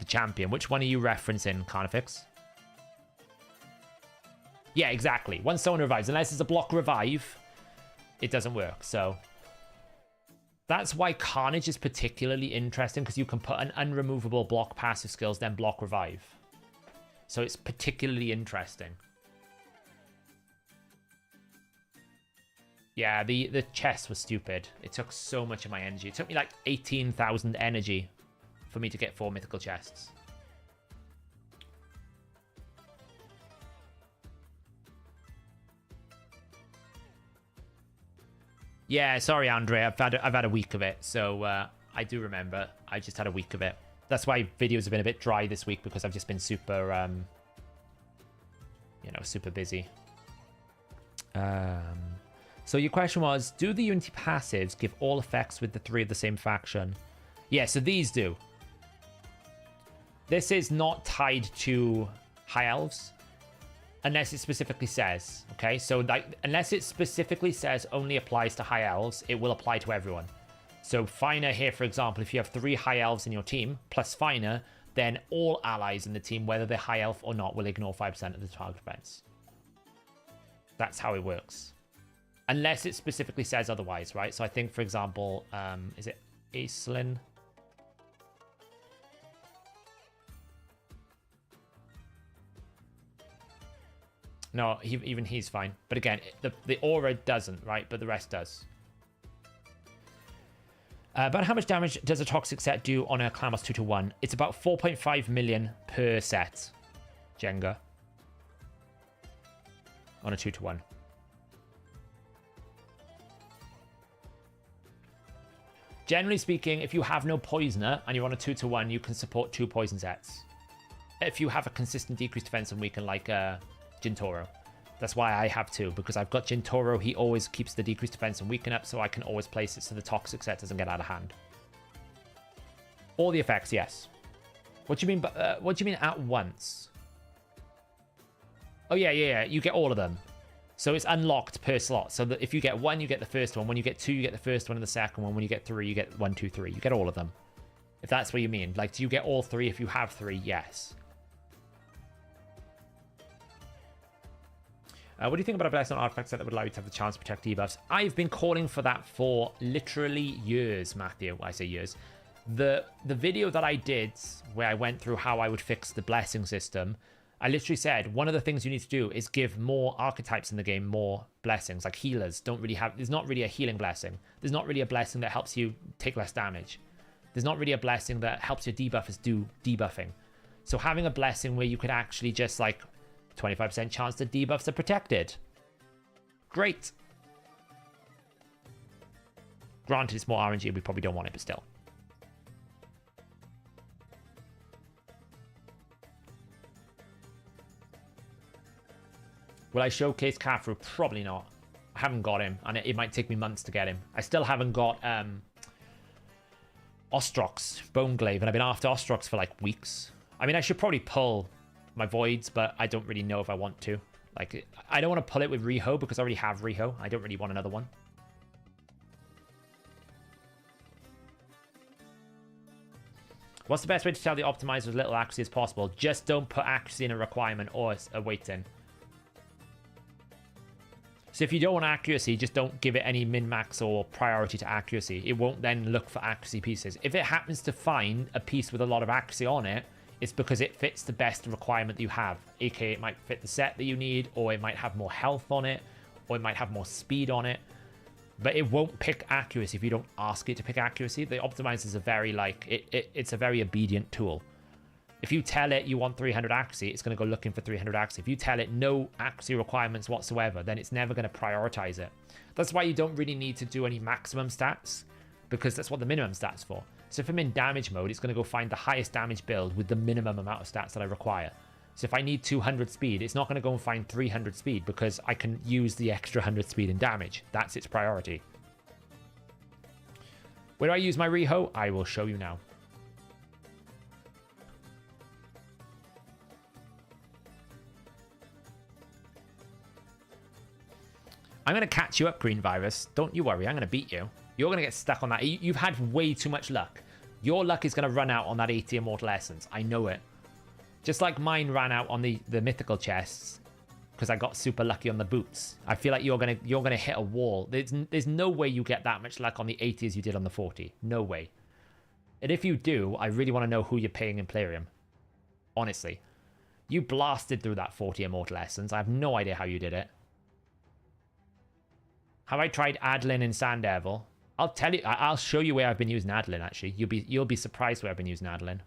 champion. Which one are you referencing, Carnifex? Yeah, exactly. Once someone revives, unless it's a block revive, it doesn't work. So that's why Carnage is particularly interesting, because you can put an unremovable block passive skills, then block revive. So it's particularly interesting. Yeah, the chest was stupid. It took so much of my energy. It took me like 18,000 energy for me to get 4 mythical chests. Yeah, sorry, Andre. I've had a week of it, so I do remember. I just had a week of it. That's why videos have been a bit dry this week, because I've just been super, you know, super busy. So your question was, do the Unity passives give all effects with the 3 of the same faction? Yeah, so these do. This is not tied to High Elves, unless it specifically says, okay? So like, unless it specifically says only applies to High Elves, it will apply to everyone. So Finer here, for example, if you have 3 High Elves in your team, plus Finer, then all allies in the team, whether they're High Elf or not, will ignore 5% of the target events. That's how it works. Unless it specifically says otherwise, right? So I think, for example, is it Aislinn? No, even he's fine. But again, the aura doesn't, right? But the rest does. About how much damage does a toxic set do on a Clan Boss 2-1? It's about 4.5 million per set, Jenga. On a 2-1. Generally speaking, if you have no poisoner and you're on a 2-1, you can support 2 poison sets. If you have a consistent decreased defense and weaken like Jintoro. That's why I have 2, because I've got Jintoro. He always keeps the decreased defense and weaken up, so I can always place it so the toxic set doesn't get out of hand. All the effects, yes. What do you mean? What do you mean at once? Oh yeah. You get all of them. So it's unlocked per slot. So that if you get 1, you get the first one. When you get 2, you get the first one and the second one. When you get 3, you get 1, 2, 3. You get all of them. If that's what you mean. Like, do you get all 3 if you have 3? Yes. What do you think about a blessing on artifact set that would allow you to have the chance to protect debuffs? I've been calling for that for literally years, Matthew. I say years. The video that I did where I went through how I would fix the blessing system, I literally said one of the things you need to do is give more archetypes in the game more blessings. Like healers don't really have, there's not really a healing blessing. There's not really a blessing that helps you take less damage. There's not really a blessing that helps your debuffers do debuffing. So having a blessing where you could actually just like 25% chance that debuffs are protected. Great. Granted, it's more RNG, we probably don't want it, but still. Will I showcase Kafru? Probably not. I haven't got him, and it might take me months to get him. I still haven't got Ostrox, Boneglaive, and I've been after Ostrox for like weeks. I mean, I should probably pull my Voids, but I don't really know if I want to. Like, I don't want to pull it with Riho because I already have Riho. I don't really want another one. What's the best way to tell the optimizer as little accuracy as possible? Just don't put accuracy in a requirement or a weight in. So if you don't want accuracy, just don't give it any min-max or priority to accuracy. It won't then look for accuracy pieces. If it happens to find a piece with a lot of accuracy on it, it's because it fits the best requirement that you have. AKA it might fit the set that you need, or it might have more health on it, or it might have more speed on it. But it won't pick accuracy if you don't ask it to pick accuracy. The optimizer is a very, like, it's a very obedient tool. If you tell it you want 300 accuracy, it's going to go looking for 300 accuracy. If you tell it no accuracy requirements whatsoever, then it's never going to prioritize it. That's why you don't really need to do any maximum stats, because that's what the minimum stats for. So if I'm in damage mode, it's going to go find the highest damage build with the minimum amount of stats that I require. So if I need 200 speed, it's not going to go and find 300 speed because I can use the extra 100 speed in damage. That's its priority. Where do I use my Riho? I will show you now. I'm going to catch you up, Green Virus. Don't you worry, I'm going to beat you. You're going to get stuck on that. You've had way too much luck. Your luck is going to run out on that 80 Immortal Essence. I know it. Just like mine ran out on the mythical chests because I got super lucky on the boots. I feel like you're gonna hit a wall. There's no way you get that much luck on the 80 as you did on the 40. No way. And if you do, I really want to know who you're paying in Plarium. Honestly. You blasted through that 40 Immortal Essence. I have no idea how you did it. Have I tried Adlin in Sand Devil? I'll tell you. I'll show you where I've been using Adlin. Actually, you'll be surprised where I've been using Adlin.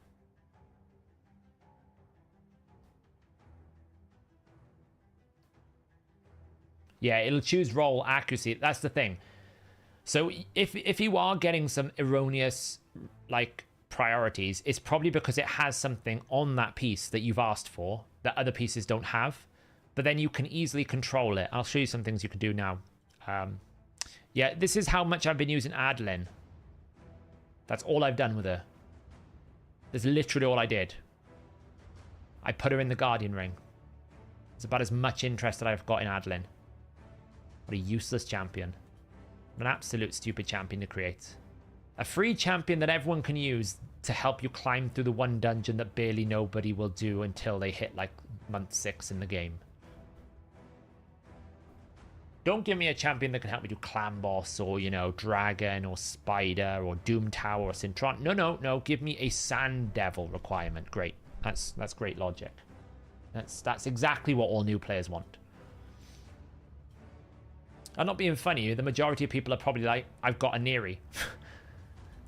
Yeah, it'll choose roll accuracy. That's the thing. So if you are getting some erroneous like priorities, it's probably because it has something on that piece that you've asked for that other pieces don't have. But then you can easily control it. I'll show you some things you can do now. Yeah, this is how much I've been using Adlin. That's all I've done with her. That's literally all I did. I put her in the Guardian Ring. It's about as much interest that I've got in Adlin. What a useless champion. An absolute stupid champion to create. A free champion that everyone can use to help you climb through the one dungeon that barely nobody will do until they hit like month 6 in the game. Don't give me a champion that can help me do Clan Boss or, you know, Dragon or Spider or Doom Tower or Sintron. No. Give me a Sand Devil requirement. Great. That's great logic. That's exactly what all new players want. I'm not being funny. The majority of people are probably like, I've got a Neri.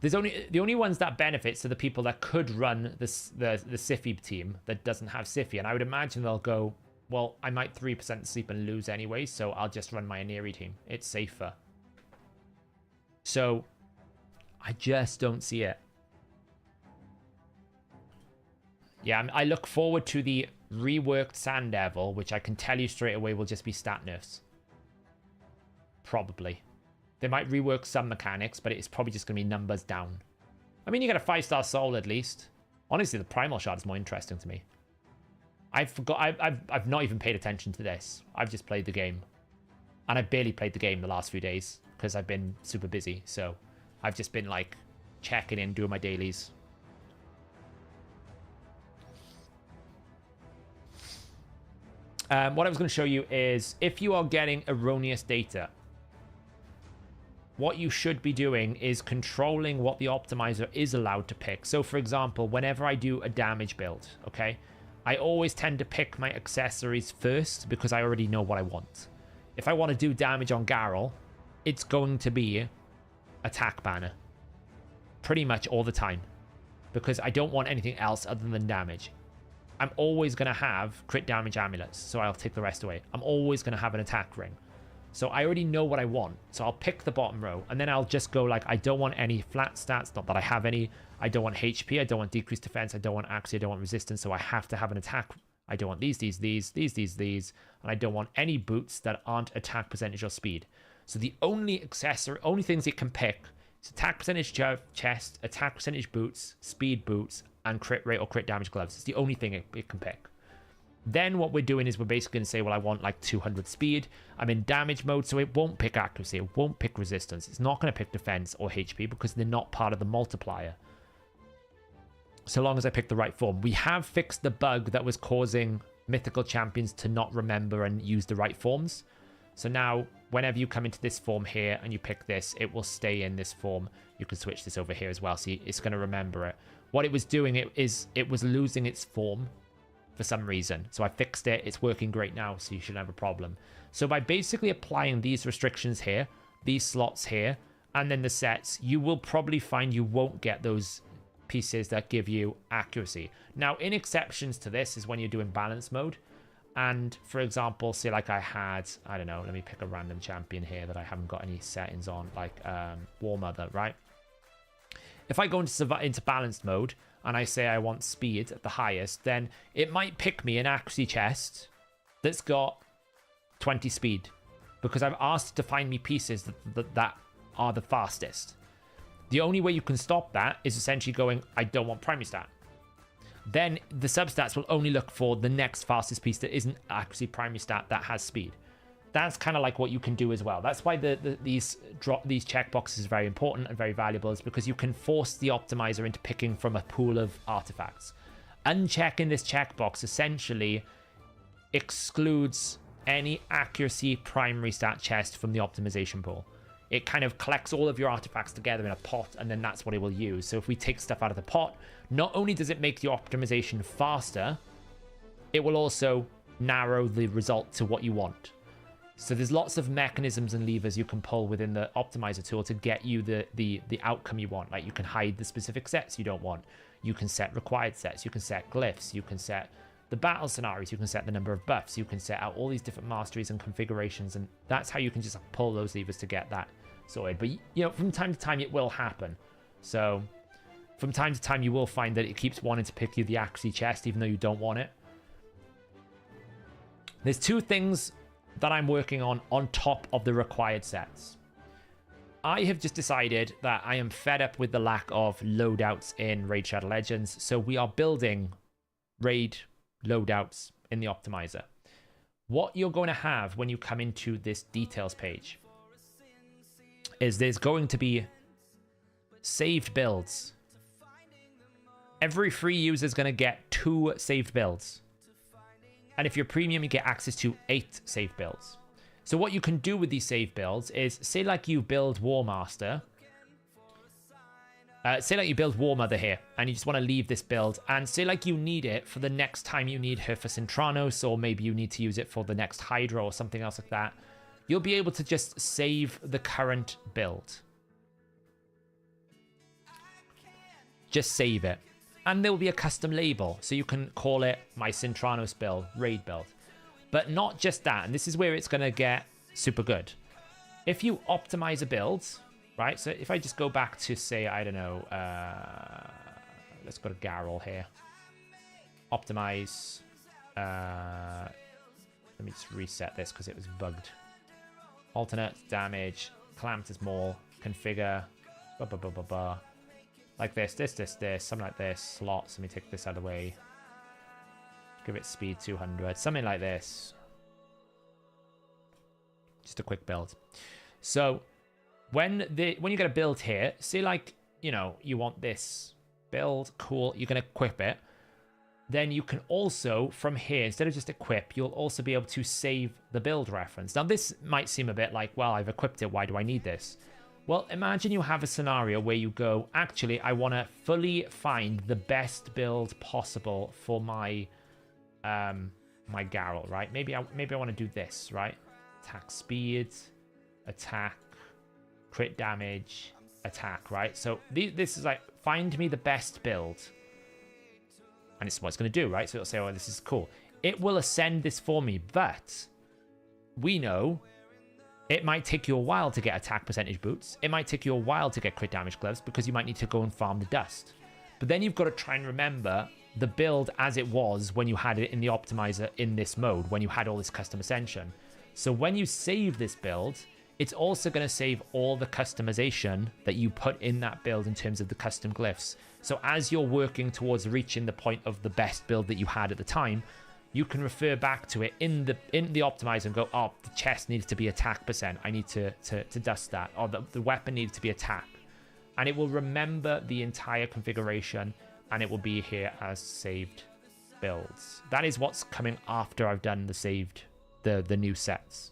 The only ones that benefits are the people that could run the Sify team that doesn't have Sify, and I would imagine they'll go, well, I might 3% sleep and lose anyway, so I'll just run my Aneri team. It's safer. So I just don't see it. Yeah, I look forward to the reworked Sand Devil, which I can tell you straight away will just be stat nerfs. Probably. They might rework some mechanics, but it's probably just going to be numbers down. I mean, you get a 5-star soul at least. Honestly, the Primal Shard is more interesting to me. I've not even paid attention to this. I've just played the game. And I barely played the game the last few days because I've been super busy. So I've just been like checking in, doing my dailies. What I was going to show you is if you are getting erroneous data, what you should be doing is controlling what the optimizer is allowed to pick. So for example, whenever I do a damage build, okay, I always tend to pick my accessories first because I already know what I want. If I want to do damage on Garrel, it's going to be attack banner pretty much all the time because I don't want anything else other than damage. I'm always going to have crit damage amulets, so I'll take the rest away. I'm always going to have an attack ring. So I already know what I want. So I'll pick the bottom row, and then I'll just go like, I don't want any flat stats, not that I have any. I don't want HP, I don't want decreased defense, I don't want accuracy, I don't want resistance, so I have to have an attack. I don't want these, and I don't want any boots that aren't attack percentage or speed. So the only things it can pick is attack percentage chest, attack percentage boots, speed boots, and crit rate or crit damage gloves. It's the only thing it can pick. Then what we're doing is we're basically going to say, well, I want like 200 speed. I'm in damage mode, so it won't pick accuracy. It won't pick resistance. It's not going to pick defense or HP because they're not part of the multiplier. So long as I pick the right form. We have fixed the bug that was causing mythical champions to not remember and use the right forms. So now, whenever you come into this form here and you pick this, it will stay in this form. You can switch this over here as well. See, it's going to remember it. What it was doing it was losing its form for some reason. So I fixed it. It's working great now, so you shouldn't have a problem. So by basically applying these restrictions here, these slots here, and then the sets, you will probably find you won't get those pieces that give you accuracy. Now, in exceptions to this is when you're doing balance mode. And for example, say like I had, I don't know, let me pick a random champion here that I haven't got any settings on, like War Mother, right? If I go into balanced mode and I say I want speed at the highest, then it might pick me an accuracy chest that's got 20 speed because I've asked to find me pieces that are the fastest. The only way you can stop that is essentially going, I don't want primary stat. Then the substats will only look for the next fastest piece that isn't accuracy primary stat that has speed. That's kind of like what you can do as well. That's why these checkboxes is very important and very valuable, is because you can force the optimizer into picking from a pool of artifacts. Unchecking this checkbox essentially excludes any accuracy primary stat chest from the optimization pool. It kind of collects all of your artifacts together in a pot, and then that's what it will use. So if we take stuff out of the pot, not only does it make the optimization faster, it will also narrow the result to what you want. So there's lots of mechanisms and levers you can pull within the optimizer tool to get you the outcome you want. Like you can hide the specific sets you don't want. You can set required sets. You can set glyphs. You can set the battle scenarios. You can set the number of buffs. You can set out all these different masteries and configurations. And that's how you can just pull those levers to get that sorted. But, you know, from time to time, it will happen. So from time to time, you will find that it keeps wanting to pick you the accuracy chest, even though you don't want it. There's two things that I'm working on top of the required sets. I have just decided that I am fed up with the lack of loadouts in Raid Shadow Legends, so we are building raid loadouts in the optimizer. What you're going to have when you come into this details page is there's going to be saved builds. Every free user is going to get 2 saved builds. And if you're premium, you get access to 8 save builds. So what you can do with these save builds is, say like you build War Master. Say like you build War Mother here, and you just want to leave this build. And say like you need it for the next time you need her for Centranos, or maybe you need to use it for the next Hydra or something else like that. You'll be able to just save the current build. just save it. And there will be a custom label. So you can call it my Cintranos build, raid build. But not just that. And this is where it's going to get super good. If you optimize a build, right? So if I just go back to, say, I don't know, let's go to Garrel here. Optimize. Let me just reset this because it was bugged. Alternate, damage, calamitous maul, configure, blah, blah, blah, blah, blah. Like this, something like this. Slots, let me take this out of the way. Give it speed 200, something like this. Just a quick build. So when you get a build here, say like, you know, you want this build, cool, you're going to equip it. Then you can also, from here, instead of just equip, you'll also be able to save the build reference. Now this might seem a bit like, well, I've equipped it, why do I need this? Well, imagine you have a scenario where you go, actually, I want to fully find the best build possible for my my Garrel, right? Maybe I want to do this, right? Attack speed, attack, crit damage, attack, right? So this is like, find me the best build. And it's what it's going to do, right? So it'll say, oh, this is cool. It will ascend this for me, but we know it might take you a while to get attack percentage boots. It might take you a while to get crit damage gloves because you might need to go and farm the dust. But then you've got to try and remember the build as it was when you had it in the optimizer in this mode, when you had all this custom ascension. So when you save this build, it's also going to save all the customization that you put in that build in terms of the custom glyphs. So as you're working towards reaching the point of the best build that you had at the time, you can refer back to it in the optimizer and go, oh, the chest needs to be attack percent. I need to dust that. Or the weapon needs to be attack. And it will remember the entire configuration and it will be here as saved builds. That is what's coming after I've done the saved, the new sets.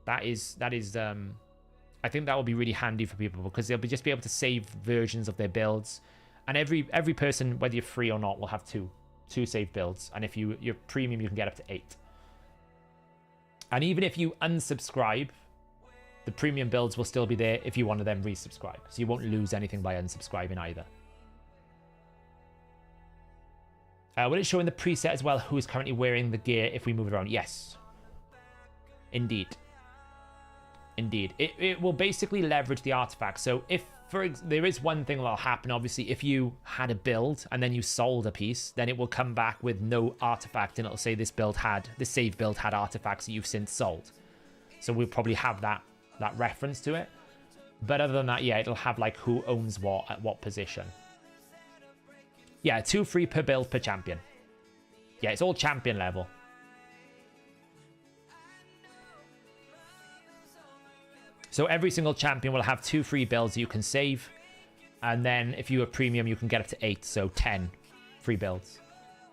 That is I think that will be really handy for people because they'll just be able to save versions of their builds. And every person, whether you're free or not, will have two save builds. And if you're premium, you can get up to 8. And even if you unsubscribe, the premium builds will still be there if you want to then resubscribe. So you won't lose anything by unsubscribing either. Will it show in the preset as well who is currently wearing the gear if we move it around? Yes. Indeed. Indeed. It will basically leverage the artifact. So if, there is one thing that'll happen, obviously, if you had a build and then you sold a piece, then it will come back with no artifact and it'll say this save build had artifacts that you've since sold. So we'll probably have that reference to it. But other than that, yeah, it'll have like who owns what at what position. Yeah, 2 free per build per champion. Yeah, it's all champion level. So every single champion will have 2 free builds you can save. And then if you are premium, you can get up to 8. So 10 free builds.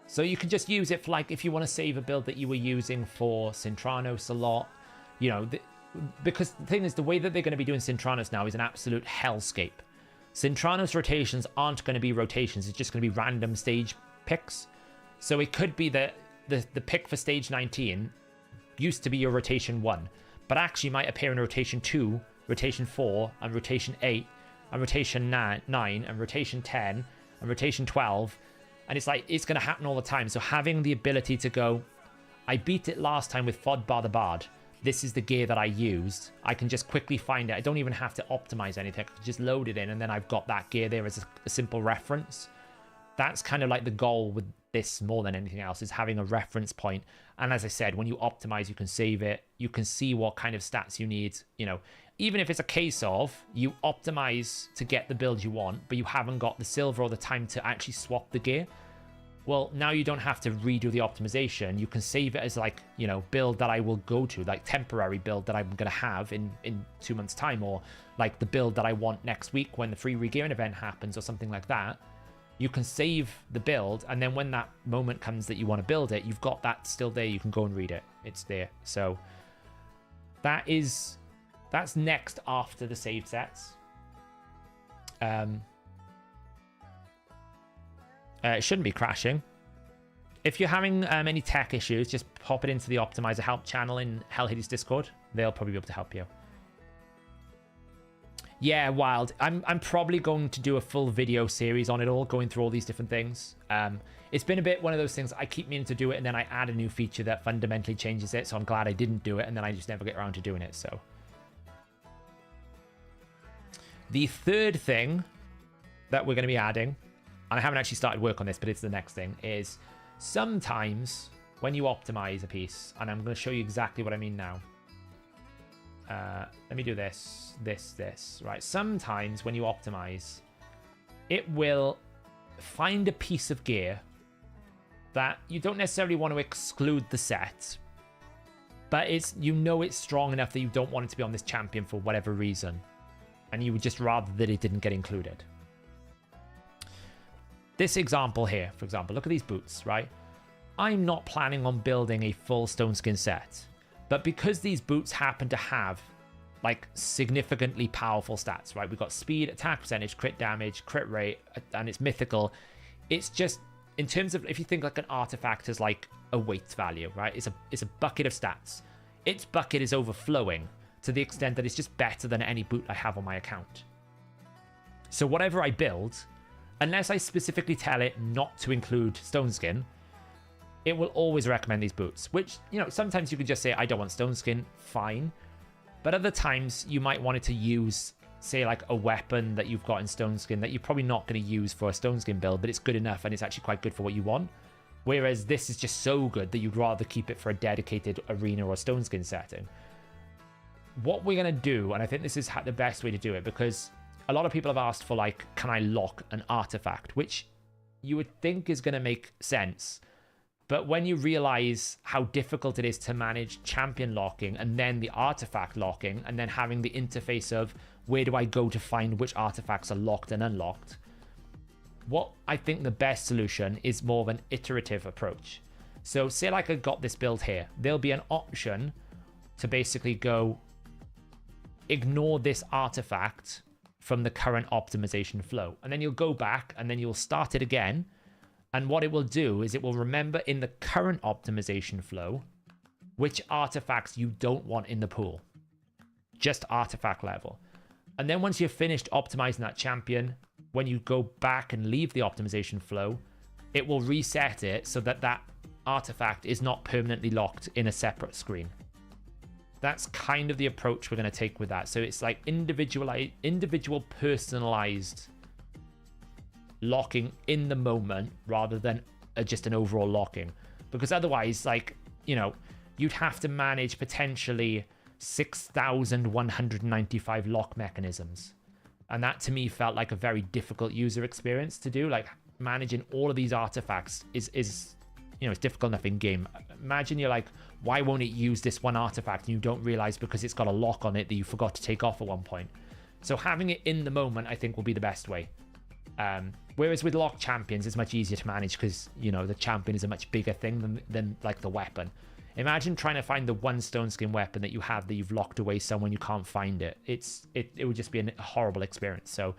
So you can just use it for like, if you want to save a build that you were using for Cintranos a lot. You know, because the thing is, the way that they're going to be doing Cintranos now is an absolute hellscape. Cintranos rotations aren't going to be rotations. It's just going to be random stage picks. So it could be that the pick for stage 19 used to be your rotation 1. But actually might appear in rotation 2, rotation 4, and rotation 8, and rotation 9, and rotation 10, and rotation 12. And it's like, it's going to happen all the time. So having the ability to go, I beat it last time with Fodbar the Bard. This is the gear that I used. I can just quickly find it. I don't even have to optimize anything. I can just load it in, and then I've got that gear there as a simple reference. That's kind of like the goal with this more than anything else, is having a reference point. And as I said, when you optimize, you can save it. You can see what kind of stats you need. You know, even if it's a case of you optimize to get the build you want, but you haven't got the silver or the time to actually swap the gear. Well, now you don't have to redo the optimization. You can save it as like, you know, build that I will go to, like temporary build that I'm going to have in 2 months time, or like the build that I want next week when the free regearing event happens or something like that. You can save the build, and then when that moment comes that you want to build it, you've got that still there. You can go and read it. It's there. So that's next after the save sets. It shouldn't be crashing. If you're having any tech issues, just pop it into the optimizer help channel in Hell Hades Discord. They'll probably be able to help you. Yeah, wild. I'm probably going to do a full video series on it all, going through all these different things. It's been a bit one of those things, I keep meaning to do it, and then I add a new feature that fundamentally changes it, so I'm glad I didn't do it, and then I just never get around to doing it, so. The third thing that we're going to be adding, and I haven't actually started work on this, but it's the next thing, is sometimes when you optimize a piece, and I'm going to show you exactly what I mean now. Let me do this. Right, sometimes when you optimize, it will find a piece of gear that you don't necessarily want to exclude the set, but it's, you know, it's strong enough that you don't want it to be on this champion for whatever reason, and you would just rather that it didn't get included. This example here, for example, look at these boots, right? I'm not planning on building a full stone skin set, but because these boots happen to have like significantly powerful stats, right? We've got speed, attack percentage, crit damage, crit rate, and it's mythical. It's just, in terms of, if you think like an artifact as like a weight value, right? It's a bucket of stats. Its bucket is overflowing to the extent that it's just better than any boot I have on my account. So whatever I build, unless I specifically tell it not to include stone skin, it will always recommend these boots, which, you know, sometimes you could just say, I don't want stone skin, fine. But other times you might want it to use, say, like a weapon that you've got in stone skin that you're probably not going to use for a stone skin build, but it's good enough and it's actually quite good for what you want. Whereas this is just so good that you'd rather keep it for a dedicated arena or stone skin setting. What we're going to do, and I think this is the best way to do it, because a lot of people have asked for, like, can I lock an artifact, which you would think is going to make sense. But when you realize how difficult it is to manage champion locking and then the artifact locking and then having the interface of where do I go to find which artifacts are locked and unlocked, what I think the best solution is more of an iterative approach. So say like I got this build here, there'll be an option to basically go ignore this artifact from the current optimization flow. And then you'll go back and then you'll start it again. And what it will do is it will remember in the current optimization flow which artifacts you don't want in the pool. Just artifact level. And then once you've finished optimizing that champion, when you go back and leave the optimization flow, it will reset it so that that artifact is not permanently locked in a separate screen. That's kind of the approach we're going to take with that. So it's like individual personalized locking in the moment rather than just an overall locking, because otherwise, like, you know, you'd have to manage potentially 6,195 lock mechanisms, and that to me felt like a very difficult user experience to do. Like, managing all of these artifacts is you know, it's difficult enough in game. Imagine you're like, why won't it use this one artifact, and you don't realize because it's got a lock on it that you forgot to take off at one point. So having it in the moment, I think, will be the best way. Whereas with locked champions, it's much easier to manage because, you know, the champion is a much bigger thing than like the weapon. Imagine trying to find the one stone skin weapon that you have that you've locked away somewhere and you can't find it. It would just be a horrible experience. So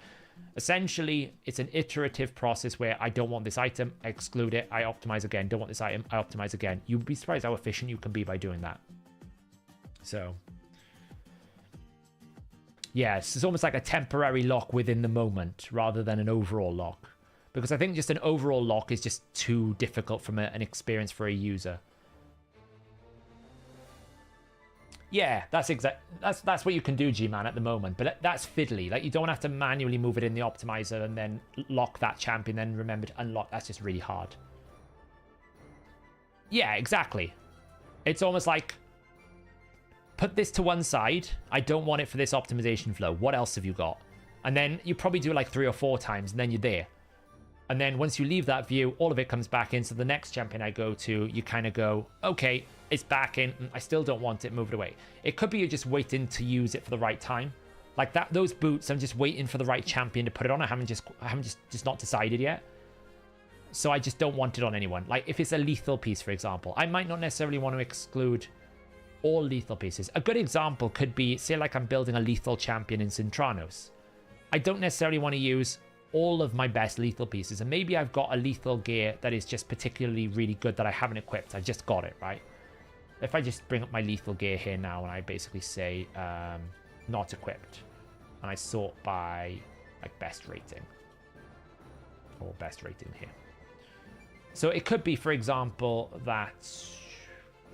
essentially, it's an iterative process where I don't want this item, I exclude it, I optimize again. Don't want this item, I optimize again. You'd be surprised how efficient you can be by doing that. So yeah, it's almost like a temporary lock within the moment rather than an overall lock. Because I think just an overall lock is just too difficult from an experience for a user. Yeah, that's what you can do, G-Man, at the moment. But that's fiddly. Like, you don't have to manually move it in the optimizer and then lock that champion, then remember to unlock. That's just really hard. Yeah, exactly. It's almost like, put this to one side. I don't want it for this optimization flow. What else have you got? And then you probably do it like 3 or 4 times, and then you're there. And then once you leave that view, all of it comes back in. So the next champion I go to, you kind of go, okay, it's back in. I still don't want it. Move it away. It could be you're just waiting to use it for the right time. Like that, those boots, I'm just waiting for the right champion to put it on. I haven't just not decided yet. So I just don't want it on anyone. Like if it's a lethal piece, for example, I might not necessarily want to exclude all lethal pieces. A good example could be, say like I'm building a lethal champion in Cintranos. I don't necessarily want to use all of my best lethal pieces, and maybe I've got a lethal gear that is just particularly really good that I haven't equipped. I've just got it, right? If I just bring up my lethal gear here now and I basically say not equipped, and I sort by like best rating or best rating here. So it could be, for example, that,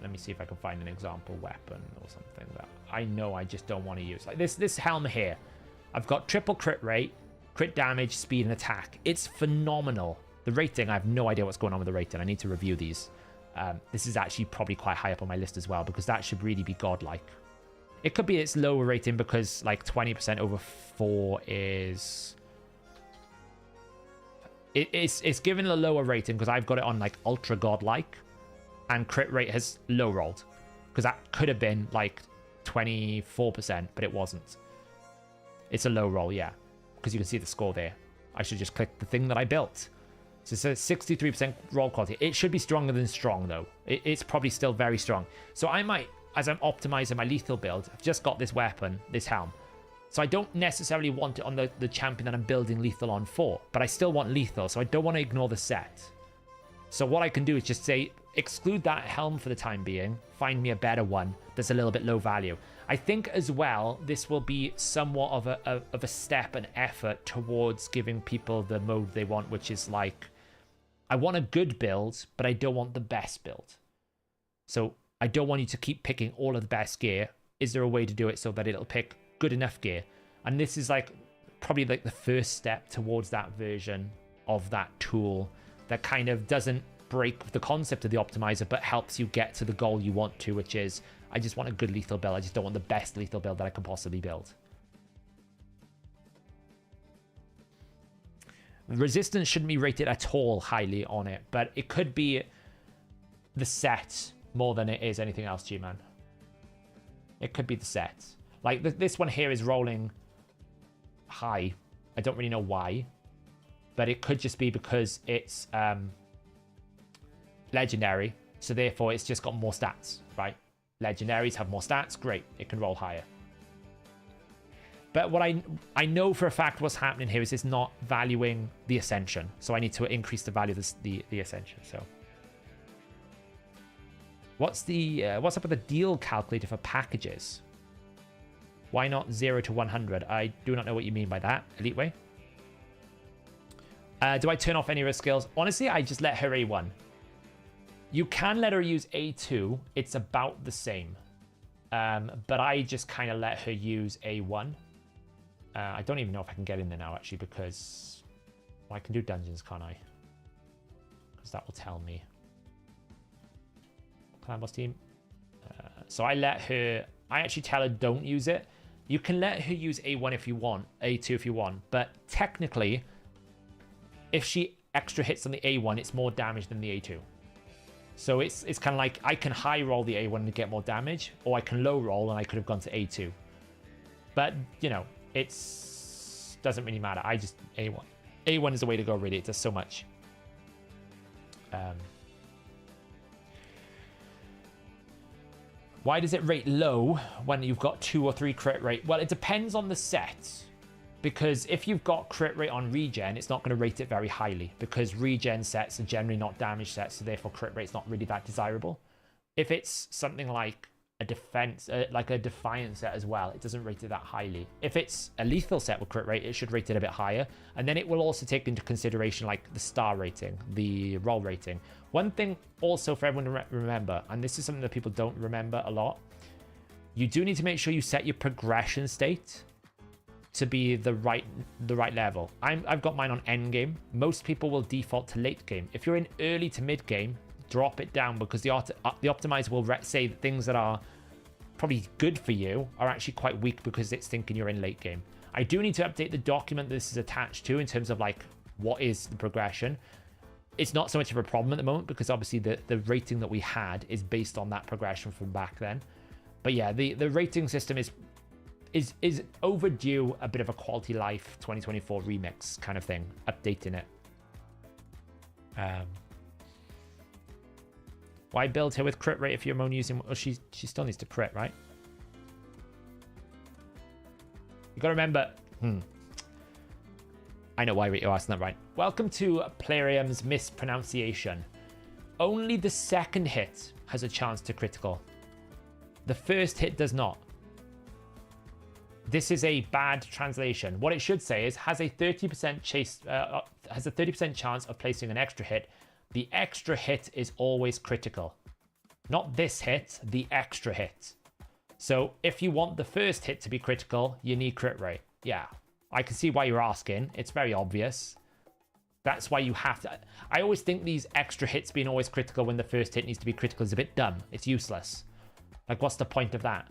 let me see if I can find an example weapon or something that I know I just don't want to use. Like this helm here, I've got triple crit rate, crit damage, speed, and attack. It's phenomenal. The rating, I have no idea what's going on with the rating. I need to review these. This is actually probably quite high up on my list as well, because that should really be godlike. It could be its lower rating because like 20% over 4 is... It's given a lower rating because I've got it on like ultra godlike, and crit rate has low rolled because that could have been like 24%, but it wasn't. It's a low roll, yeah, because you can see the score there. I should just click the thing that I built. So it says 63% roll quality. It should be stronger than strong though. It's probably still very strong. So I might, as I'm optimizing my lethal build, I've just got this weapon, this helm. So I don't necessarily want it on the champion that I'm building lethal on for, but I still want lethal, so I don't want to ignore the set. So what I can do is just say, exclude that helm for the time being, find me a better one that's a little bit low value. I think as well, this will be somewhat of a step and effort towards giving people the mode they want, which is like, I want a good build, but I don't want the best build. So I don't want you to keep picking all of the best gear. Is there a way to do it so that it'll pick good enough gear? And this is like probably like the first step towards that version of that tool that kind of doesn't break the concept of the optimizer, but helps you get to the goal you want to, which is, I just want a good lethal build. I just don't want the best lethal build that I can possibly build. Resistance shouldn't be rated at all highly on it, but it could be the set more than it is anything else, G-Man. It could be the set. Like this one here is rolling high. I don't really know why, but it could just be because it's legendary, so therefore it's just got more stats, right? Legendaries have more stats, great, it can roll higher. But what I know for a fact what's happening here is it's not valuing the Ascension, so I need to increase the value of the Ascension. So what's up with the deal calculator for packages? Why not 0 to 100? I do not know what you mean by that, Elite Way. Do I turn off any of her skills? Honestly, I just let her A1. You can let her use A2. It's about the same. But I just kind of let her use A1. I don't even know if I can get in there now, actually, because... Well, I can do dungeons, can't I? Because that will tell me. Clan boss team. So I let her... I actually tell her don't use it. You can let her use A1 if you want, A2 if you want, but technically, if she extra hits on the A1, it's more damage than the A2. So it's kind of like, I can high roll the A1 to get more damage, or I can low roll and I could have gone to A2. But, you know, it's doesn't really matter. I just A1. A1 is the way to go, really. It does so much. Why does it rate low when you've got 2 or 3 crit rate? Well, it depends on the set. Because if you've got crit rate on regen, it's not going to rate it very highly. Because regen sets are generally not damage sets, so therefore crit rate's not really that desirable. If it's something like a defense, like a defiant set as well, it doesn't rate it that highly. If it's a lethal set with crit rate, it should rate it a bit higher. And then it will also take into consideration like the star rating, the roll rating. One thing also for everyone to remember, and this is something that people don't remember a lot, you do need to make sure you set your progression state to be the right level. I've got mine on end game. Most people will default to late game. If you're in early to mid game, drop it down, because the optimizer will say that things that are probably good for you are actually quite weak because it's thinking you're in late game. I do need to update the document this is attached to in terms of like what is the progression. It's not so much of a problem at the moment because obviously the rating that we had is based on that progression from back then. But yeah, the rating system is overdue a bit of a quality life 2024 remix kind of thing, updating it. Why build her with crit rate if you're only using... Oh, she still needs to crit, right? You gotta remember... I know why you're asking that, right? Welcome to Plarium's mispronunciation. Only the second hit has a chance to critical. The first hit does not. This is a bad translation. What it should say is has a 30% chance of placing an extra hit. The extra hit is always critical. Not this hit, the extra hit. So if you want the first hit to be critical, you need crit rate. Yeah, I can see why you're asking. It's very obvious. That's why you have to... I always think these extra hits being always critical when the first hit needs to be critical is a bit dumb. It's useless. Like, what's the point of that?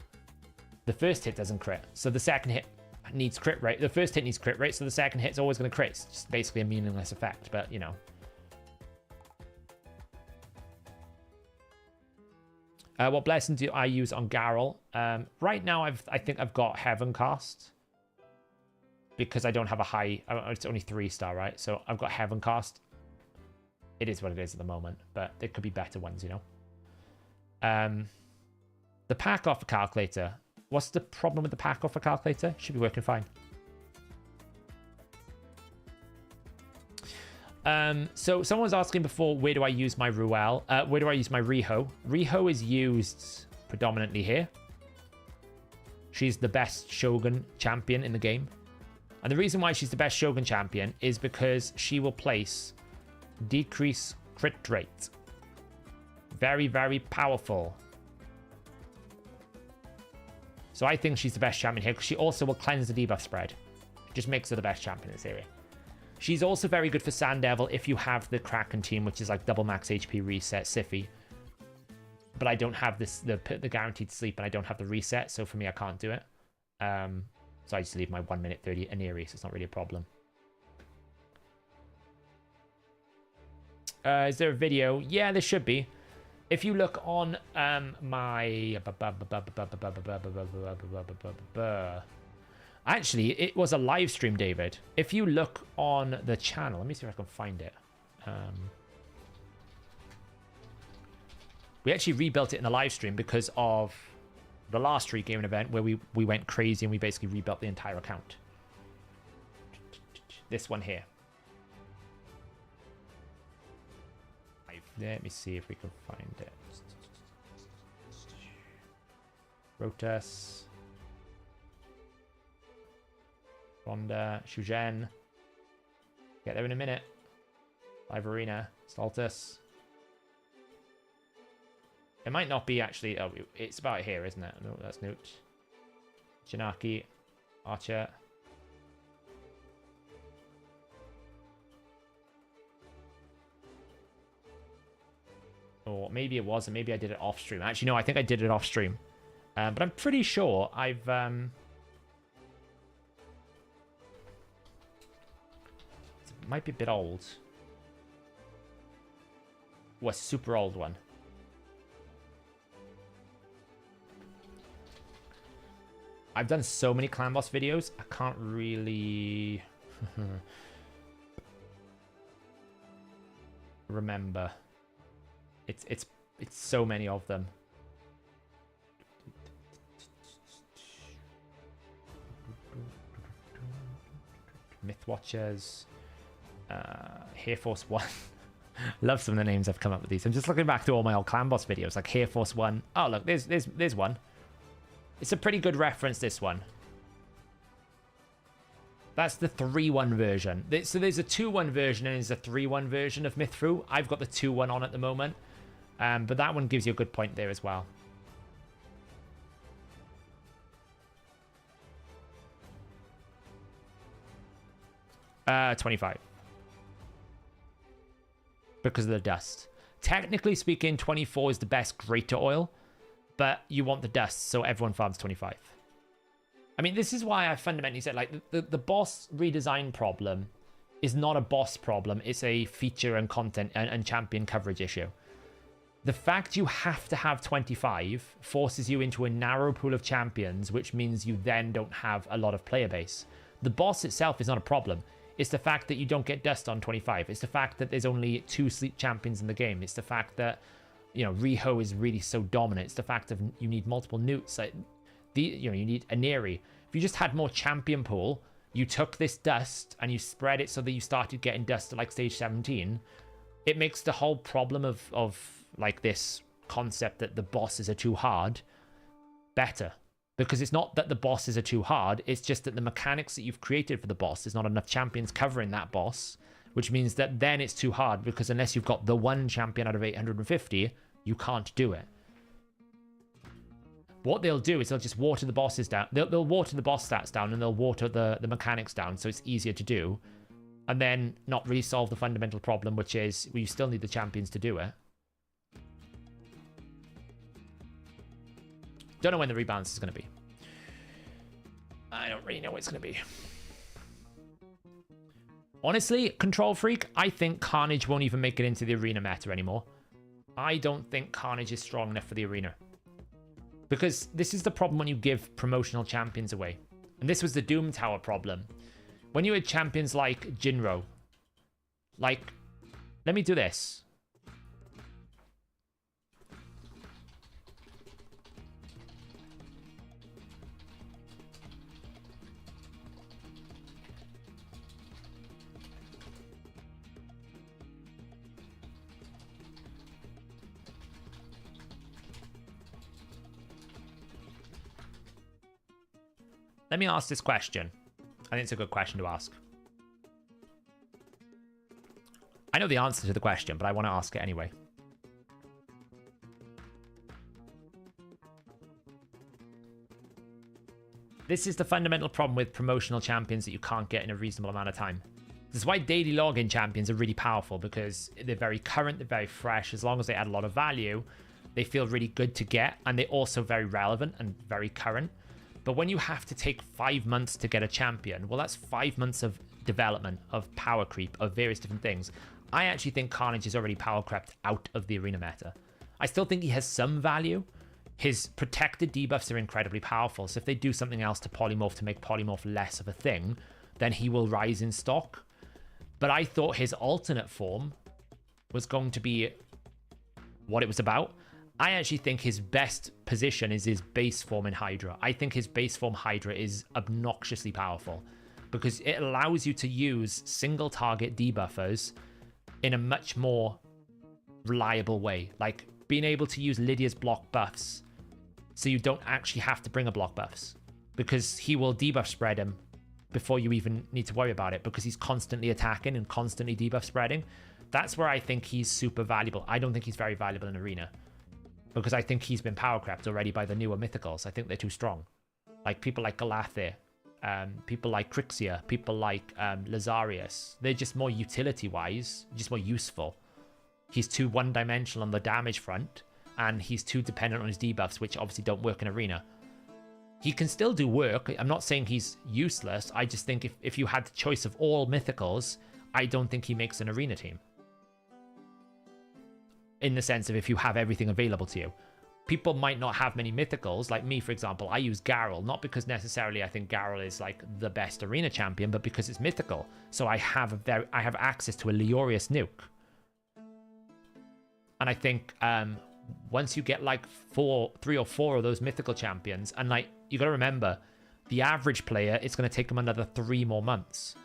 The first hit doesn't crit, so the second hit needs crit rate. The first hit needs crit rate, so the second hit's always going to crit. It's just basically a meaningless effect, but, you know. What blessing do I use on Garrel? Right now, I think I've got Heaven Cast. Because I don't have a high... It's only 3-star, right? So I've got Heaven Cast. It is what it is at the moment, but there could be better ones, you know? The pack offer calculator. What's the problem with the pack offer calculator? Should be working fine. So someone was asking before, where do I use my Ruel? Where do I use my Riho? Riho is used predominantly here. She's the best Shogun champion in the game. And the reason why she's the best Shogun champion is because she will place decrease crit rate. Very, very powerful. So I think she's the best champion here because she also will cleanse the debuff spread. Just makes her the best champion in this area. She's also very good for Sand Devil if you have the Kraken team, which is like double max HP reset Siphi. But I don't have this the guaranteed sleep and I don't have the reset, so for me I can't do it. So I just leave my 1 minute 30 Aneri, so it's not really a problem. Is there a video? Yeah, there should be. If you look on my... Actually, it was a live stream, David. If you look on the channel... Let me see if I can find it. We actually rebuilt it in the live stream because of the last Regearing event where we went crazy and we basically rebuilt the entire account. This one here. Let me see if we can find it. Rotus. Ronda. Shuzhen. Get there in a minute. Live Arena. Saltus. It might not be actually... Oh, it's about here, isn't it? No, that's Newt. Janaki. Archer. Or maybe it wasn't. Maybe I did it off stream. Actually, no, I think I did it off stream. But I'm pretty sure I've... It might be a bit old. Oh, a super old one. I've done so many clan boss videos, I can't really remember. It's so many of them. Myth Watchers, Here Force 1. Love some of the names I've come up with these. I'm just looking back to all my old clan boss videos, like Here Force 1. Oh look, there's one. It's a pretty good reference, this one. That's the 3-1 version. So there's a 2-1 version and there's a 3-1 version of Mythru. I've got the 2-1 on at the moment. But that one gives you a good point there as well. Uh, 25. Because of the dust. Technically speaking, 24 is the best greater oil. But you want the dust, so everyone farms 25. I mean, this is why I fundamentally said, like, the boss redesign problem is not a boss problem. It's a feature and content and champion coverage issue. The fact you have to have 25 forces you into a narrow pool of champions, which means you then don't have a lot of player base. The boss itself is not a problem. It's the fact that you don't get dust on 25. It's the fact that there's only 2 sleep champions in the game. It's the fact that... You know, Riho is really so dominant. It's the fact of you need multiple newts. Like you need Aneri. If you just had more champion pool, you took this dust and you spread it so that you started getting dust at like stage 17. It makes the whole problem of like this concept that the bosses are too hard better. Because it's not that the bosses are too hard, it's just that the mechanics that you've created for the boss, there's not enough champions covering that boss, which means that then it's too hard, because unless you've got the one champion out of 850, you can't do it. What they'll do is they'll just water the bosses down. They'll water the boss stats down, and they'll water the mechanics down, so it's easier to do. And then not really solve the fundamental problem, which is, well, you still need the champions to do it. Don't know when the rebalance is going to be. I don't really know what it's going to be. Honestly, Control Freak, I think Carnage won't even make it into the arena meta anymore. I don't think Carnage is strong enough for the arena. Because this is the problem when you give promotional champions away. And this was the Doom Tower problem. When you had champions like Jinro. Like, let me do this. Let me ask this question. I think it's a good question to ask. I know the answer to the question, but I want to ask it anyway. This is the fundamental problem with promotional champions that you can't get in a reasonable amount of time. This is why daily login champions are really powerful, because they're very current, they're very fresh. As long as they add a lot of value, they feel really good to get, and they're also very relevant and very current. But when you have to take 5 months to get a champion, well, that's 5 months of development, of power creep, of various different things. I actually think Carnage is already power crept out of the arena meta. I still think he has some value. His protected debuffs are incredibly powerful, so if they do something else to Polymorph to make Polymorph less of a thing, then he will rise in stock. But I thought his alternate form was going to be what it was about. I actually think his best position is his base form in Hydra. I think his base form Hydra is obnoxiously powerful because it allows you to use single target debuffers in a much more reliable way. Like being able to use Lydia's block buffs so you don't actually have to bring a block buffs because he will debuff spread him before you even need to worry about it because he's constantly attacking and constantly debuff spreading. That's where I think he's super valuable. I don't think he's very valuable in Arena because I think he's been power crept already by the newer mythicals. I think they're too strong. Like people like Galathir, people like Crixia, people like Lazarius. They're just more utility-wise, just more useful. He's too one-dimensional on the damage front, and he's too dependent on his debuffs, which obviously don't work in Arena. He can still do work. I'm not saying he's useless. I just think if you had the choice of all mythicals, I don't think he makes an Arena team. In the sense of if you have everything available to you. People might not have many mythicals. Like me, for example, I use Garrel, not because necessarily I think Garrel is like the best Arena champion, but because it's mythical. So I have access to a Leorius nuke. And I think once you get like 3 or 4 of those mythical champions, and like you got to remember, the average player, it's going to take them another 3 more months,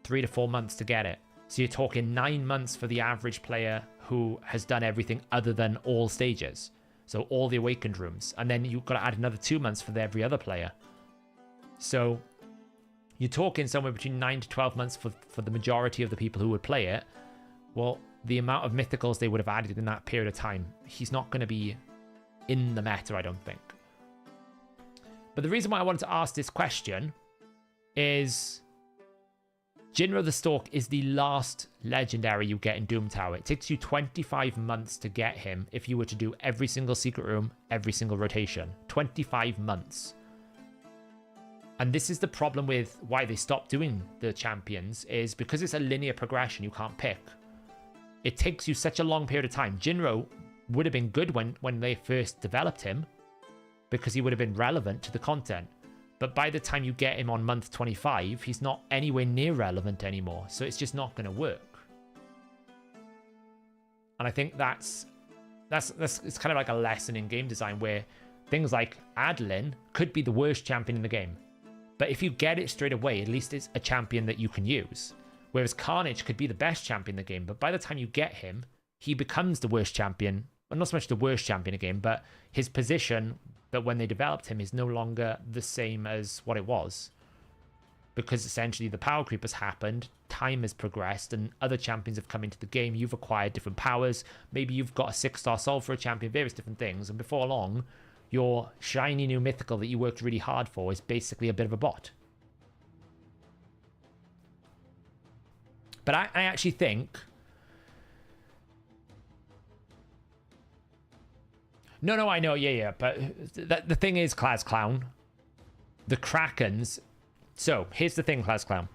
3 to 4 months to get it. So you're talking 9 months for the average player who has done everything other than all stages. So all the awakened rooms, and then you've got to add another 2 months for every other player. So you're talking somewhere between 9 to 12 months for the majority of the people who would play it. Well, the amount of mythicals they would have added in that period of time, he's not going to be in the meta, I don't think. But the reason why I wanted to ask this question is Jinro the Stalk is the last legendary you get in Doom Tower. It takes you 25 months to get him if you were to do every single secret room, every single rotation. 25 months. And this is the problem with why they stopped doing the champions, is because it's a linear progression, you can't pick. It takes you such a long period of time. Jinro would have been good when they first developed him because he would have been relevant to the content. But by the time you get him on month 25, he's not anywhere near relevant anymore. So it's just not going to work. And I think that's it's kind of like a lesson in game design where things like Adeline could be the worst champion in the game. But if you get it straight away, at least it's a champion that you can use. Whereas Carnage could be the best champion in the game, but by the time you get him, he becomes the worst champion. Well, not so much the worst champion in the game, but his position that when they developed him is no longer the same as what it was. Because essentially the power creep has happened, time has progressed, and other champions have come into the game. You've acquired different powers. Maybe you've got a 6-star soul for a champion, various different things. And before long, your shiny new mythical that you worked really hard for is basically a bit of a bot. But I actually think... No, I know, yeah. But the thing is, Class Clown, the Krakens... So, here's the thing, Class Clown.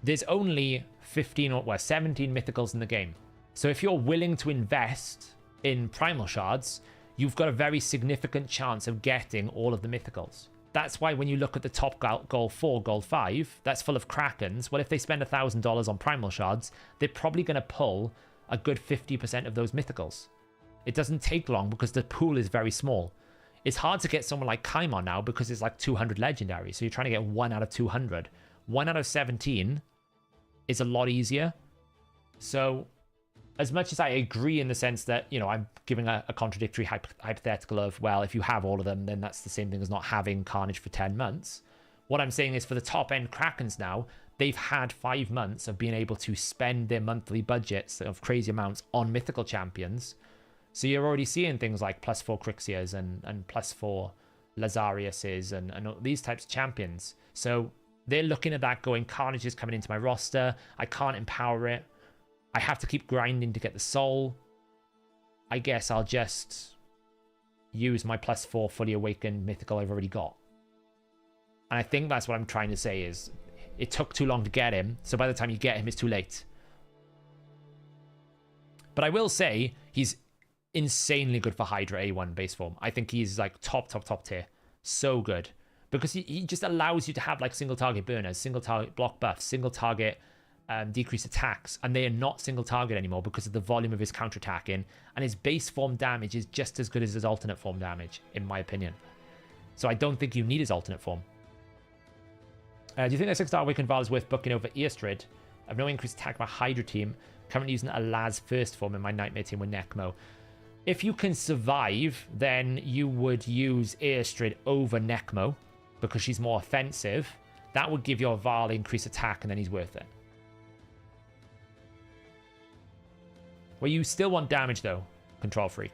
There's only 17 mythicals in the game. So if you're willing to invest in Primal Shards, you've got a very significant chance of getting all of the mythicals. That's why when you look at the top goal 4, goal 5, that's full of Krakens. Well, if they spend $1,000 on Primal Shards, they're probably going to pull a good 50% of those mythicals. It doesn't take long because the pool is very small. It's hard to get someone like Kaimon now because it's like 200 legendaries. So you're trying to get 1 out of 200. 1 out of 17 is a lot easier. So as much as I agree in the sense that, you know, I'm giving a contradictory hypothetical of, well, if you have all of them, then that's the same thing as not having Carnage for 10 months. What I'm saying is for the top end Krakens now, they've had 5 months of being able to spend their monthly budgets of crazy amounts on mythical champions. So you're already seeing things like +4 Crixias and +4 Lazariuses and these types of champions. So they're looking at that going, Carnage is coming into my roster. I can't empower it. I have to keep grinding to get the soul. I guess I'll just use my +4 fully awakened mythical I've already got. And I think that's what I'm trying to say is it took too long to get him. So by the time you get him, it's too late. But I will say he's insanely good for Hydra A1 base form. I think he's like top tier. So good. Because he just allows you to have like single target burners, single target block buffs, single target decreased attacks. And they are not single target anymore because of the volume of his counterattacking. And his base form damage is just as good as his alternate form damage, in my opinion. So I don't think you need his alternate form. Do you think that 6-star Awakened Val is worth booking over Earstrid? I have no increased attack by Hydra team. Currently using a Laz first form in my Nightmare team with Necmo. If you can survive, then you would use Earstrid over Necmo because she's more offensive. That would give your Val increased attack and then he's worth it. Well, you still want damage though, Control Freak.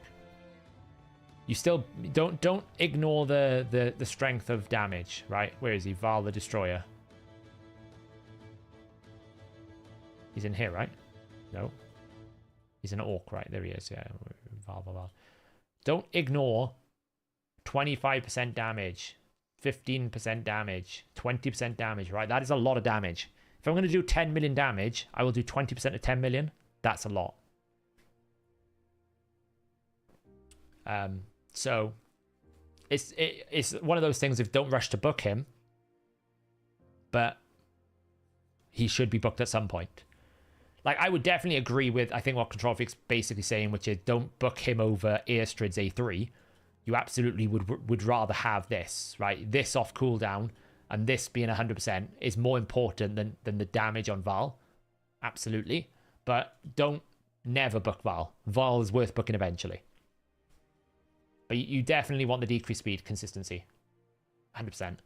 You still don't ignore the strength of damage, right? Where is he? Val the Destroyer. He's in here, right? No. He's an orc, right? There he is. Yeah. Val. Don't ignore 25% damage, 15% damage, 20% damage, right? That is a lot of damage. If I'm going to do 10 million damage, I will do 20% of 10 million. That's a lot. So it's one of those things if don't rush to book him, but he should be booked at some point. Like, I would definitely agree with, I think, what Control Freak's basically saying, which is don't book him over Earstrid's A3. You absolutely would rather have this, right? This off cooldown and this being 100% is more important than the damage on Val. Absolutely. But don't never book Val. Val is worth booking eventually. But you definitely want the decreased speed consistency. 100%.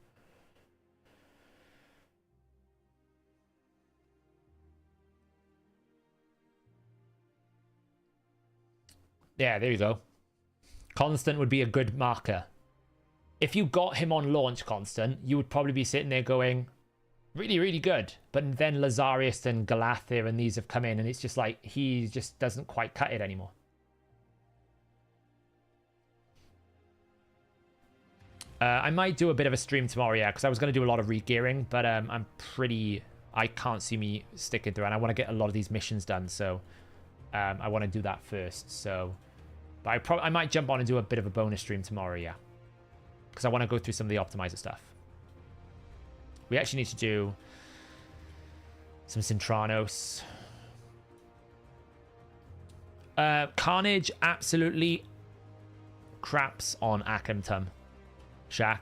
Yeah, there you go. Constant would be a good marker. If you got him on launch Constant, you would probably be sitting there going, really, really good. But then Lazarius and Galathir and these have come in, and it's just like, he just doesn't quite cut it anymore. I might do a bit of a stream tomorrow, yeah, because I was going to do a lot of regearing, but I can't see me sticking through, and I want to get a lot of these missions done, so I want to do that first, so... But I might jump on and do a bit of a bonus stream tomorrow, yeah. Because I want to go through some of the optimizer stuff. We actually need to do some Cintranos. Carnage absolutely craps on Akhenaten. Shaq.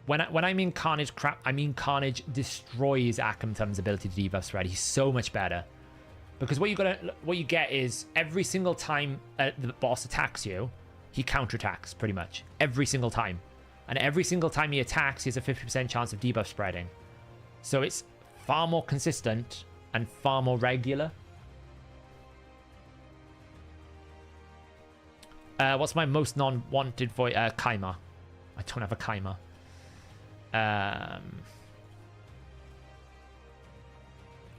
When I mean Carnage crap, I mean Carnage destroys Akhenaten's ability to debuff spread. He's so much better. Because what you get is every single time the boss attacks you, he counterattacks pretty much every single time. And every single time he attacks, he has a 50% chance of debuff spreading. So it's far more consistent and far more regular. What's my most non-wanted voice? Kaima. I don't have a Kaima.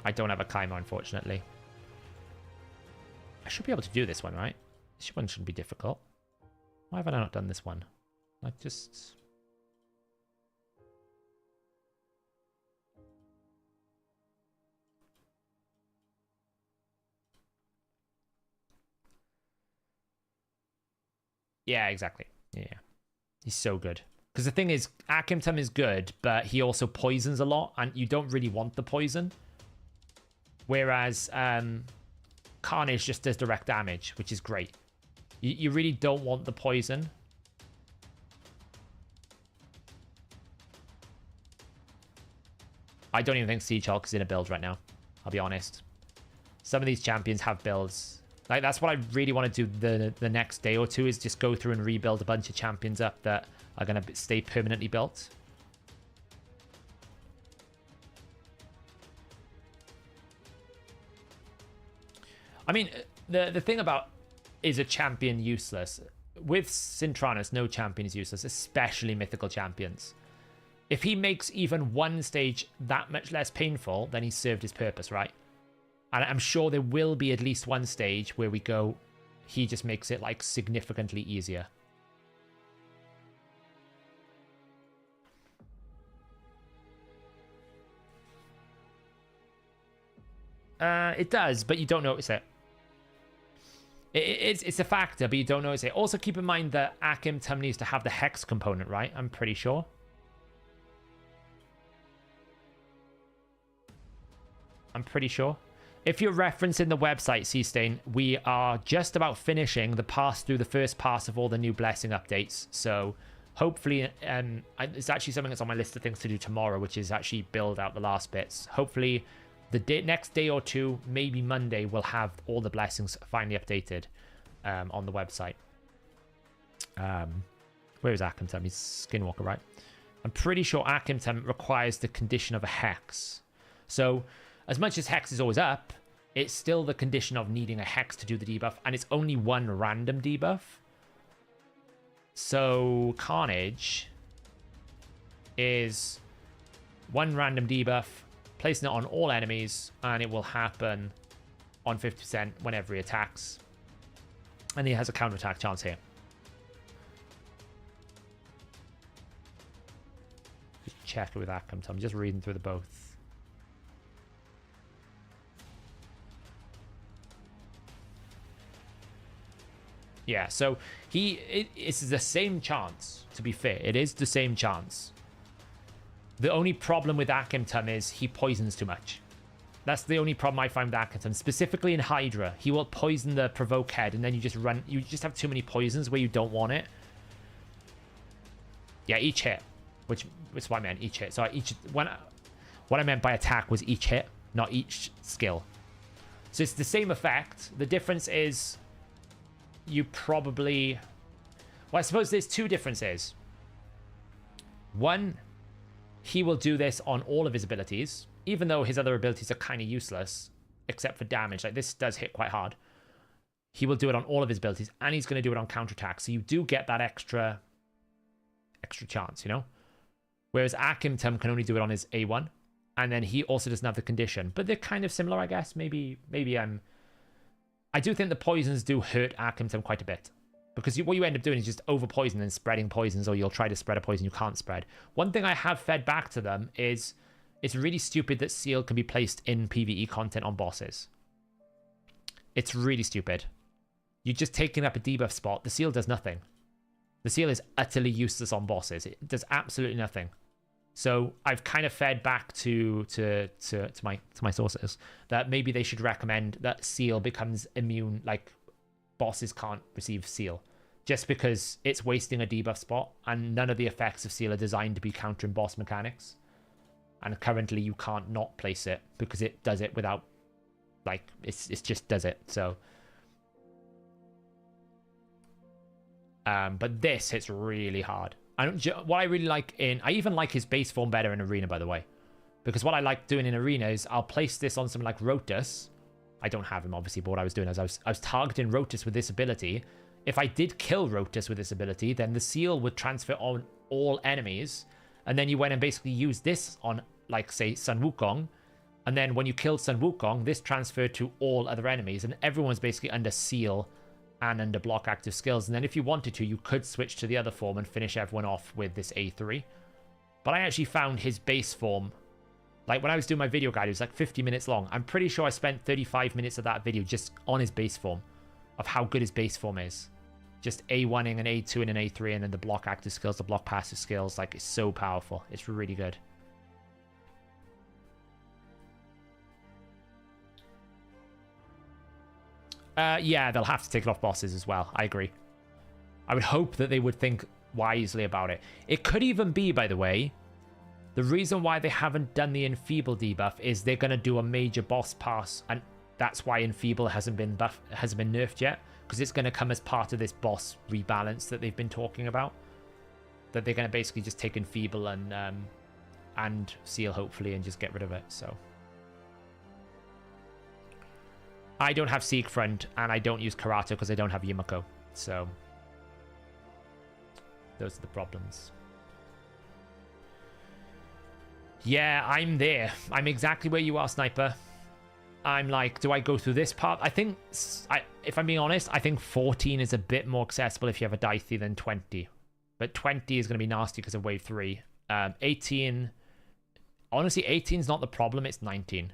I don't have a Kaima, unfortunately. I should be able to do this one, right? This one shouldn't be difficult. Why have I not done this one? I just... Yeah, exactly. Yeah. He's so good. Because the thing is, Akimtum is good, but he also poisons a lot, and you don't really want the poison. Whereas Carnage just does direct damage, which is great. You really don't want the poison. I don't even think Siege Hulk is in a build right now. I'll be honest. Some of these champions have builds. Like, that's what I really want to do the next day or two, is just go through and rebuild a bunch of champions up that are going to stay permanently built. I mean, the thing about is a champion useless? With Cintranos, no champion is useless, especially mythical champions. If he makes even one stage that much less painful, then he's served his purpose, right? And I'm sure there will be at least one stage where we go, he just makes it, like, significantly easier. It does, but you don't notice it. It's a factor, but you don't notice it. Also, keep in mind that Akimtum needs to have the Hex component, right? I'm pretty sure. If you're referencing the website, Seastain, we are just about finishing the pass through the first pass of all the new blessing updates. So hopefully, it's actually something that's on my list of things to do tomorrow, which is actually build out the last bits. Hopefully, the next day or two, maybe Monday, we'll have all the blessings finally updated on the website. Where is Akimtum? He's Skinwalker, right? I'm pretty sure Akimtum requires the condition of a Hex. So as much as Hex is always up, it's still the condition of needing a Hex to do the debuff, and it's only one random debuff. So Carnage is one random debuff, placing it on all enemies, and it will happen on 50% whenever he attacks. And he has a counterattack chance here. Just check it with Akimtum. I'm just reading through the both. Yeah, so it's the same chance, to be fair. It is the same chance. The only problem with Akimtum is he poisons too much. That's the only problem I find with Akimtum. Specifically in Hydra, he will poison the provoke head, and then you just have too many poisons where you don't want it. Yeah, each hit, which is what I meant, each hit. So what I meant by attack was each hit, not each skill. So it's the same effect. The difference is you probably... Well, I suppose there's two differences. One, he will do this on all of his abilities, even though his other abilities are kind of useless, except for damage. Like, this does hit quite hard. He will do it on all of his abilities, and he's going to do it on counterattack. So you do get that extra chance, you know? Whereas Akimtum can only do it on his A1, and then he also doesn't have the condition. But they're kind of similar, I guess. Maybe I do think the poisons do hurt Akimtum quite a bit. Because what you end up doing is just over-poison and spreading poisons, or you'll try to spread a poison you can't spread. One thing I have fed back to them is it's really stupid that Seal can be placed in PvE content on bosses. It's really stupid. You're just taking up a debuff spot. The Seal does nothing. The Seal is utterly useless on bosses. It does absolutely nothing. So I've kind of fed back to my sources that maybe they should recommend that Seal becomes immune, like bosses can't receive Seal, just because it's wasting a debuff spot, and none of the effects of Seal are designed to be countering boss mechanics. And currently you can't not place it because it does it without, like, it's just does it. So But this hits really hard. What I really like I even like his base form better in Arena, by the way. Because what I like doing in Arena is I'll place this on something like Rotus. I don't have him, obviously, but what I was doing is I was targeting Rotus with this ability. If I did kill Rotus with this ability, then the seal would transfer on all enemies. And then you went and basically used this on, like, say, Sun Wukong. And then when you killed Sun Wukong, this transferred to all other enemies. And everyone's basically under seal and under block active skills. And then if you wanted to, you could switch to the other form and finish everyone off with this A3. But I actually found his base form, like when I was doing my video guide, it was like 50 minutes long. I'm pretty sure I spent 35 minutes of that video just on his base form, of how good his base form is. Just A1ing and A2ing and A3, and then the block active skills, the block passive skills. Like, it's so powerful. It's really good. Yeah, they'll have to take it off bosses as well. I agree. I would hope that they would think wisely about it. It could even be, by the way, the reason why they haven't done the Enfeeble debuff is they're going to do a major boss pass, and that's why Enfeeble hasn't been nerfed yet, because it's going to come as part of this boss rebalance that they've been talking about. That they're going to basically just take Enfeeble and Seal, hopefully, and just get rid of it. So I don't have Siegfried, and I don't use Karato because I don't have Yumiko. So those are the problems. Yeah, I'm there. I'm exactly where you are, Sniper. I'm like, do I go through this part? I think, if I'm being honest, I think 14 is a bit more accessible if you have a Dicey than 20. But 20 is going to be nasty because of Wave 3. 18, honestly, 18 is not the problem, it's 19.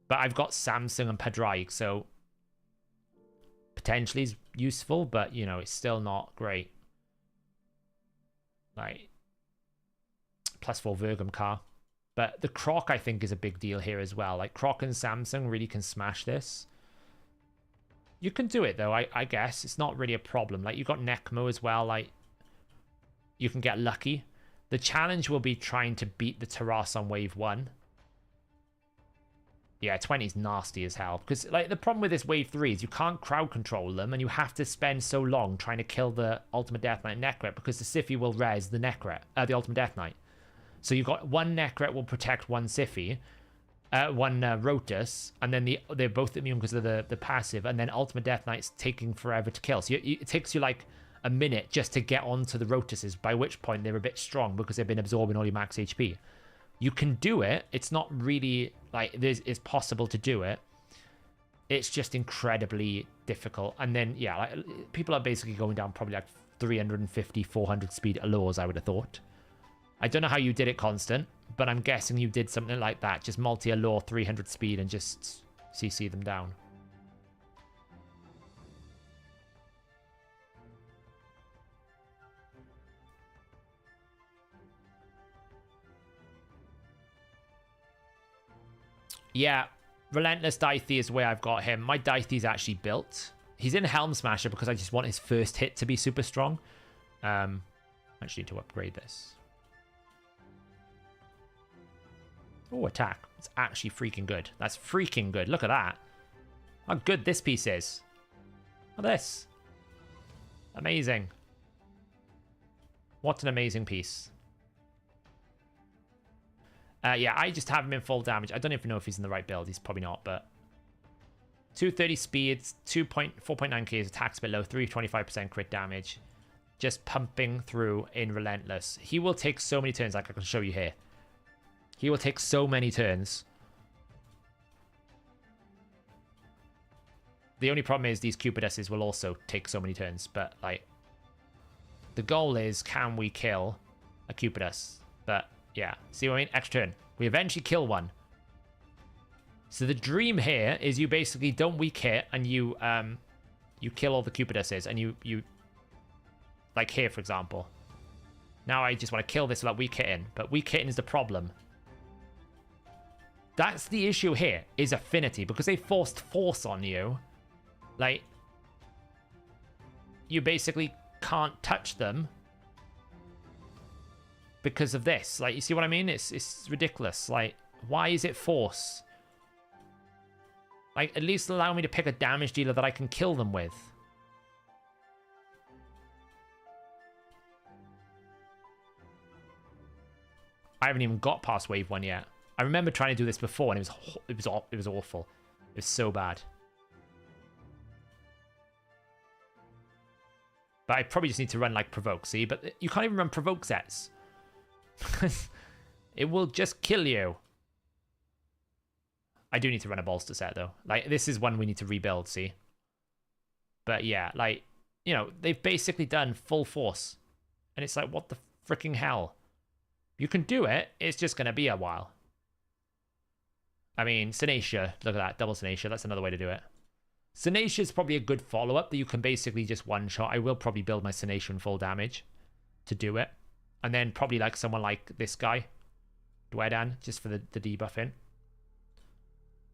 But I've got Samsung and Padraig, so potentially is useful, but, you know, it's still not great. Like, +4 Virgum car. But the Croc, I think, is a big deal here as well. Like, Croc and Samsung really can smash this. You can do it, though, I guess. It's not really a problem. Like, you've got Necmo as well. Like, you can get lucky. The challenge will be trying to beat the Taras on Wave 1. Yeah, 20 is nasty as hell. Because, like, the problem with this Wave 3 is you can't crowd control them, and you have to spend so long trying to kill the Ultimate Death Knight Necret, because the Siphi will res the Necret, the Ultimate Death Knight. So you've got one Necret will protect one Siphi, one Rotus, and then they're both immune because of the passive, and then Ultimate Death Knight's taking forever to kill. So it takes you like a minute just to get onto the Rotuses, by which point they're a bit strong because they've been absorbing all your max HP. You can do it. It's not really, like, it's possible to do it. It's just incredibly difficult. And then, yeah, like, people are basically going down probably like 350, 400 speed allures, I would have thought. I don't know how you did it constant, but I'm guessing you did something like that. Just multi-allure 300 speed and just CC them down. Yeah, Relentless Dicey is where I've got him. My Dicey's actually built. He's in Helm Smasher because I just want his first hit to be super strong. I actually need to upgrade this. Oh, attack. It's actually freaking good. That's freaking good. Look at that. How good this piece is. Look at this. Amazing. What an amazing piece. Yeah, I just have him in full damage. I don't even know if he's in the right build. He's probably not, but 230 speeds, 4.9k is attacks below, 325% crit damage. Just pumping through in Relentless. He will take so many turns, like I can show you here. He will take so many turns. The only problem is these Cupiduses will also take so many turns, but, like, the goal is, can we kill a Cupidus? But yeah, see what I mean? Extra turn. We eventually kill one. So the dream here is you basically don't weak hit and you kill all the Cupiduses, and you like here, for example. Now I just want to kill this without weak hitting, but weak hitting is the problem. That's the issue here, is affinity, because they forced force on you. Like, you basically can't touch them because of this. Like, you see what I mean? It's ridiculous. Like, why is it force? Like, at least allow me to pick a damage dealer that I can kill them with. I haven't even got past wave 1 yet. I remember trying to do this before, and it was awful. It was so bad. But I probably just need to run like provoke, see? But you can't even run provoke sets. It will just kill you. I do need to run a bolster set though. Like, this is one we need to rebuild, see? But yeah, like, you know, they've basically done full force. And it's like, what the freaking hell? You can do it, it's just going to be a while. I mean, Sinacia, look at that, double Sinacia, that's another way to do it. Sinacia is probably a good follow-up that you can basically just one-shot. I will probably build my Sinacia in full damage to do it. And then probably like someone like this guy, Dwedan, just for the debuff in.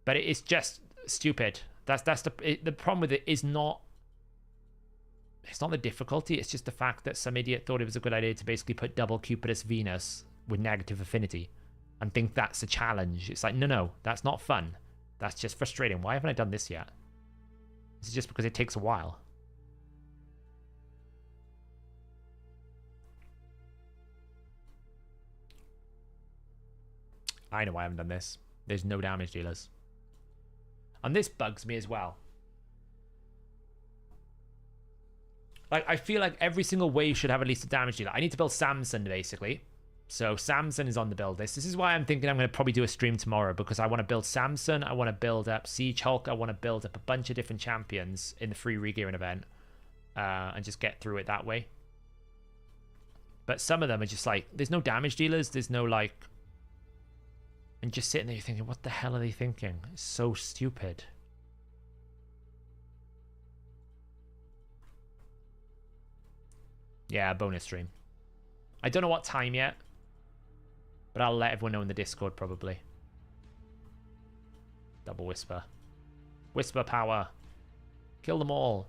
But it's just stupid. That's the problem with it is not... It's not the difficulty, it's just the fact that some idiot thought it was a good idea to basically put double Cupidus Venus with negative affinity and think that's a challenge. It's like, no, that's not fun. That's just frustrating. Why haven't I done this yet? This is just because it takes a while. I know why I haven't done this. There's no damage dealers. And this bugs me as well. Like, I feel like every single wave should have at least a damage dealer. I need to build Samson, basically. So Samson is on the build list. This is why I'm thinking I'm going to probably do a stream tomorrow, because I want to build Samson, I want to build up Siege Hulk, I want to build up a bunch of different champions in the free Regearing event, and just get through it that way. But some of them are just like, there's no damage dealers, there's no like... And just sitting there thinking, what the hell are they thinking? It's so stupid. Yeah, bonus stream. I don't know what time yet, but I'll let everyone know in the Discord probably. Double Whisper. Whisper power. Kill them all.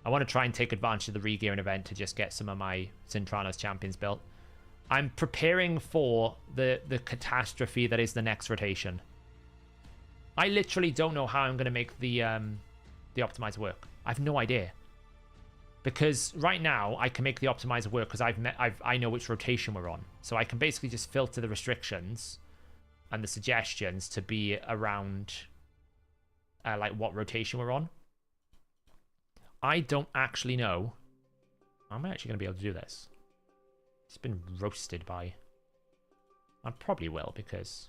I want to try and take advantage of the Regearing event to just get some of my Cintranos champions built. I'm preparing for the catastrophe that is the next rotation. I literally don't know how I'm going to make the optimizer work. I have no idea. Because right now I can make the optimizer work because I know which rotation we're on. So I can basically just filter the restrictions and the suggestions to be around like what rotation we're on. I don't actually know. Am I actually going to be able to do this? It's been roasted by... I probably will because,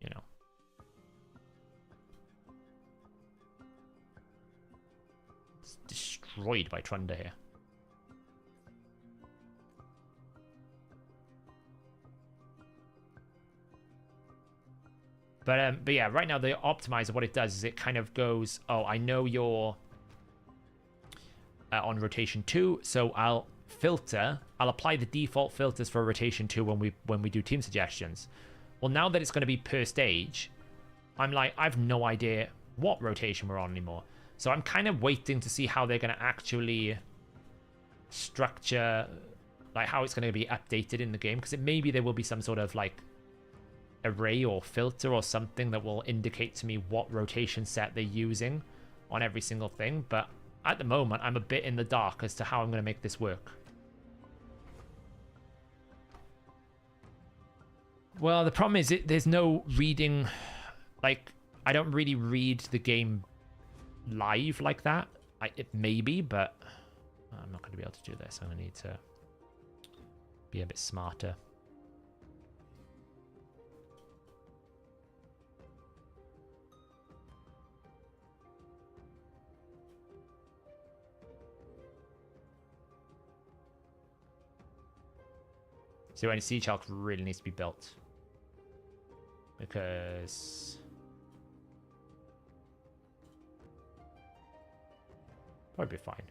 you know. It's destroyed by Trunder here. But yeah, right now the optimizer, what it does is it kind of goes, oh, I know you're on rotation 2, so I'll apply the default filters for rotation 2 when we do team suggestions. Well, now that it's going to be per stage, I'm like, I have no idea what rotation we're on anymore. So I'm kind of waiting to see how they're going to actually structure, like how it's going to be updated in the game, because maybe there will be some sort of like array or filter or something that will indicate to me what rotation set they're using on every single thing. But at the moment, I'm a bit in the dark as to how I'm going to make this work. Well, the problem is there's no reading. Like, I don't really read the game live like that. It may be, but I'm not going to be able to do this. I'm going to need to be a bit smarter. So any Siege Hulk really needs to be built. Because... probably be fine.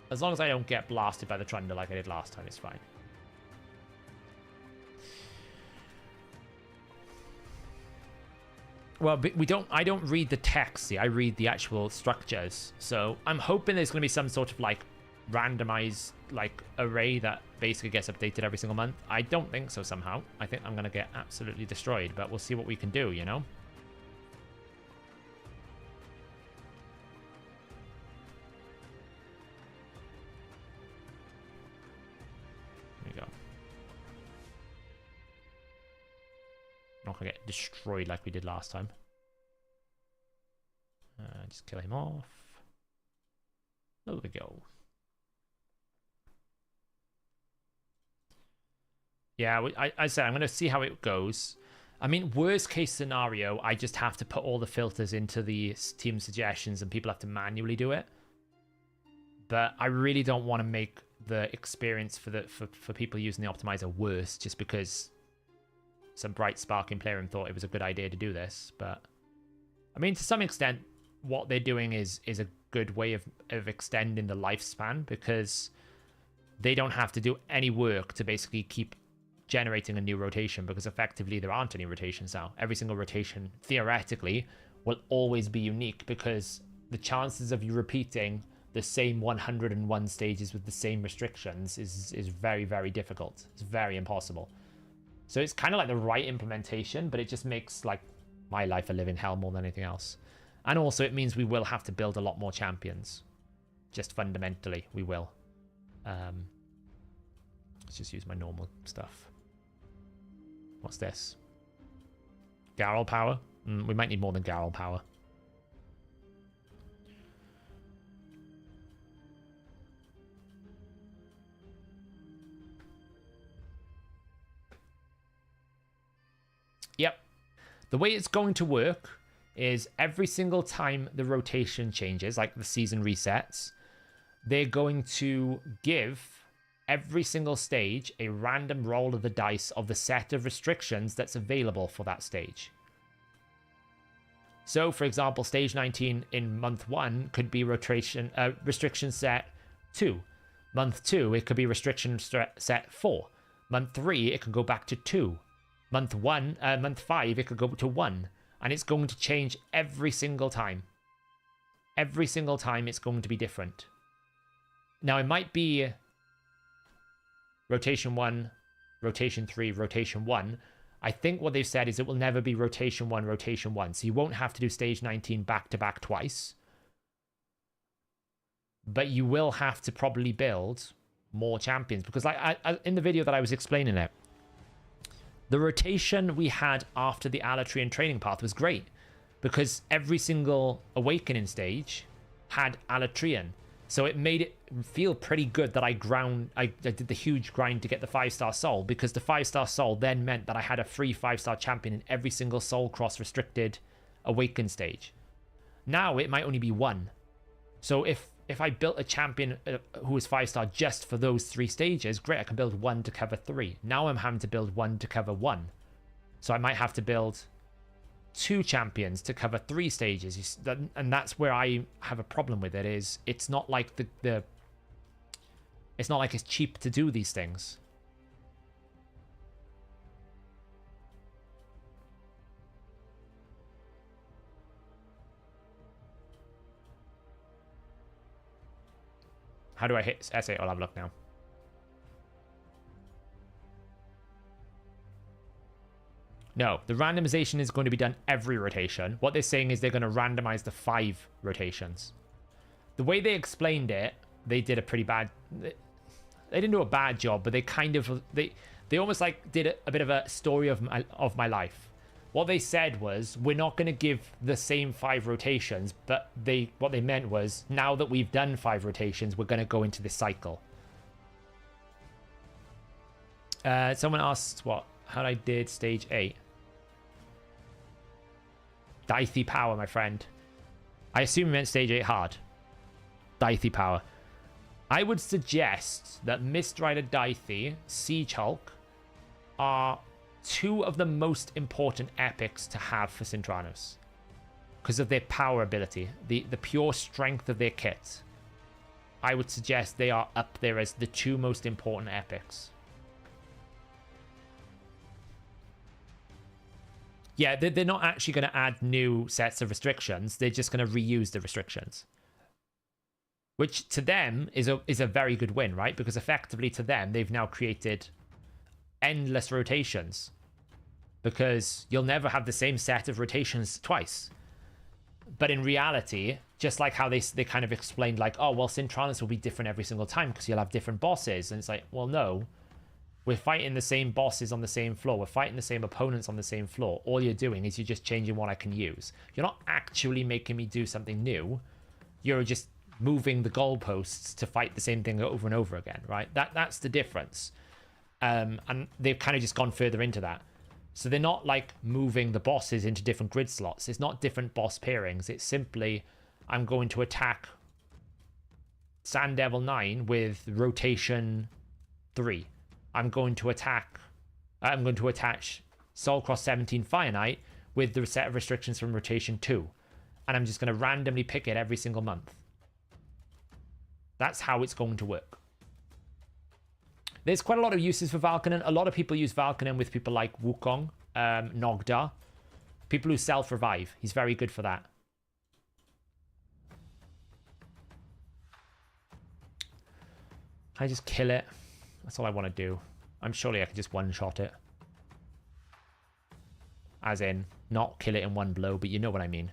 As long as I don't get blasted by the Trunder like I did last time, it's fine. Well, but I don't read the text, see, I read the actual structures. So I'm hoping there's going to be some sort of like randomized like array that basically gets updated every single month. I don't think so somehow. I think I'm going to get absolutely destroyed, but we'll see what we can do, you know? not going to get destroyed like we did last time. Just kill him off. There we go. Yeah, I said I'm going to see how it goes. I mean, worst case scenario, I just have to put all the filters into the team suggestions and people have to manually do it. But I really don't want to make the experience for people using the optimizer worse just because some bright sparking player thought it was a good idea to do this. But I mean, to some extent, what they're doing is a good way of extending the lifespan because they don't have to do any work to basically keep generating a new rotation because effectively there aren't any rotations now. Every single rotation, theoretically, will always be unique because the chances of you repeating the same 101 stages with the same restrictions is very, very difficult. It's very impossible. So it's kind of like the right implementation, but it just makes like my life a living hell more than anything else. And also it means we will have to build a lot more champions. Just fundamentally, we will. Let's just use my normal stuff. What's this? Garrel power? We might need more than Garrel power. Yep. The way it's going to work is every single time the rotation changes, like the season resets, they're going to give every single stage a random roll of the dice of the set of restrictions that's available for that stage. So, for example, stage 19 in month 1 could be restriction set 2. Month 2, it could be restriction set 4. Month 3, it could go back to 2. Month 5, it could go to 1. And it's going to change every single time. Every single time it's going to be different. Now, it might be rotation 1, rotation 3, rotation 1. I think what they've said is it will never be rotation 1, rotation 1. So you won't have to do stage 19 back-to-back twice. But you will have to probably build more champions. Because I in the video that I was explaining it, the rotation we had after the Alatrian training path was great. Because every single awakening stage had Alatrian. So it made it feel pretty good that I did the huge grind to get the 5-star soul, because the 5-star soul then meant that I had a free 5-star champion in every single soul cross restricted awaken stage. Now it might only be 1. So if I built a champion who was 5-star just for those 3 stages, great, I can build 1 to cover 3. Now I'm having to build 1 to cover 1. So I might have to build 2 champions to cover 3 stages, and that's where I have a problem with it. Is it's not like it's not like it's cheap to do these things. How do I hit S8? I'll have a look now. No, the randomization is going to be done every rotation. What they're saying is they're going to randomize the 5 rotations. The way they explained it, they did a pretty bad... They didn't do a bad job, but they kind of... They almost like did a bit of a story of my life. What they said was, we're not going to give the same 5 rotations, but what they meant was, now that we've done 5 rotations, we're going to go into this cycle. Someone asked how I did stage 8. Dithy power, my friend. I assume you meant stage 8 hard. Dithy power. I would suggest that Mistrider Dithy, Siege Hulk, are 2 of the most important epics to have for Sintranos. Because of their power ability. The pure strength of their kit. I would suggest they are up there as the 2 most important epics. Yeah, they're not actually going to add new sets of restrictions. They're just going to reuse the restrictions. Which to them is a very good win, right? Because effectively to them, they've now created endless rotations. Because you'll never have the same set of rotations twice. But in reality, just like how they kind of explained, like, oh, well, Sintranos will be different every single time because you'll have different bosses. And it's like, well, no. We're fighting the same bosses on the same floor. We're fighting the same opponents on the same floor. All you're doing is you're just changing what I can use. You're not actually making me do something new. You're just moving the goalposts to fight the same thing over and over again, right? That's the difference. And they've kind of just gone further into that. So they're not like moving the bosses into different grid slots. It's not different boss pairings. It's simply, I'm going to attack Sand Devil 9 with rotation 3. I'm going to attach Soulcross 17 Fire Knight with the set of restrictions from rotation 2. And I'm just going to randomly pick it every single month. That's how it's going to work. There's quite a lot of uses for Valkynon. A lot of people use Valkynon with people like Wukong, Nogda. People who self-revive. He's very good for that. Can I just kill it? That's all I want to do. I'm surely I can just one-shot it. As in, not kill it in one blow, but you know what I mean.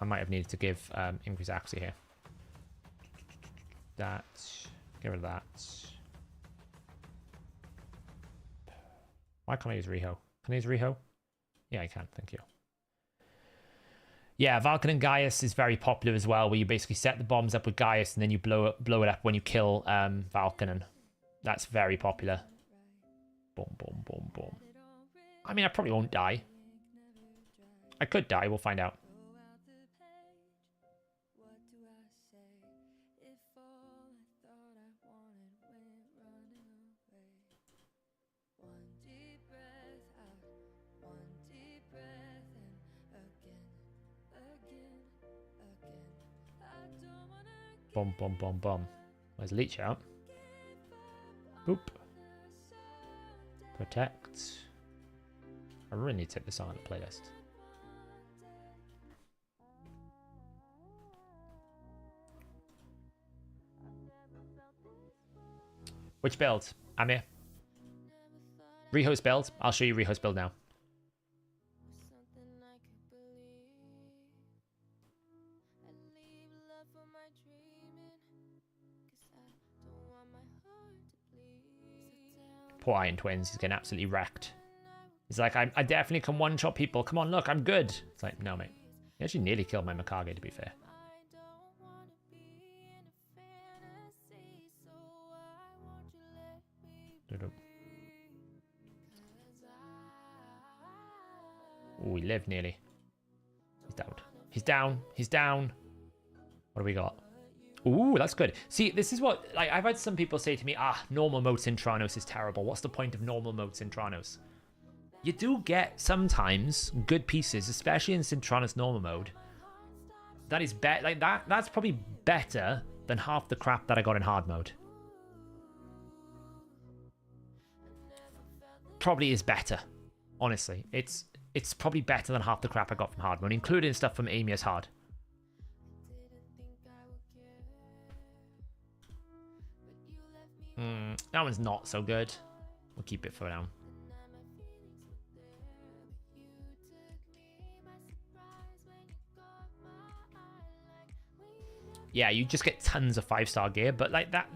I might have needed to give increase accuracy here. That. Get rid of that. Why can't I use Riho? Can I use Riho? Yeah, I can. Thank you. Yeah, Valkynon Gaius is very popular as well, where you basically set the bombs up with Gaius and then you blow it up when you kill Valkynon. That's very popular. Boom, boom, boom, boom. I mean, I probably won't die. I could die. We'll find out. Boom, boom, boom, boom. Where's Leech out? Boop. Protect. I really need to take this on the playlist. Which build? Amir? Riho's build? I'll show you Riho's build now. Poor Iron Twins, he's getting absolutely wrecked. He's like, I definitely can one-shot people. Come on, look, I'm good. It's like, no, mate. He actually nearly killed my Mikage, to be fair. Oh, he lived nearly. He's down. He's down. He's down. What do we got? Ooh, that's good. See, this is what, like, I've had some people say to me, normal mode Sintranos is terrible. What's the point of normal mode Sintranos? You do get sometimes good pieces, especially in Sintranos normal mode. That is better. Like that's probably better than half the crap that I got in hard mode. Probably is better. Honestly, it's probably better than half the crap I got from hard mode, including stuff from Amia's hard. That one's not so good. We'll keep it for now. Yeah, you just get tons of 5-star gear, but like that,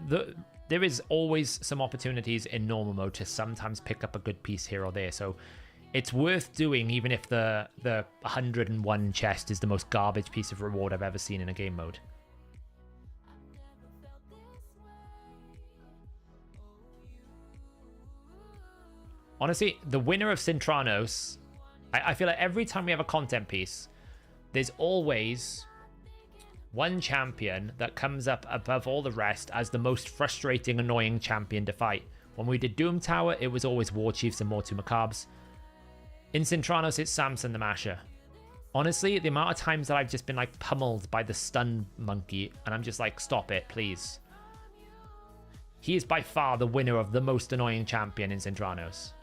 there is always some opportunities in normal mode to sometimes pick up a good piece here or there. So it's worth doing, even if the 101 chest is the most garbage piece of reward I've ever seen in a game mode. Honestly, the winner of Sintranos, I feel like every time we have a content piece, there's always one champion that comes up above all the rest as the most frustrating, annoying champion to fight. When we did Doom Tower, it was always War Chiefs and Mortu Macabres. In Sintranos, it's Samson the Masher. Honestly, the amount of times that I've just been like pummeled by the stun monkey, and I'm just like, stop it, please. He is by far the winner of the most annoying champion in Sintranos.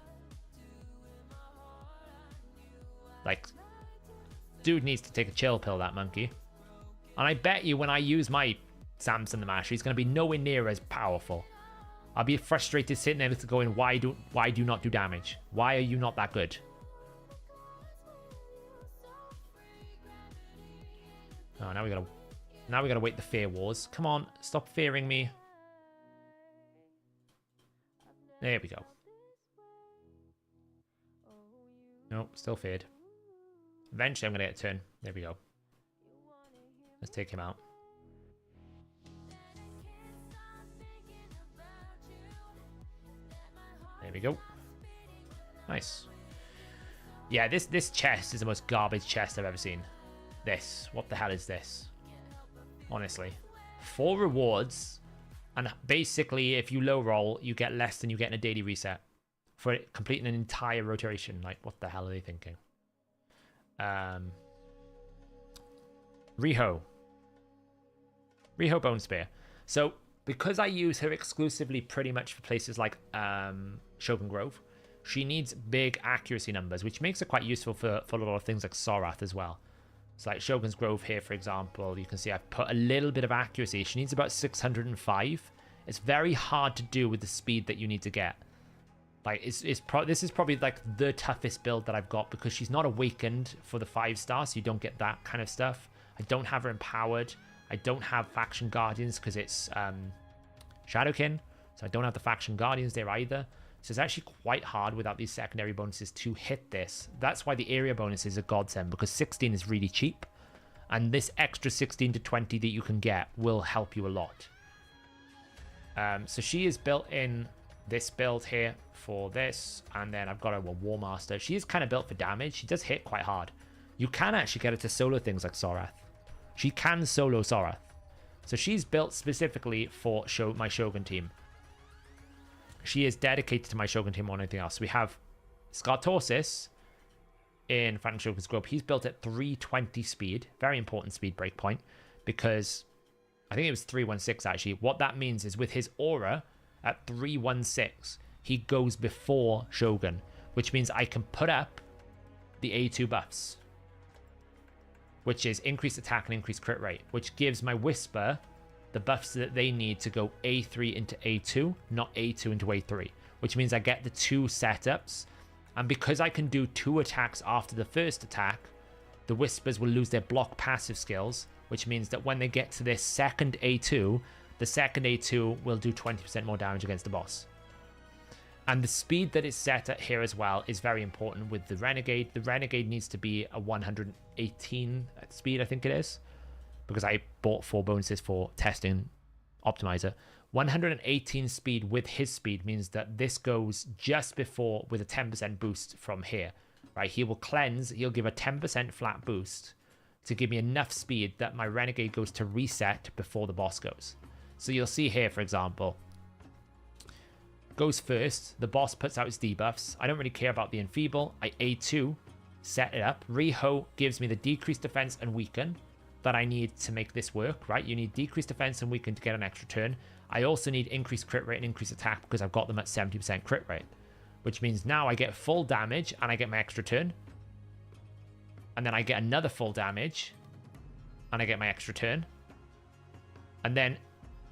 Like, dude needs to take a chill pill, that monkey. And I bet you when I use my Samson the Masher, he's going to be nowhere near as powerful. I'll be frustrated sitting there going, why do you not do damage? Why are you not that good? Oh, now we gotta wait the fear wars. Come on, stop fearing me. There we go. Nope, still feared. Eventually I'm gonna get a turn. There we go. Let's take him out. There we go. Nice. Yeah, this chest is the most garbage chest I've ever seen. This. What the hell is this? Honestly. 4 rewards. And basically, if you low roll, you get less than you get in a daily reset. For completing an entire rotation. Like, what the hell are they thinking? Riho Bone Spear. So, because I use her exclusively pretty much for places like Shogun Grove, she needs big accuracy numbers, which makes her quite useful for a lot of things like Sorath as well. So like Shogun's Grove here, for example, you can see I've put a little bit of accuracy. She needs about 605. It's very hard to do with the speed that you need to get. Like, this is probably like the toughest build that I've got because she's not awakened for the 5-star, so you don't get that kind of stuff. I don't have her empowered. I don't have Faction Guardians because it's Shadowkin, so I don't have the Faction Guardians there either. So it's actually quite hard without these secondary bonuses to hit this. That's why the area bonus is a godsend, because 16 is really cheap. And this extra 16 to 20 that you can get will help you a lot. So she is built in this build here for this. And then I've got a War Master. She is kind of built for damage. She does hit quite hard. You can actually get her to solo things like Sorath. She can solo Sorath. So she's built specifically for my Shogun team. She is dedicated to my Shogun team more than anything else. We have Skartorsis in Phantom Shogun's Grove. He's built at 320 speed. Very important speed breakpoint because I think it was 316 actually. What that means is with his aura at 316, he goes before Shogun, which means I can put up the A2 buffs, which is increased attack and increased crit rate, which gives my Whisper the buffs that they need to go A3 into A2, not A2 into A3, which means I get the 2 setups. And because I can do 2 attacks after the first attack, the Whispers will lose their block passive skills, which means that when they get to their second A2, the second A2 will do 20% more damage against the boss. And the speed that is set at here as well is very important with the Renegade. The Renegade needs to be a 118 at speed, I think it is, because I bought 4 bonuses for testing optimizer. 118 speed with his speed means that this goes just before with a 10% boost from here, right? He will cleanse, he'll give a 10% flat boost to give me enough speed that my Renegade goes to reset before the boss goes. So you'll see here, for example, goes first, the boss puts out his debuffs. I don't really care about the Enfeeble. I A2, set it up. Riho gives me the decreased defense and weaken that I need to make this work, right? You need decreased defense and weaken to get an extra turn. I also need increased crit rate and increased attack because I've got them at 70% crit rate, which means now I get full damage and I get my extra turn. And then I get another full damage and I get my extra turn. And then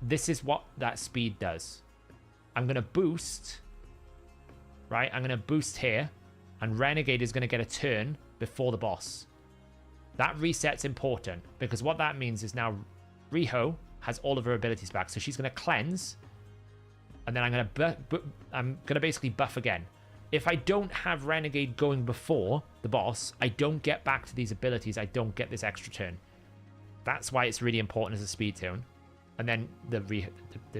this is what that speed does. I'm going to boost, right? I'm going to boost here, and Renegade is going to get a turn before the boss. That reset's important because what that means is now Riho has all of her abilities back. So she's going to cleanse, and then I'm going to basically buff again. If I don't have Renegade going before the boss, I don't get back to these abilities. I don't get this extra turn. That's why it's really important as a speed tune. And then they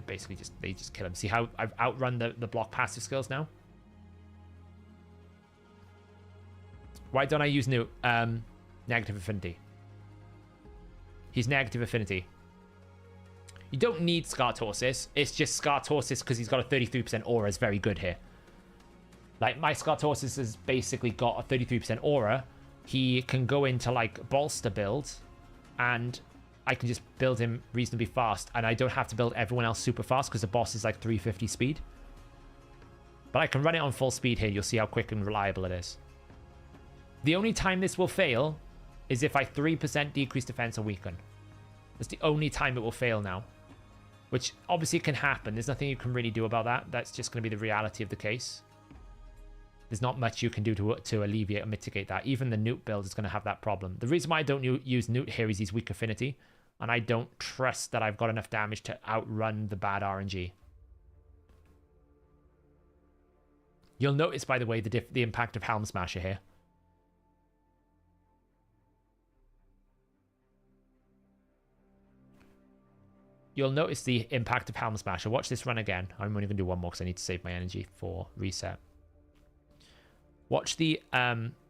basically just kill him. See how I've outrun the block passive skills now? Why don't I use new negative affinity? He's negative affinity. You don't need Skartorsis. It's just Skartorsis because he's got a 33% aura is very good here. Like my Skartorsis has basically got a 33% aura. He can go into like bolster build and I can just build him reasonably fast, and I don't have to build everyone else super fast because the boss is like 350 speed. But I can run it on full speed here. You'll see how quick and reliable it is. The only time this will fail is if I 3% decrease defense or weaken. That's the only time it will fail now, which obviously can happen. There's nothing you can really do about that. That's just going to be the reality of the case. There's not much you can do to alleviate or mitigate that. Even the Newt build is going to have that problem. The reason why I don't use Newt here is he's weak affinity, and I don't trust that I've got enough damage to outrun the bad RNG. You'll notice, by the way, the impact of Helm Smasher here. You'll notice the impact of Helm Smasher. Watch this run again. I'm only going to do one more because I need to save my energy for reset. Watch the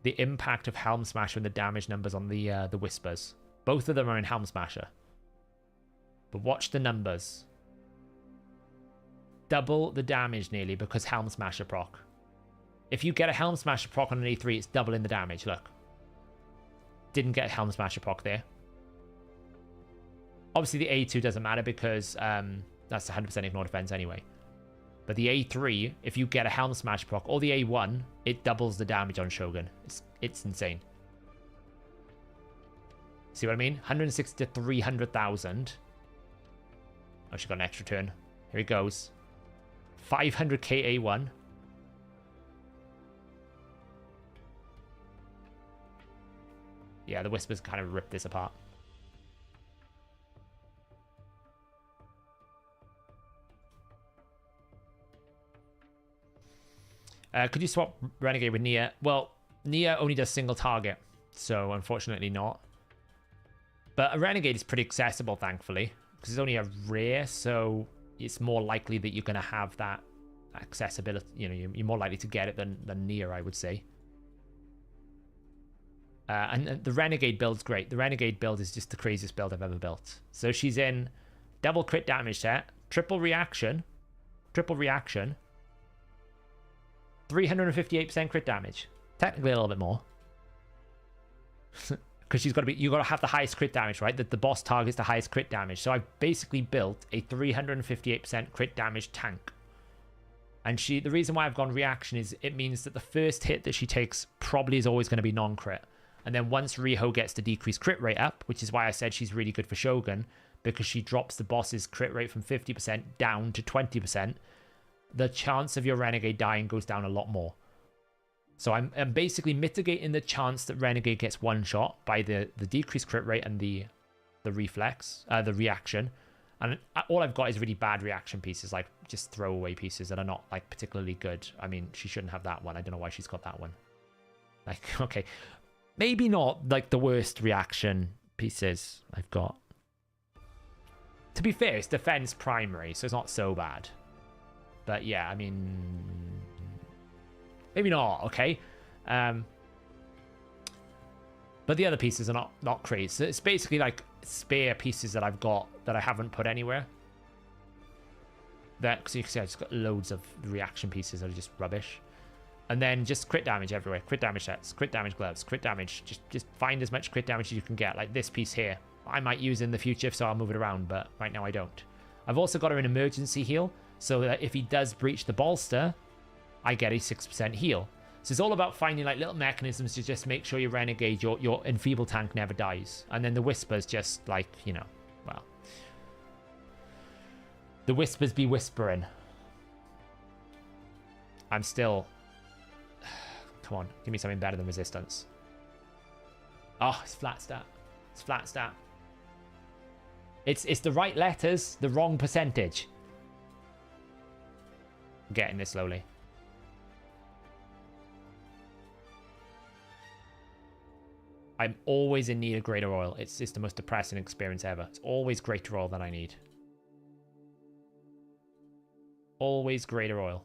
impact of Helm Smasher and the damage numbers on the Whispers. Both of them are in Helm Smasher. But watch the numbers. Double the damage nearly because Helm Smasher proc. If you get a Helm Smasher proc on an A3, it's doubling the damage. Look. Didn't get a Helm Smasher proc there. Obviously, the A2 doesn't matter because that's 100% ignore defense anyway. But the A3, if you get a Helm Smash proc, or the A1, it doubles the damage on Shogun. It's insane. See what I mean? 160 to 300,000. Oh, she got an extra turn. Here he goes. 500k A1. Yeah, the Whispers kind of ripped this apart. Could you swap Renegade with Nia? Well, Nia only does single target, so unfortunately not. But a Renegade is pretty accessible, thankfully, because it's only a rare, so it's more likely that you're going to have that accessibility. You know, you're more likely to get it than Nia, I would say. And the Renegade build's great. The Renegade build is just the craziest build I've ever built. So she's in double crit damage set, triple reaction, 358% crit damage. Technically a little bit more. Because you've got to have the highest crit damage, right? That the boss targets the highest crit damage. So I've basically built a 358% crit damage tank. And the reason why I've gone reaction is it means that the first hit that she takes probably is always going to be non-crit. And then once Riho gets the decreased crit rate up, which is why I said she's really good for Shogun, because she drops the boss's crit rate from 50% down to 20%, the chance of your Renegade dying goes down a lot more. So I'm basically mitigating the chance that Renegade gets one shot by the decreased crit rate and the reflex, the reaction. And all I've got is really bad reaction pieces, like just throwaway pieces that are not like particularly good. I mean, she shouldn't have that one. I don't know why she's got that one. Like, okay, maybe not like the worst reaction pieces I've got. To be fair, it's defense primary, so it's not so bad. But yeah, I mean, maybe not, okay? But the other pieces are not crazy. So it's basically like spare pieces that I've got that I haven't put anywhere. Because you can see I just got loads of reaction pieces that are just rubbish. And then just crit damage everywhere. Crit damage sets, crit damage gloves, crit damage. Just find as much crit damage as you can get. Like this piece here. I might use in the future, so I'll move it around, but right now I don't. I've also got her in emergency heal, so that if he does breach the bolster, I get a 6% heal. So it's all about finding like little mechanisms to just make sure your Renegade, your enfeeble tank never dies. And then the Whispers just like, you know, well. The Whispers be whispering. I'm still... Come on, give me something better than resistance. Oh, it's flat stat. It's flat stat. It's the right letters, the wrong percentage. I'm getting this slowly. I'm always in need of greater oil. It's the most depressing experience ever. It's always greater oil that I need. Always greater oil.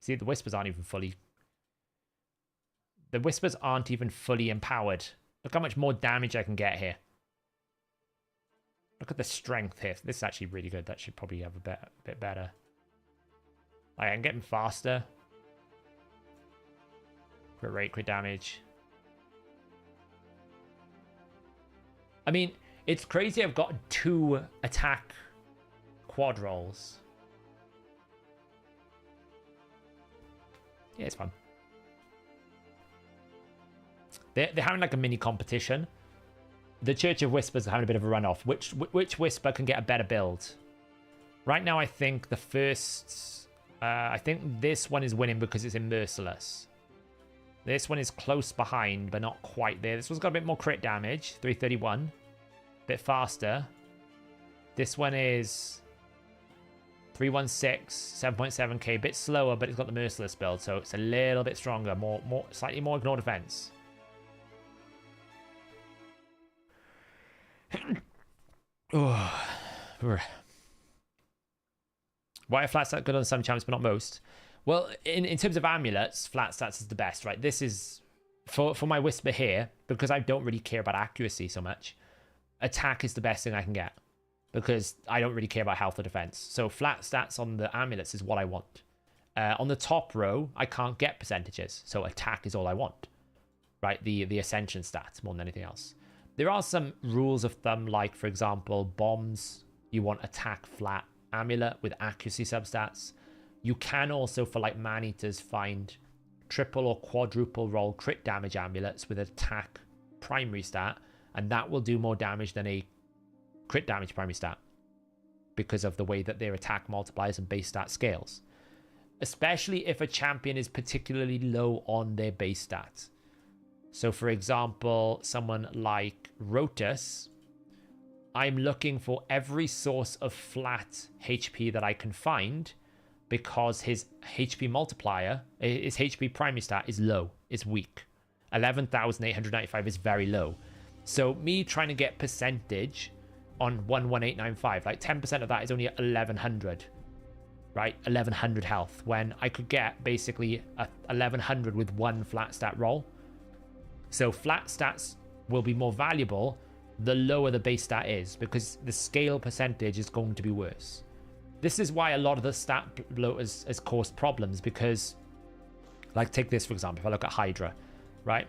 See, the Whispers aren't even fully... The Whispers aren't even fully empowered. Look how much more damage I can get here. Look at the strength here. This is actually really good. That should probably have a bit better. Like, I can get him faster. Crit rate, crit damage. I mean, it's crazy I've got 2 attack quad rolls. Yeah, it's fun. They're having like a mini competition. The Church of Whispers are having a bit of a runoff. Which Whisper can get a better build? Right now, I think the first... I think this one is winning because it's in Merciless. This one is close behind, but not quite there. This one's got a bit more crit damage, 331. Bit faster. This one is 316, 7.7k. Bit slower, but it's got the Merciless build, so it's a little bit stronger. Slightly more ignore defense. Oh. Why are flat stats good on some champs but not most? Well, in terms of amulets, flat stats is the best, right? This is, for my Whisper here, because I don't really care about accuracy so much, attack is the best thing I can get, because I don't really care about health or defense. So flat stats on the amulets is what I want. On the top row, I can't get percentages, so attack is all I want, right? The ascension stats more than anything else. There are some rules of thumb, like, for example, bombs, you want attack flat, amulet with accuracy substats. You can also, for like man-eaters, find triple or quadruple roll crit damage amulets with attack primary stat, and that will do more damage than a crit damage primary stat because of the way that their attack multipliers and base stat scales, especially if a champion is particularly low on their base stats. So for example, someone like Rotus, I'm looking for every source of flat HP that I can find because his HP multiplier, his HP primary stat is low, is weak. 11,895 is very low. So me trying to get percentage on 11895, like 10% of that is only 1100, right? 1100 health, when I could get basically 1100 with one flat stat roll. So flat stats will be more valuable the lower the base stat is, because the scale percentage is going to be worse. This is why a lot of the stat bloat has caused problems, because, like, take this for example, if I look at Hydra, right?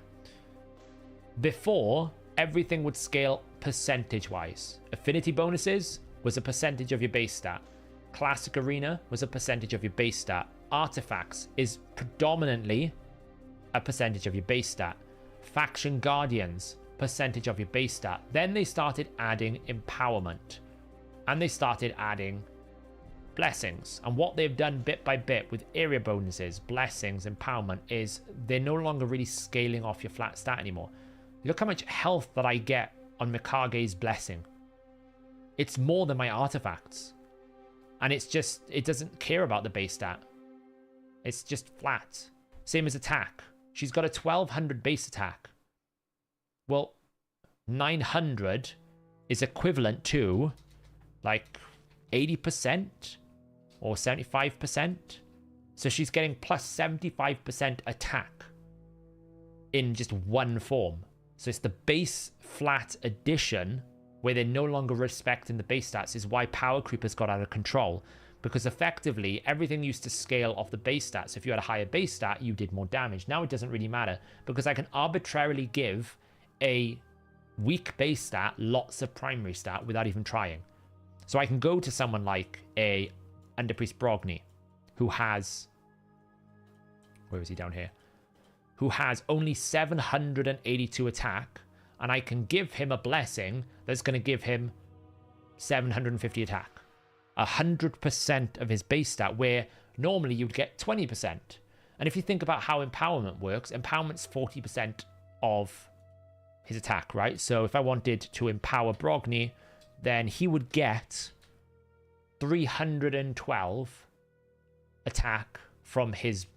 Before, everything would scale percentage-wise. Affinity bonuses was a percentage of your base stat. Classic Arena was a percentage of your base stat. Artifacts is predominantly a percentage of your base stat. Faction Guardians, percentage of your base stat. Then they started adding empowerment, and they started adding blessings. And what they've done bit by bit with area bonuses, blessings, empowerment is they're no longer really scaling off your flat stat anymore. Look how much health that I get on Mikage's blessing. It's more than my artifacts, and it's just, it doesn't care about the base stat. It's just flat. Same as attack. She's got a 1200 base attack. Well, 900 is equivalent to like 80% or 75%. So she's getting plus 75% attack in just one form. So it's the base flat addition where they're no longer respecting the base stats is why power creep has got out of control. Because effectively, everything used to scale off the base stats. If you had a higher base stat, you did more damage. Now it doesn't really matter, because I can arbitrarily give a weak base stat lots of primary stat without even trying. So I can go to someone like a Underpriest Brogni, who has... where is he down here? Who has only 782 attack, and I can give him a blessing that's going to give him 750 attack. 100% of his base stat, where normally you'd get 20%. And if you think about how empowerment works, empowerment's 40% of his attack, right? So if I wanted to empower Brogni, then he would get 312 attack from his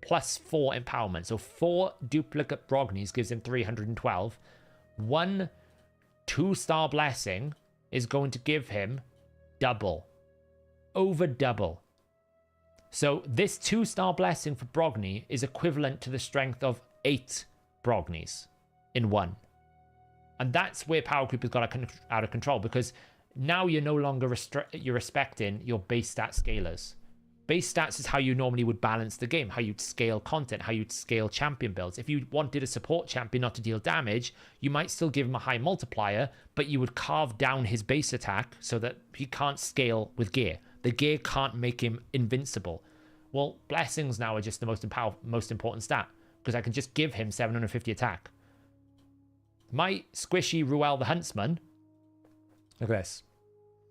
+4 empowerment. So 4 duplicate Brognis gives him 312. One 2-star blessing is going to give him double, over double. So this 2-star blessing for Brogni is equivalent to the strength of 8 Brognis in one. And that's where power creep has got out of control, because now you're no longer you're respecting your base stat scalers. Base stats is how you normally would balance the game, how you'd scale content, how you'd scale champion builds. If you wanted a support champion not to deal damage, you might still give him a high multiplier, but you would carve down his base attack so that he can't scale with gear. The gear can't make him invincible. Well, blessings now are just the most important stat, because I can just give him 750 attack. My squishy Ruel the Huntsman, look at this.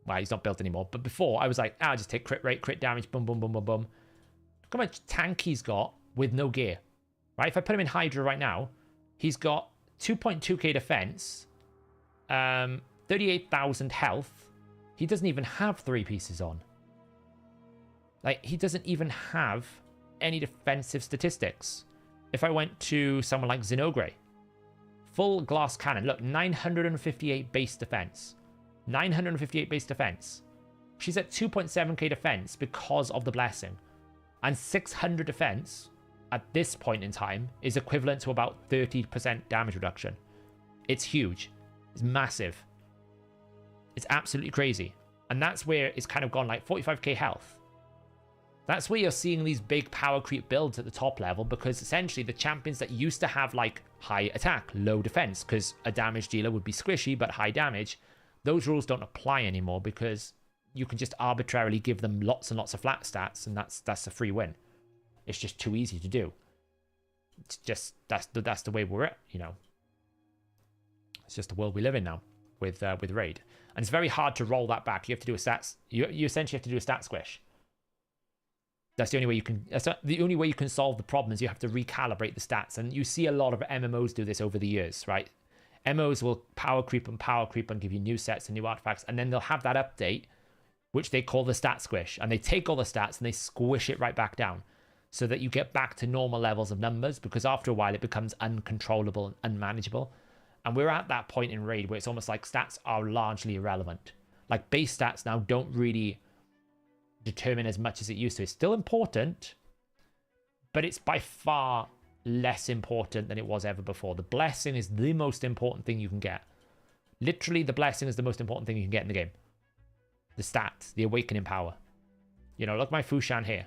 Well, he's not built anymore. But before, I was like, I'll just take crit rate, crit damage, boom, boom, boom, boom, boom. Look how much tank he's got with no gear. Right? If I put him in Hydra right now, he's got 2.2k defense, 38,000 health. He doesn't even have 3 pieces on. Like, he doesn't even have any defensive statistics. If I went to someone like Zinogre, full glass cannon, look, 958 base defense. 958 base defense. She's at 2.7k defense because of the blessing. And 600 defense at this point in time is equivalent to about 30% damage reduction. It's huge. It's massive. It's absolutely crazy. And that's where it's kind of gone like 45k health. That's where you're seeing these big power creep builds at the top level, because essentially the champions that used to have like high attack, low defense, because a damage dealer would be squishy but high damage, those rules don't apply anymore because you can just arbitrarily give them lots and lots of flat stats, and that's a free win. It's just too easy to do. It's just that's the way we're at, you know. It's just the world we live in now with Raid, and it's very hard to roll that back. You have to do a stats. You essentially have to do a stat squish. That's the only way you can. That's the only way you can solve the problem is you have to recalibrate the stats, and you see a lot of MMOs do this over the years, right? MMOs will power creep and give you new sets and new artifacts, and then they'll have that update, which they call the stat squish, and they take all the stats and they squish it right back down, so that you get back to normal levels of numbers, because after a while it becomes uncontrollable and unmanageable. And we're at that point in Raid where it's almost like stats are largely irrelevant. Like base stats now don't really determine as much as it used to. It's still important, but it's by far less important than it was ever before. The blessing is the most important thing you can get. Literally, the blessing is the most important thing you can get in the game. The stats, the awakening power. You know, look at my Fushan here.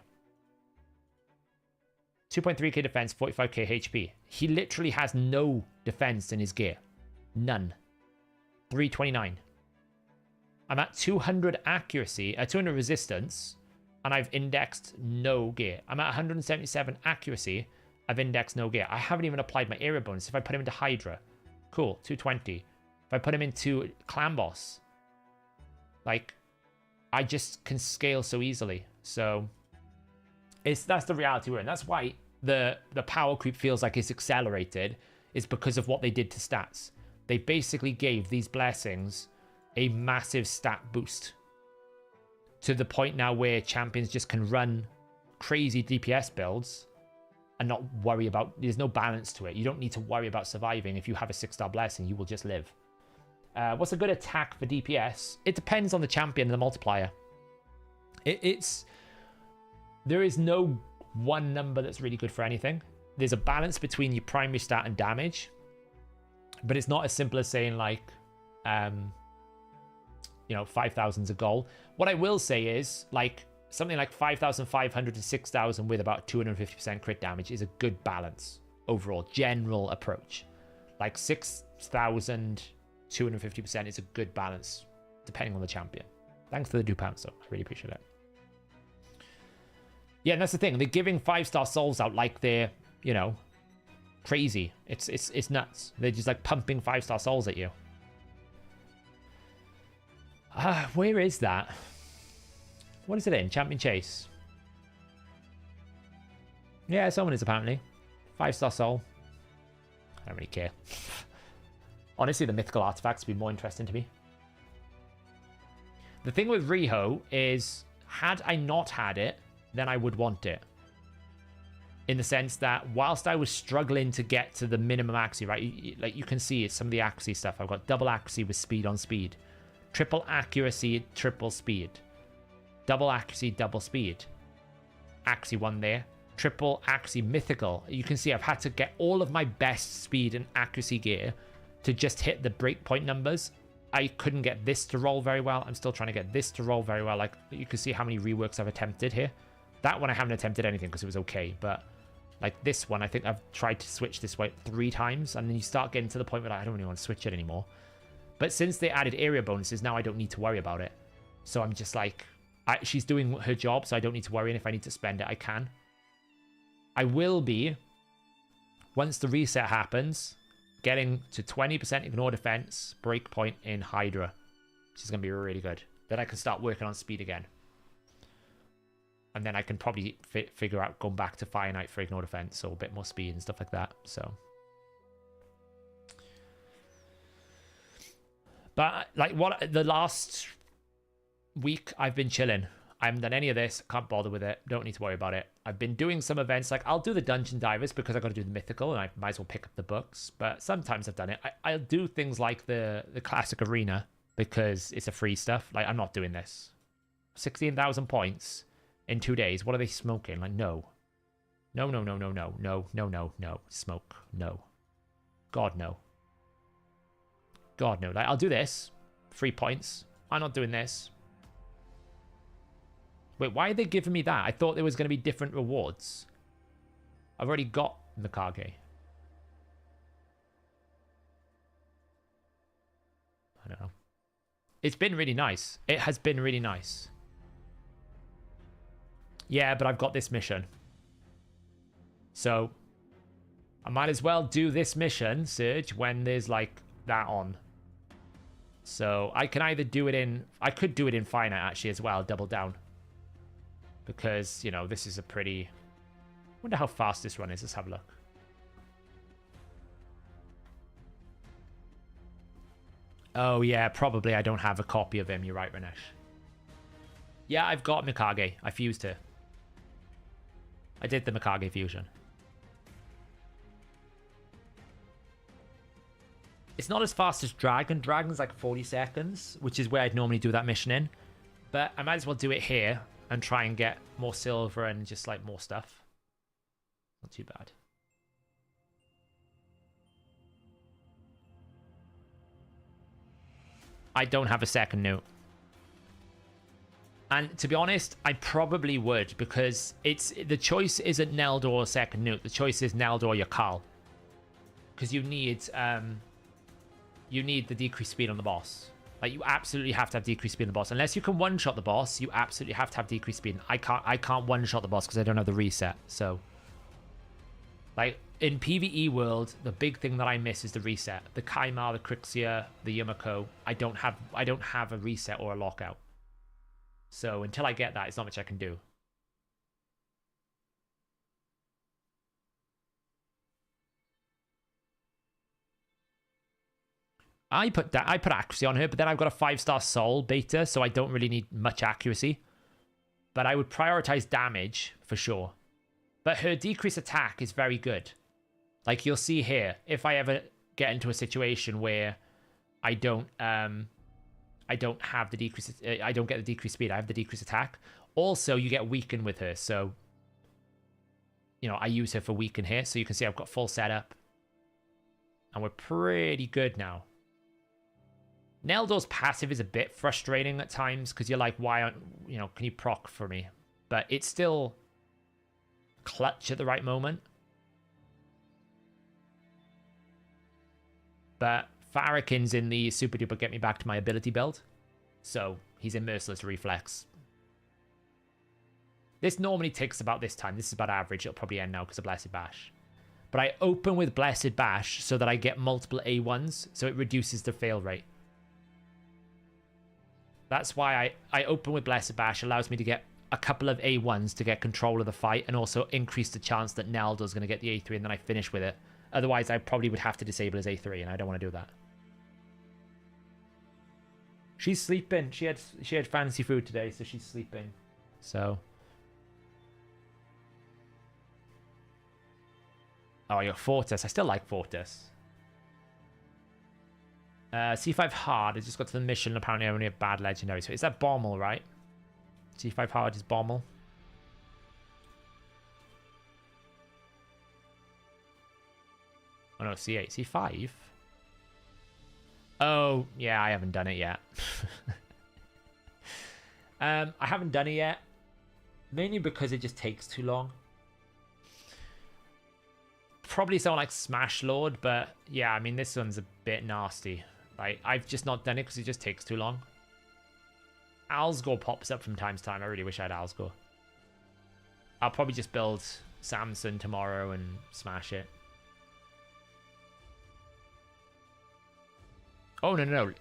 2.3k defense, 45k HP. He literally has no defense in his gear. None. 329. I'm at 200 accuracy, 200 resistance, and I've indexed no gear. I'm at 177 accuracy, I've indexed no gear. I haven't even applied my area bonus. If I put him into Hydra, cool, 220. If I put him into Clan Boss, like, I just can scale so easily. So, that's the reality we're in. That's why the power creep feels like it's accelerated, is because of what they did to stats. They basically gave these blessings a massive stat boost to the point now where champions just can run crazy DPS builds and not worry about, there's no balance to it. You don't need to worry about surviving. If you have a 6-star blessing, you will just live. What's a good attack for DPS? It depends on the champion and the multiplier. There is no one number that's really good for anything. There's a balance between your primary stat and damage, but it's not as simple as saying like, 5,000 is a goal. What I will say is, like, something like 5,500 to 6,000 with about 250% crit damage is a good balance overall, general approach. Like 6,000, 250% is a good balance, depending on the champion. Thanks for the £2, though. I really appreciate it. Yeah, and that's the thing. They're giving 5-star souls out like they're, crazy. It's nuts. They're just like pumping 5-star souls at you. Where is that? What is it in? Champion Chase. Yeah, someone is apparently. 5-star soul. I don't really care. Honestly, the mythical artifacts would be more interesting to me. The thing with Riho is, had I not had it, then I would want it. In the sense that whilst I was struggling to get to the minimum accuracy, right? Like you can see it's some of the accuracy stuff. I've got double accuracy with speed on speed. Triple accuracy, triple speed. Double accuracy, double speed. Accuracy 1 there. Triple accuracy, mythical. You can see I've had to get all of my best speed and accuracy gear to just hit the breakpoint numbers. I couldn't get this to roll very well. I'm still trying to get this to roll very well. Like, you can see how many reworks I've attempted here. That one I haven't attempted anything because it was okay. But, like, this one, I think I've tried to switch this way 3 times. And then you start getting to the point where I don't really want to switch it anymore. But since they added area bonuses, now I don't need to worry about it. So I'm just like, she's doing her job, so I don't need to worry. And if I need to spend it, I can. I will be, once the reset happens, getting to 20% ignore defense, breakpoint in Hydra, which is going to be really good. Then I can start working on speed again. And then I can probably figure out going back to Fire Knight for ignore defense or a bit more speed and stuff like that. So, but like what the last week I've been chilling. I haven't done any of this. Can't bother with it. Don't need to worry about it. I've been doing some events. Like I'll do the Dungeon Divers because I got to do the mythical, and I might as well pick up the books. But sometimes I've done it. I'll do things like the classic arena because it's a free stuff. Like I'm not doing this. 16,000 points in 2 days. What are they smoking? Like no. No. Smoke. No. God no. God no. Like I'll do this. 3 points. I'm not doing this. Wait, why are they giving me that? I thought there was going to be different rewards. I've already got Mikage. I don't know. It's been really nice. It has been really nice. Yeah, but I've got this mission. So, I might as well do this mission, Serge, when there's like that on. So, I can either do it in... I could do it in Fire Knight actually as well, double down. Because, you know, this is a pretty... I wonder how fast this run is. Let's have a look. Oh, yeah, probably I don't have a copy of him. You're right, Ranesh. Yeah, I've got Mikage. I fused her. I did the Mikage fusion. It's not as fast as Dragon. Dragon's like 40 seconds, which is where I'd normally do that mission in. But I might as well do it here and try and get more silver and just like more stuff. Not too bad. I don't have a second note. And to be honest, I probably would, because it's the choice isn't Neldor or second note. The choice is Neldor or Yakal. Because you need the decreased speed on the boss. Like you absolutely have to have decreased speed on the boss. Unless you can one-shot the boss, you absolutely have to have decreased speed. I can't one-shot the boss because I don't have the reset. So like in PvE world, the big thing that I miss is the reset. The Kaimar, the Crixia, the Yumiko. I don't have a reset or a lockout. So until I get that, it's not much I can do. I put accuracy on her, but then I've got a 5-star soul beta, so I don't really need much accuracy. But I would prioritize damage for sure. But her decreased attack is very good. Like you'll see here, if I ever get into a situation where I don't have the decrease, I don't get the decreased speed, I have the decreased attack. Also, you get weaken with her, so you know I use her for weaken here. So you can see I've got full setup, and we're pretty good now. Neldor's passive is a bit frustrating at times because you're like, why aren't, you know, can you proc for me? But it's still clutch at the right moment. But Farrakhan's in the super duper get me back to my ability build. So he's in Merciless Reflex. This normally takes about this time. This is about average. It'll probably end now because of Blessed Bash. But I open with Blessed Bash so that I get multiple A1s. So it reduces the fail rate. That's why I open with Blessed Bash. Allows me to get a couple of A1s to get control of the fight. And also increase the chance that Neldor's going to get the A3 and then I finish with it. Otherwise, I probably would have to disable his A3, and I don't want to do that. She's sleeping. She had fancy food today, so she's sleeping. So. Oh, I got Fortis. I still like Fortis. C5 hard. I just got to the mission. Apparently, I only have bad legendary. So is that Bommel, right? C5 hard is Bommel. Oh no, C8, C5. Oh yeah, I haven't done it yet. I haven't done it yet, mainly because it just takes too long. Probably someone like Smash Lord, but yeah, I mean this one's a bit nasty. Like I've just not done it because it just takes too long. Alsgore pops up from time to time. I really wish I had Alsgore. I'll probably just build Samson tomorrow and smash it. Oh, no.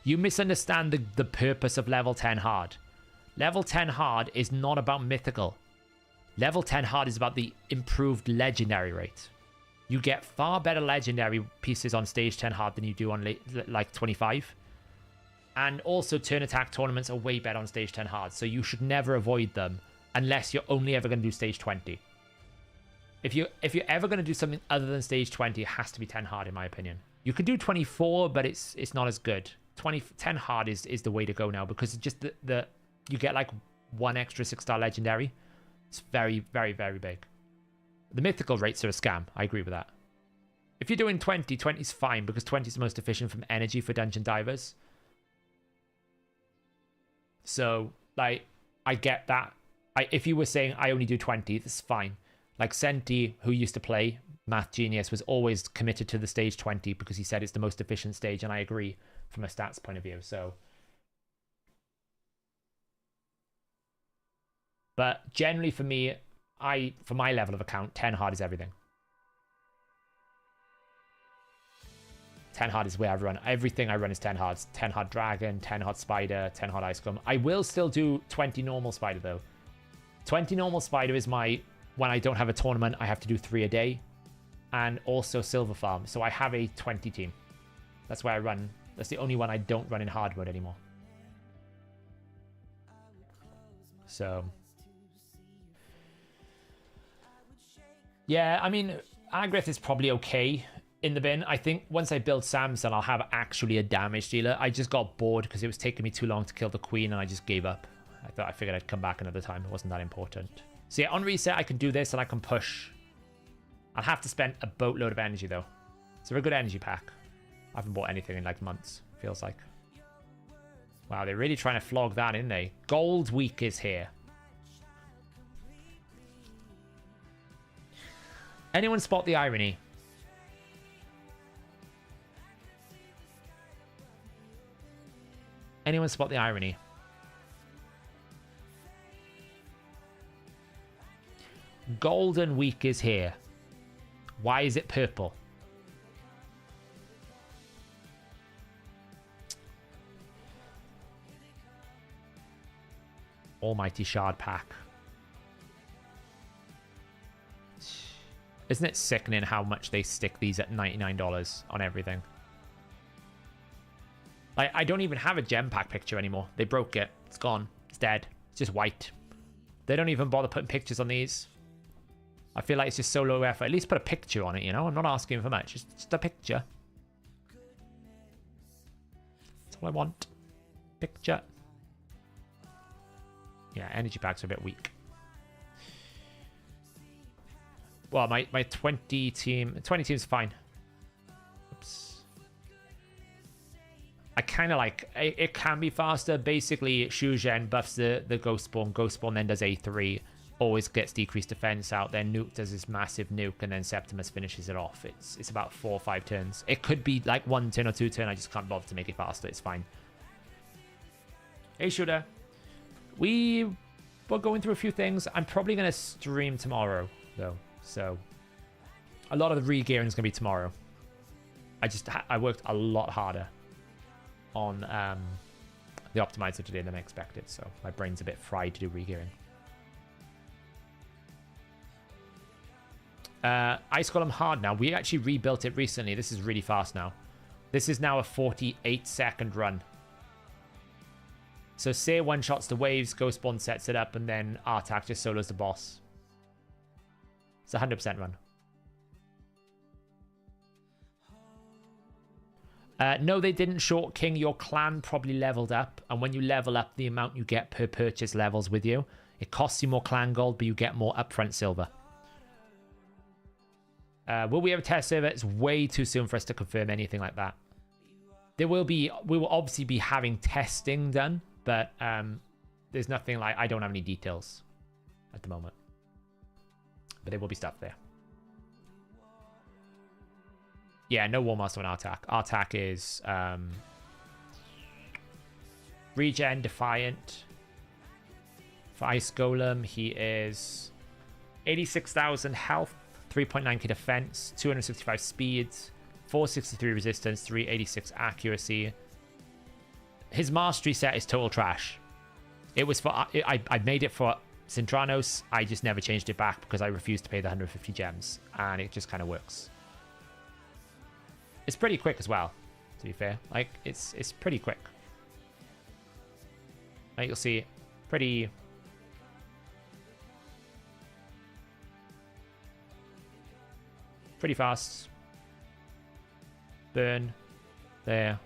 You misunderstand the purpose of level 10 hard. Level 10 hard is not about mythical. Level 10 hard is about the improved legendary rate. You get far better legendary pieces on stage 10 hard than you do on like 25. And also turn attack tournaments are way better on stage 10 hard. So you should never avoid them unless you're only ever going to do stage 20. If you're ever going to do something other than stage 20, it has to be 10 hard in my opinion. You can do 24, but it's not as good. 10 hard is the way to go now because it's just you get like one extra 6-star legendary. It's very, very, very big. The mythical rates are a scam. I agree with that. If you're doing 20, 20 is fine because 20 is the most efficient from energy for dungeon divers. So, like, I get that. If you were saying I only do 20, that's fine. Like Senti, who used to play Math Genius, was always committed to the stage 20 because he said it's the most efficient stage, and I agree from a stats point of view. So, but generally for me, for my level of account, 10 hard is everything. 10 hard is where I run. Everything I run is 10 hard. 10 hard dragon, 10 hard spider, 10 hard ice golem. I will still do 20 normal spider though. 20 normal spider is my, when I don't have a tournament, I have to do 3 a day. And also silver farm. So I have a 20 team. That's where I run. That's the only one I don't run in hard mode anymore. So. Yeah, I mean, Agrith is probably okay in the bin. I think once I build Samson, I'll have actually a damage dealer. I just got bored because it was taking me too long to kill the queen and I just gave up. I figured I'd come back another time. It wasn't that important. So yeah, on reset, I can do this and I can push. I'll have to spend a boatload of energy though. It's a very good energy pack. I haven't bought anything in like months, feels like. Wow, they're really trying to flog that, aren't they? Gold week is here. Anyone spot the irony? Anyone spot the irony? Golden week is here. Why is it purple? Almighty Shard pack. Isn't it sickening how much they stick these at $99 on everything? I don't even have a gem pack picture anymore. They broke it. It's gone. It's dead. It's just white. They don't even bother putting pictures on these. I feel like it's just so low effort. At least put a picture on it, you know? I'm not asking for much. Just a picture. That's all I want. Picture. Yeah, energy packs are a bit weak. Well, my 20 team's fine. Oops. I kind of like... It can be faster. Basically, Shuzhen buffs the Ghostborn. Ghostborn then does A3. Always gets decreased defense out. Then Nuke does this massive nuke. And then Septimus finishes it off. It's about 4 or 5 turns. It could be like 1 turn or 2 turn. I just can't bother to make it faster. It's fine. Hey, Shooter. We're going through a few things. I'm probably going to stream tomorrow, though. So, a lot of the regearing is going to be tomorrow. I worked a lot harder on the optimizer today than I expected. So, my brain's a bit fried to do regearing. Ice Golem hard now. We actually rebuilt it recently. This is really fast now. This is now a 48-second run. So Seer one-shots the waves, Ghostborn sets it up, and then Artak just solos the boss. It's a 100% run. No, they didn't, Short King. Your clan probably leveled up, and when you level up, the amount you get per purchase levels with you. It costs you more clan gold, but you get more upfront silver. Will we have a test server? It's way too soon for us to confirm anything like that. We will obviously be having testing done, but there's nothing like, I don't have any details at the moment. But there will be stuff there. Yeah, no War Master on Artak. Artak is Regen, Defiant. For Ice Golem, he is 86,000 health, 3.9k defense, 265 speed, 463 resistance, 386 accuracy. His mastery set is total trash. It was for... I made it for Cintranos. I just never changed it back because I refused to pay the 150 gems. And it just kind of works. It's pretty quick as well, to be fair. Like, it's pretty quick. Like, you'll see, pretty fast. Burn. There.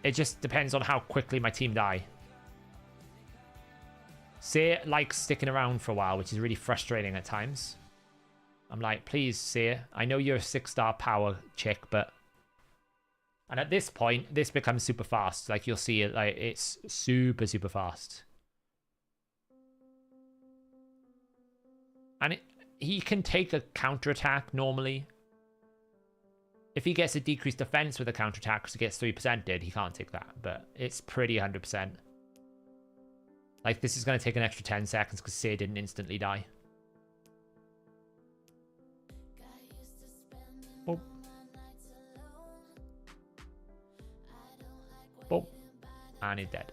It just depends on how quickly my team die. Seer likes sticking around for a while, which is really frustrating at times. I'm like, please, Seer, I know you're a 6-star power chick, but... And at this point, this becomes super fast. Like, you'll see it, like, it's super, super fast. And he can take a counterattack normally. If he gets a decreased defense with a counterattack because he gets 3%, he can't take that. But it's pretty 100%. Like, this is going to take an extra 10 seconds because Seer didn't instantly die. Boop. Boop. And he's dead.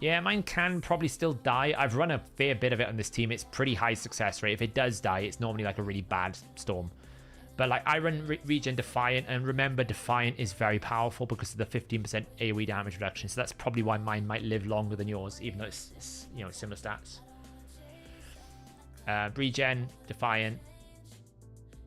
Yeah, mine can probably still die. I've run a fair bit of it on this team. It's pretty high success rate. If it does die, it's normally like a really bad storm. But like, I run Regen Defiant, and remember, Defiant is very powerful because of the 15% AoE damage reduction. So that's probably why mine might live longer than yours, even though it's you know, similar stats. Regen Defiant,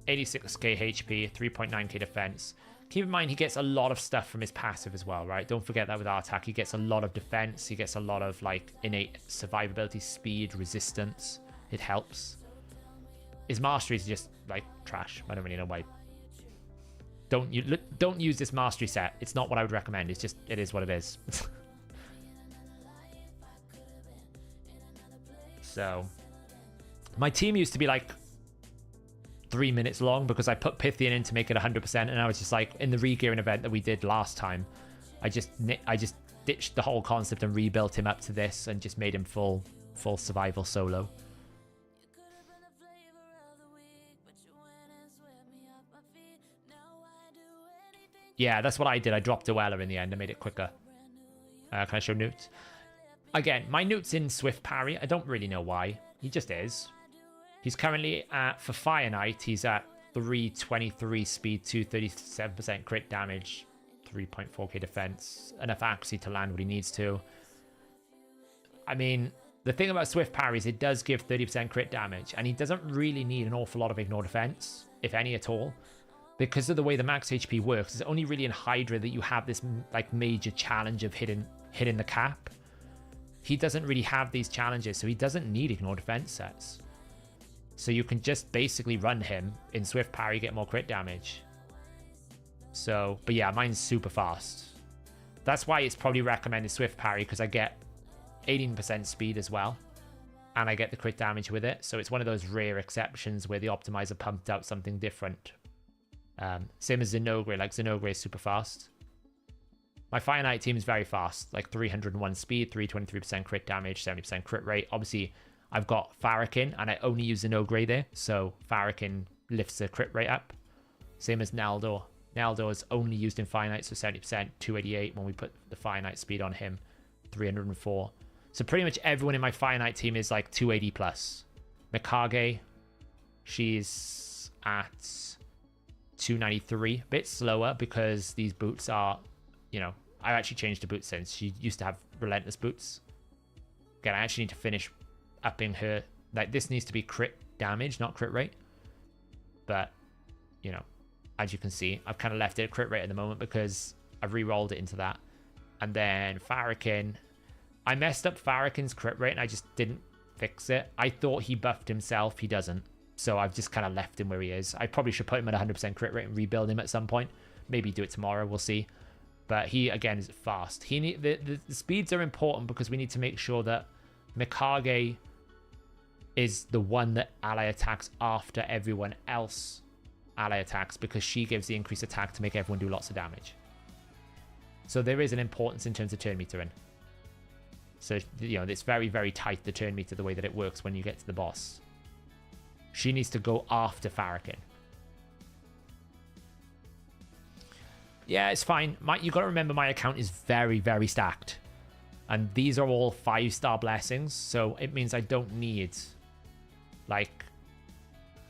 86k HP, 3.9k defense. Keep in mind, he gets a lot of stuff from his passive as well, right? Don't forget that with our attack, he gets a lot of defense. He gets a lot of like innate survivability, speed, resistance. It helps. His mastery is just like trash. I don't really know why. Don't use this mastery set. It's not what I would recommend. It's just, it is what it is. So, my team used to be like 3 minutes long because I put Pythian in to make it 100%, and I was just like, in the Regearing event that we did last time, I just ditched the whole concept and rebuilt him up to this and just made him full survival solo. Yeah, that's what I did. I dropped Duella in the end. I made it quicker. Can I show Newt? Again, my Newt's in Swift Parry. I don't really know why. He just is. He's currently at, for Fire Knight, he's at 323 speed, 237% crit damage, 3.4k defense, enough accuracy to land what he needs to. I mean, the thing about Swift Parry is it does give 30% crit damage, and he doesn't really need an awful lot of ignore defense, if any at all. Because of the way the max HP works, it's only really in Hydra that you have this like major challenge of hitting the cap. He doesn't really have these challenges, so he doesn't need ignore defense sets. So you can just basically run him in Swift Parry, get more crit damage. So, but yeah, mine's super fast. That's why it's probably recommended Swift Parry, because I get 18% speed as well. And I get the crit damage with it. So it's one of those rare exceptions where the optimizer pumped out something different. Same as Zenogre. Like, Zenogre is super fast. My Fire Knight team is very fast. Like 301 speed, 323% crit damage, 70% crit rate. Obviously, I've got Farrakhan, and I only use Zenogre there. So Farrakhan lifts the crit rate up. Same as Naldor. Naldor is only used in Fire Knight, so 70%, 288 when we put the Fire Knight speed on him, 304. So pretty much everyone in my Fire Knight team is like 280 plus. Mikage, she's at 293, a bit slower because these boots are, you know, I actually changed the boots since. She used to have relentless boots. Again, I actually need to finish upping her. Like, this needs to be crit damage, not crit rate. But, you know, as you can see, I've kind of left it at crit rate at the moment because I've re-rolled it into that. And then Farrakhan, I messed up Farrakhan's crit rate and I just didn't fix it. I thought he buffed himself. He doesn't. So I've just kind of left him where he is. I probably should put him at 100% crit rate and rebuild him at some point. Maybe do it tomorrow. We'll see. But he, again, is fast. The speeds are important because we need to make sure that Mikage is the one that ally attacks after everyone else ally attacks, because she gives the increased attack to make everyone do lots of damage. So there is an importance in terms of turn metering. So, you know, it's very, very tight, the turn meter, the way that it works when you get to the boss. She needs to go after Farrakhan. Yeah, it's fine. You got to remember my account is very, very stacked. And these are all 5-star blessings. So it means I don't need, like,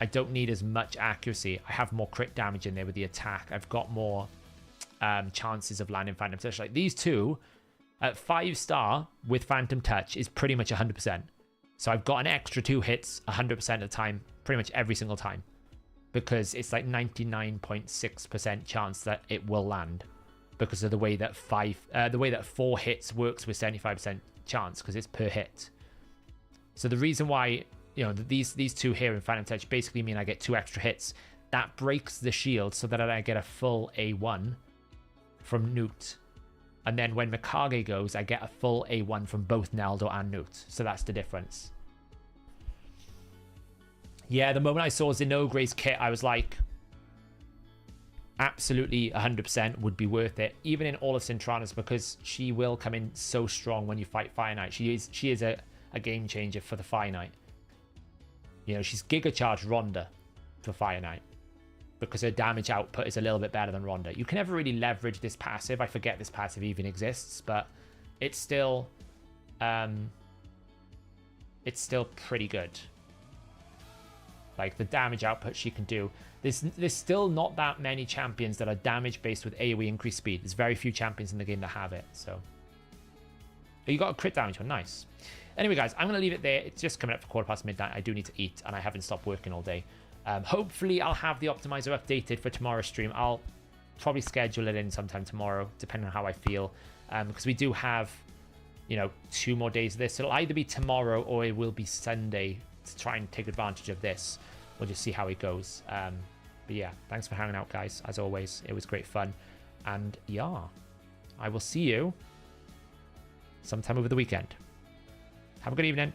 I don't need as much accuracy. I have more crit damage in there with the attack. I've got more chances of landing Phantom Touch. Like these two at 5-star with Phantom Touch is pretty much 100%. So I've got an extra 2 hits 100% of the time, pretty much every single time. Because it's like 99.6% chance that it will land. Because of the way that 4 hits works with 75% chance, because it's per hit. So the reason why, you know, these 2 here in Phantom Touch basically mean I get 2 extra hits. That breaks the shield so that I get a full A1 from Newt. And then when Mikage goes, I get a full A1 from both Naldo and Newt. So that's the difference. Yeah, the moment I saw Zenogre's kit, I was like, absolutely 100% would be worth it, even in all of Cintranas, because she will come in so strong when you fight Fire Knight. She is a game changer for the Fire Knight. You know, she's Giga Charge Ronda for Fire Knight, because her damage output is a little bit better than Ronda. You can never really leverage this passive. I forget this passive even exists, but it's still pretty good. Like the damage output she can do. There's still not that many champions that are damage based with AoE increased speed. There's very few champions in the game that have it. So you got a crit damage one, nice. Anyway, guys, I'm gonna leave it there. It's just coming up for midnight. I do need to eat, and I haven't stopped working all day. Hopefully, I'll have the optimizer updated for tomorrow's stream. I'll probably schedule it in sometime tomorrow, depending on how I feel, because we do have, you know, 2 more days of this. It'll either be tomorrow or it will be Sunday to try and take advantage of this. We'll just see how it goes. But yeah, thanks for hanging out, guys. As always, it was great fun. And yeah, I will see you sometime over the weekend. Have a good evening.